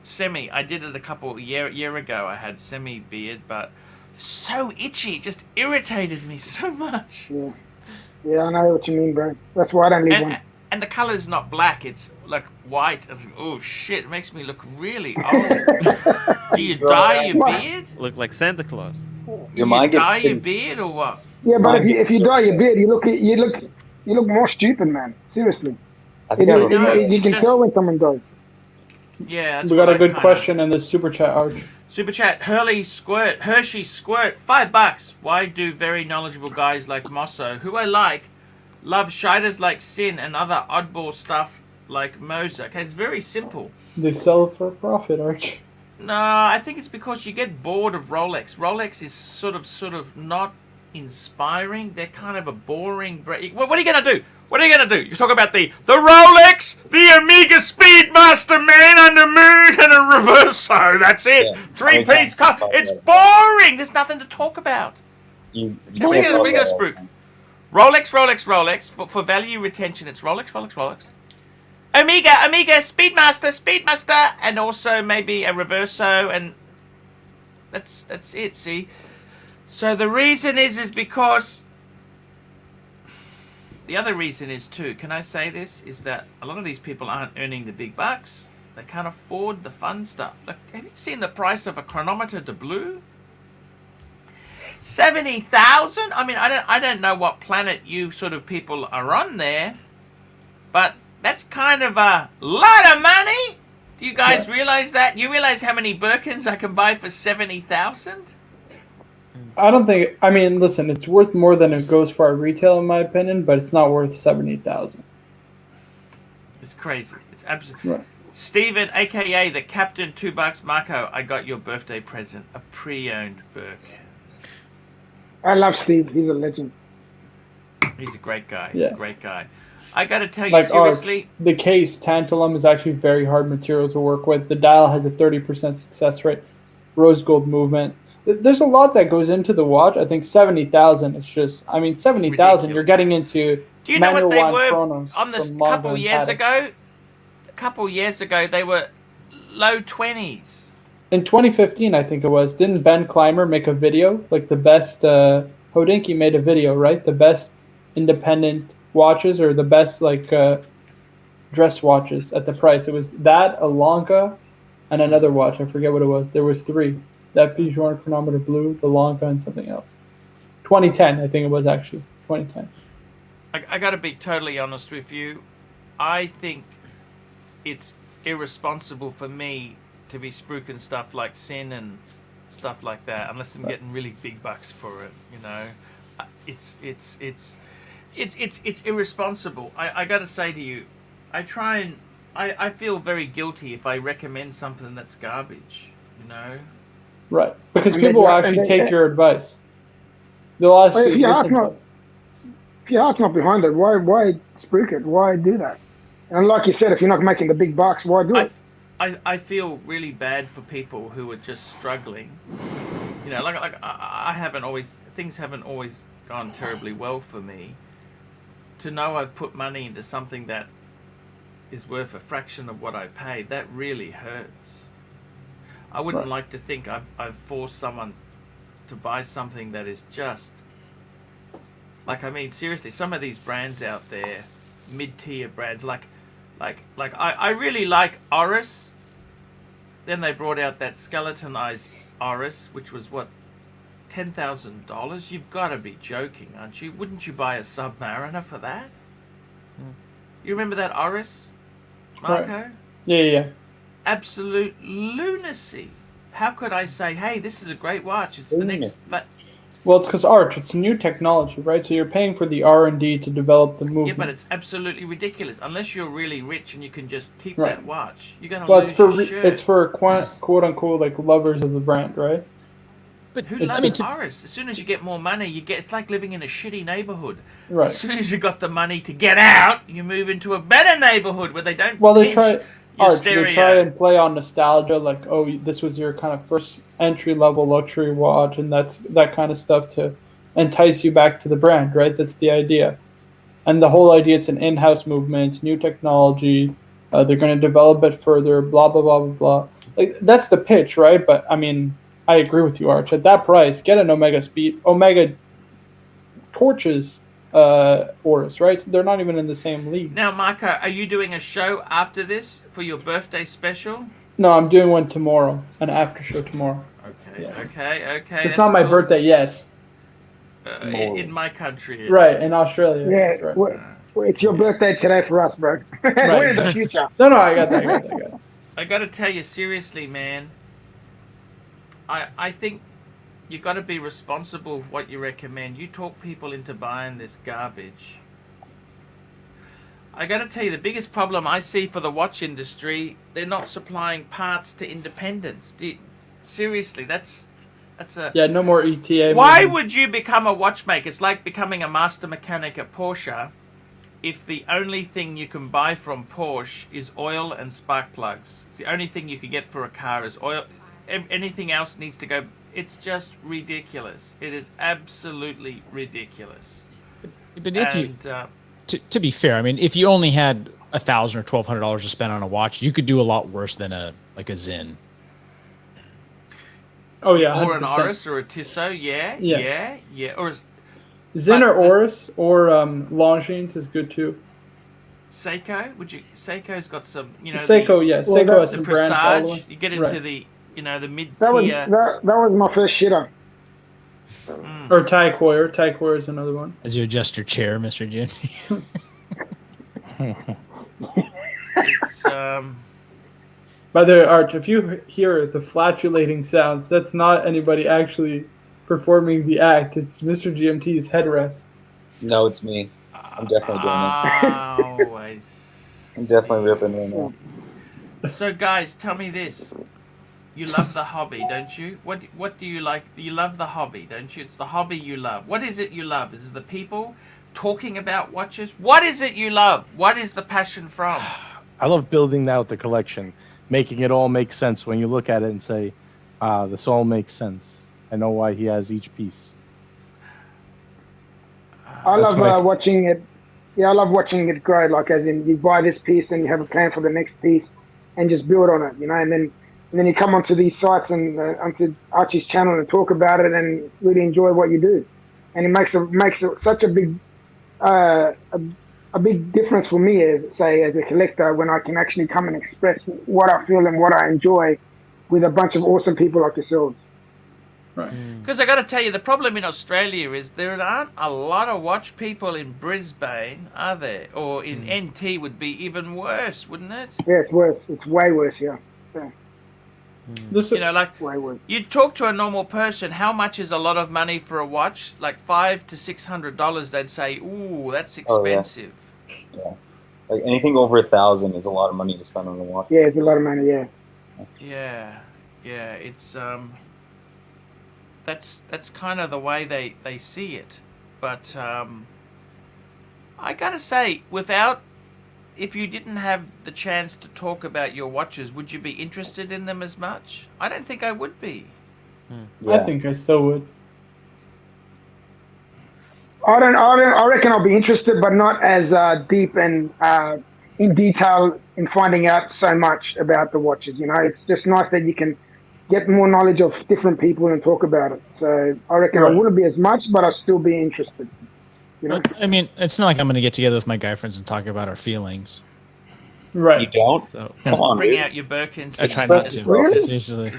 semi. I did it a couple year ago. I had semi beard, but so itchy, just irritated me so much. Yeah. Yeah, I know what you mean, bro. That's why I don't leave one. And the color's not black; it's like white. I was like, oh shit, it makes me look really old. Do you dye your beard? Look like Santa Claus. Your Do mind you gets dye your big. beard or what? Yeah, but if you dye your beard, you look more stupid, man. Seriously. I think I have a No, friend. You can just- tell when someone does. Yeah, that's We got what a good I kinda- question in the super chat, Arch. Super chat, Hershey Squirt, $5. Why do very knowledgeable guys like Mosso, who I like, love shiders like Sin and other oddball stuff like Moser? Okay, it's very simple. They sell it for a profit, Arch. No, I think it's because you get bored of Rolex. Rolex is sort of not inspiring. They're kind of a boring... What are you going to do? What are you going to do? You talk about the Rolex, the Omega Speedmaster Man on the moon, and a Reverso. That's it. Yeah. 3-piece car. Talk It's about boring. There's nothing to talk about. You What are you can't going to tell spruik? that. Rolex. For value retention, it's Rolex. Omega, Speedmaster, and also maybe a Reverso, and that's it, see? So the reason is because... The other reason is too, can I say this, is that a lot of these people aren't earning the big bucks. They can't afford the fun stuff. Like, have you seen the price of a chronometer de blue? 70,000? I mean, I don't know what planet you sort of people are on there, But that's kind of a lot of money. Do you guys realize that? You realize how many Birkins I can buy for 70,000? I don't think. I mean, listen, it's worth more than it goes for our retail, in my opinion, but it's not worth 70,000. It's crazy. It's absolutely. Right. Steven, aka the Captain $2, Marco, I got your birthday present, a pre-owned Birkin. I love Steve. He's a legend. He's a great guy. He's a great guy. I got to tell you Like seriously. the case, tantalum, is actually very hard material to work with. The dial has a 30% success rate. Rose gold movement. There's a lot that goes into the watch. I think 70,000 is just. I mean, 70,000. You're getting into. Do you know what they were chronos on this from couple Longo years and ago? A couple years ago, they were low 20s. In 2015, I think it was. Didn't Ben Clymer make a video? Like the best. Hodinkee made a video, right? The best independent watches or the best dress watches at the price. It was that, a Lanka, and another watch. I forget what it was. There was three. That Bijourne chronometer blue, the Lanka, and something else. 2010, I think it was actually. 2010. I got to be totally honest with you. I think it's irresponsible for me to be spruiking stuff like Sin and stuff like that, unless I'm getting really big bucks for it. You know, it's irresponsible. I got to say to you, I feel very guilty if I recommend something that's garbage. You know, right? Because people will actually take your advice. They'll ask you. If your heart's not behind it, why spruik it? Why do that? And like you said, if you're not making the big bucks, why do it? I feel really bad for people who are just struggling. You know, things haven't always gone terribly well for me. To know I've put money into something that is worth a fraction of what I paid, that really hurts. I wouldn't like to think I've forced someone to buy something that is just... Like, I mean, seriously, some of these brands out there, mid-tier brands, I really like Oris. Then they brought out that skeletonized Oris, which was, what, $10,000? You've got to be joking, aren't you? Wouldn't you buy a Submariner for that? You remember that Oris, Marco? Right. Yeah. Absolute lunacy. How could I say, hey, this is a great watch, it's the next... Well, it's because Arch, it's new technology, right? So you're paying for the R&D to develop the movement. Yeah, but it's absolutely ridiculous. Unless you're really rich and you can just keep that watch, you're going to lose your shirt. It's for quote-unquote, like, lovers of the brand, right? But who loves Oris? As soon as you get more money, it's like living in a shitty neighborhood. Right. As soon as you got the money to get out, you move into a better neighborhood where they don't they try and play on nostalgia, like, oh, this was your kind of first entry-level luxury watch, and that's that kind of stuff to entice you back to the brand, right? That's the idea. And the whole idea, it's an in-house movement, it's new technology, they're going to develop it further, blah, blah, blah, blah, blah. Like, that's the pitch, right? But, I mean, I agree with you, Arch. At that price, get an Omega torches Oris, right? So they're not even in the same league. Now, Marco, are you doing a show after this for your birthday special? No, I'm doing one tomorrow, an after show tomorrow. Okay, Yeah. okay. It's not my birthday yet. In my country. Right, in Australia. Yeah, that's right. It's your birthday today for us, bro. We're in the future. No, I got that. I got to tell you, seriously, man, I think you got to be responsible for what you recommend. You talk people into buying this garbage. I got to tell you, the biggest problem I see for the watch industry, they're not supplying parts to independents. Seriously, that's a... Yeah, no more ETA. Why would you become a watchmaker? It's like becoming a master mechanic at Porsche if the only thing you can buy from Porsche is oil and spark plugs. It's the only thing you can get for a car is oil. Anything else needs to go... It's just ridiculous. It is absolutely ridiculous. But if you... To be fair, I mean, if you only had $1,000 or $1,200 to spend on a watch, you could do a lot worse than a Zin. Oh yeah, 100%. Or an Oris or a Tissot, yeah. Or Zin or Oris or Longines is good too. Seiko, Seiko's got some, Seiko, Seiko has some brand following. You get into the mid tier. That was my first shitter. Or Tag Heuer. Tag Heuer is another one. As you adjust your chair, Mr. GMT. It's By the way, Arch, if you hear the flatulating sounds, that's not anybody actually performing the act. It's Mr. GMT's headrest. No, it's me. I'm definitely doing it. always. I'm definitely ripping right now. So, guys, tell me this. You love the hobby, don't you? What do you like? You love the hobby, don't you? It's the hobby you love. What is it you love? Is it the people talking about watches? What is it you love? What is the passion from? I love building out the collection, making it all make sense when you look at it and say, this all makes sense. I know why he has each piece. I That's love watching it. Yeah, I love watching it grow. Like, as in, you buy this piece and you have a plan for the next piece, and just build on it, you know. And then you come onto these sites and onto Archie's channel and talk about it and really enjoy what you do. And it makes it such a big a big difference for me as a collector, when I can actually come and express what I feel and what I enjoy with a bunch of awesome people like yourselves. Right. Because I got to tell you, the problem in Australia is there aren't a lot of watch people in Brisbane, are there? Or in NT would be even worse, wouldn't it? Yeah, it's worse. It's way worse. Yeah. You know, like, way worse. you talk to a normal person, how much is a lot of money for a watch? Like $500 to $600. They'd say, "Ooh, that's expensive." Yeah. Like anything over 1,000 is a lot of money to spend on a watch. Yeah, it's a lot of money. Yeah. Yeah. It's that's kind of the way they see it. But I gotta say, if you didn't have the chance to talk about your watches, would you be interested in them as much? I don't think I would be. I think I still would. I reckon I'll be interested, but not as deep and in detail in finding out so much about the watches. You know, it's just nice that you can get more knowledge of different people and talk about it. So I reckon I wouldn't be as much, but I'll still be interested. You know? I mean, it's not like I'm going to get together with my guy friends and talk about our feelings. Right. You don't? So Come on, Bring dude. out your Birkins. I try not to. Really? It's usually,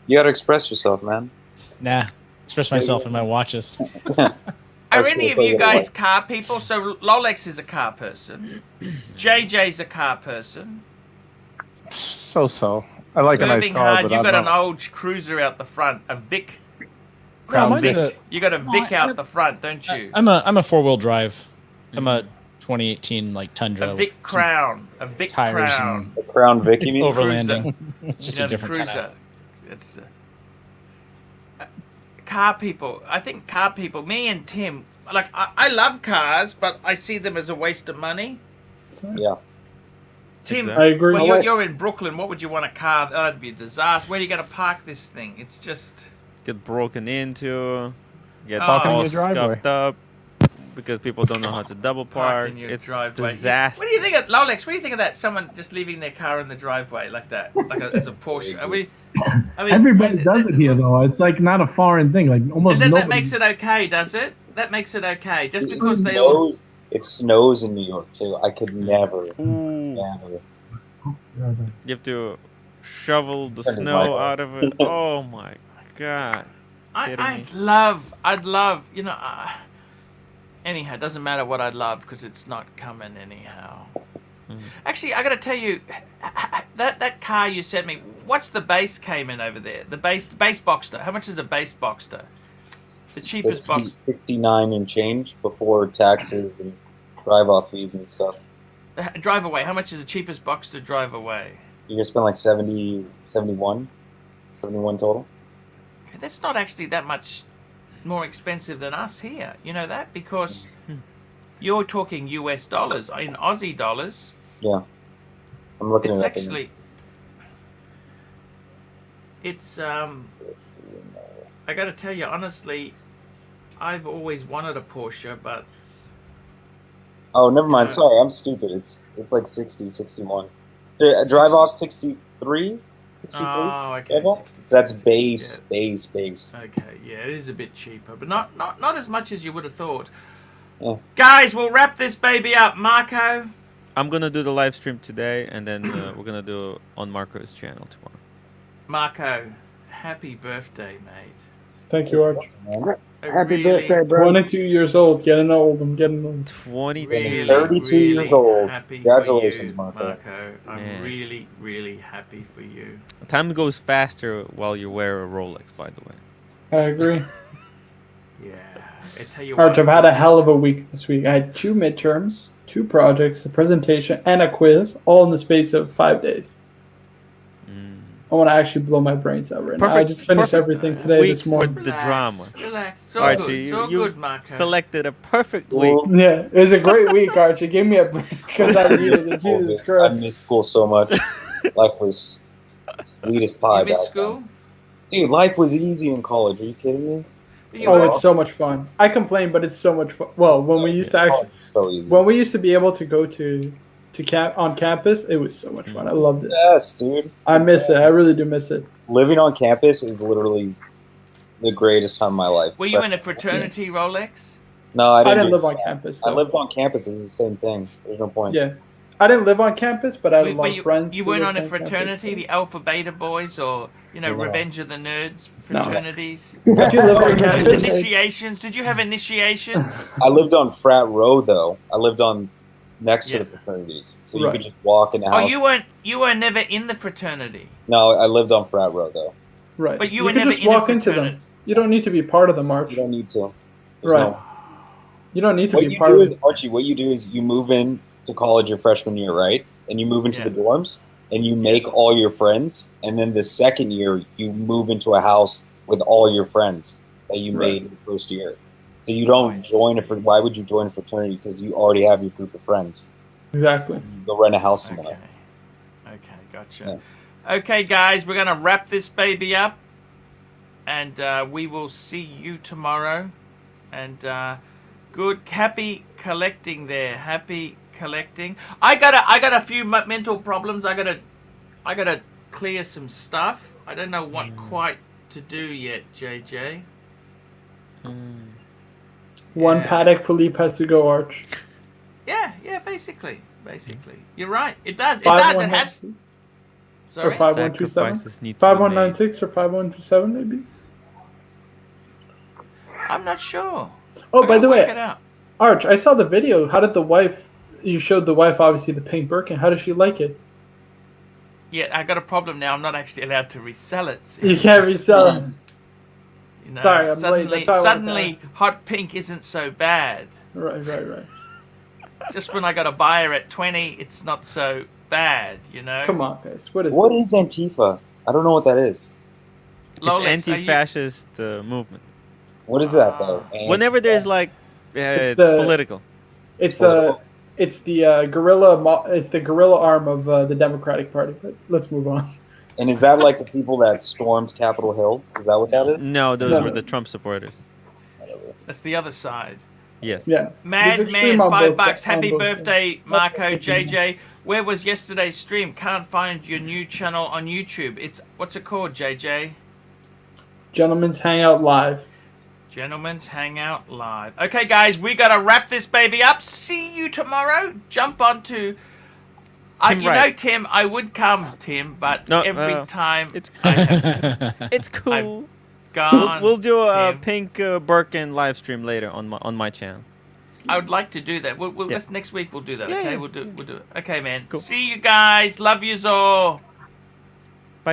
You gotta express yourself, man. express myself in my watches. Are That's any of what you I guys like. car people? So Rolex is a car person. JJ's a car person. So. I like a nice Moving car, hard, but you I'm got an not. old cruiser out the front, a Vic. No, mine's Vic. You got a Vic out the front, don't you? I'm a 4-wheel drive. I'm a 2018 like Tundra. A Vic with Crown. A Vic tires Crown. The Crown Vic, you some mean? overlanding. It's just You know, a different kind cruiser. of. It's car people. I think car people. Me and Tim. Like I love cars, but I see them as a waste of money. Yeah. Tim, Exactly. I agree. well, you're in Brooklyn. What would you want a car? Oh, that'd be a disaster. Where are you going to park this thing? It's just. Get broken into, get Park in all your driveway. scuffed up because people don't know how to double park. in your It's driveway. disaster. What do you think of Rolex? What do you think of that? Someone just leaving their car in the driveway like that, as a Porsche. I mean, Everybody does it here, though. It's like not a foreign thing. Like almost That nobody. makes it okay, does it? That makes it okay. Just because they all. It snows in New York too. I could never. You have to shovel the That is snow my out of it. Oh my god. I'd love, anyhow, it doesn't matter what I'd love because it's not coming anyhow. Actually, I got to tell you, that car you sent me, what's the base came in over there? The base Boxster. How much is a base Boxster? The cheapest box. 69 and change before taxes and drive-off fees and stuff. Drive away. How much is the cheapest Boxster drive away? You're gonna spend like 71 total. Okay, that's not actually that much more expensive than us here. You know that? Because you're talking US dollars. In Aussie dollars, Yeah, I'm looking it's at it. actually... It's, I gotta tell you, honestly, I've always wanted a Porsche, but... Oh, never mind. Yeah. Sorry, I'm stupid. It's like 60, 61. Drive off 63? 63? Oh, okay. Drive off? 63. That's base, Yeah. base. Okay, yeah, it is a bit cheaper, but not as much as you would have thought. Yeah. Guys, we'll wrap this baby up. Marco? I'm gonna do the live stream today, and then we're gonna do on Marco's channel tomorrow. Marco, happy birthday, mate. Thank you, Arch. Man. Happy birthday, bro. 22 years old. Getting old. I'm getting old. 22. Really, 32 really years old. happy Congratulations, for you, Marco. I'm Man. really, really happy for you. Time goes faster while you wear a Rolex, by the way. I agree. Yeah. I tell you Arch, what, I've had a hell of a week this week. I had 2 midterms, 2 projects, a presentation, and a quiz, all in the space of 5 days. I want to actually blow my brains out right now. I just finished everything today, week this morning. for the drama. Relax. So Archie, good. So you good, Marco. selected a perfect week. Yeah, it was a great week, Archie. Give me a break because I needed it. Jesus I Christ. missed school so much. Life was sweet as pie. You missed back school? then. Dude, life was easy in college. Are you kidding me? Oh, it's so much fun. I complain, but it's so much fun. Well, when we used to actually, So easy. when we used to be able to go to on campus, it was so much fun. I loved it. Yes, dude. I miss it. I really do miss it. Living on campus is literally the greatest time of my life. Were you in a fraternity, Rolex? No, I didn't. I didn't live on campus. I though. lived on campus. It was the same thing. There's no point. Yeah, I didn't live on campus, but I had a lot of friends. You who weren't lived on a campus, fraternity, so- the Alpha Beta Boys, or No. Revenge of the Nerds No. fraternities? If you live on campus, Initiations? Did you have initiations? I lived on frat row though. I lived on next to Yeah. the fraternities, so you Right. could just walk in the Oh, house. you were never in the fraternity, No, I lived on frat row though. right? but you you were can never just in a walk into fraternity. them. You don't need to be part of the march. You don't need to. There's Right. no- You don't need to What be you part do of is it. Archie. What you do is you move in to college your freshman year, right? And you move into Yeah. the dorms, and you make all your friends. And then the second year, you move into a house with all your friends that you Right. made in the first year. So you don't Nice. join a. Why would you join a fraternity? Because you already have your group of friends. Exactly. You go rent a house somewhere. Okay, gotcha. Okay, guys, we're gonna wrap this baby up, and we will see you tomorrow. And good, happy collecting there. Happy collecting. I got a few mental problems. I gotta clear some stuff. I don't know what quite to do yet, JJ. One Yeah. Paddock Philippe has to go, Arch. Yeah, basically. You're right. It does. It 5196 has. or Sorry. 5127, Sacrifices need to be made. 5196 or 5127 maybe. I'm not sure. Oh, I by gotta the work way, it out. Arch, I saw the video. How did the wife? You showed the wife obviously the pink Birkin. How does she like it? Yeah, I got a problem now. I'm not actually allowed to resell it. You can't resell it. You know, Sorry, I'm late. suddenly, That's why I wanted to suddenly, hot pink isn't so bad. Right. Just when I got a buyer at 20, it's not so bad. You know. Come on, guys. What is What this? is Antifa? I don't know what that is. Rolex, are It's you- anti-fascist movement. What is that though? Whenever there's like, it's the- political. It's the guerrilla. It's the guerrilla arm of the Democratic Party. But let's move on. And is that like the people that stormed Capitol Hill? Is that what that is? No, those No. were the Trump supporters. That's the other side. Yes. Yeah. There's Madman, extreme on $5. both- on Happy both birthday, Marco JJ. Where was yesterday's stream? Can't find your new channel on YouTube. It's what's it called, JJ? Gentlemen's Hangout Live. Gentlemen's Hangout Live. Okay, guys, we gotta wrap this baby up. See you tomorrow. Jump onto. Tim you Wright. know, Tim, I would come, Tim, but No, every time it's I have It's cool. gone. We'll do a Tim. pink Birkin live stream later on my channel. I would like to do that. Yeah. Next week we'll do that. Yeah, Okay, yeah. we'll do it. Okay, man. Cool. See you guys. Love yous all.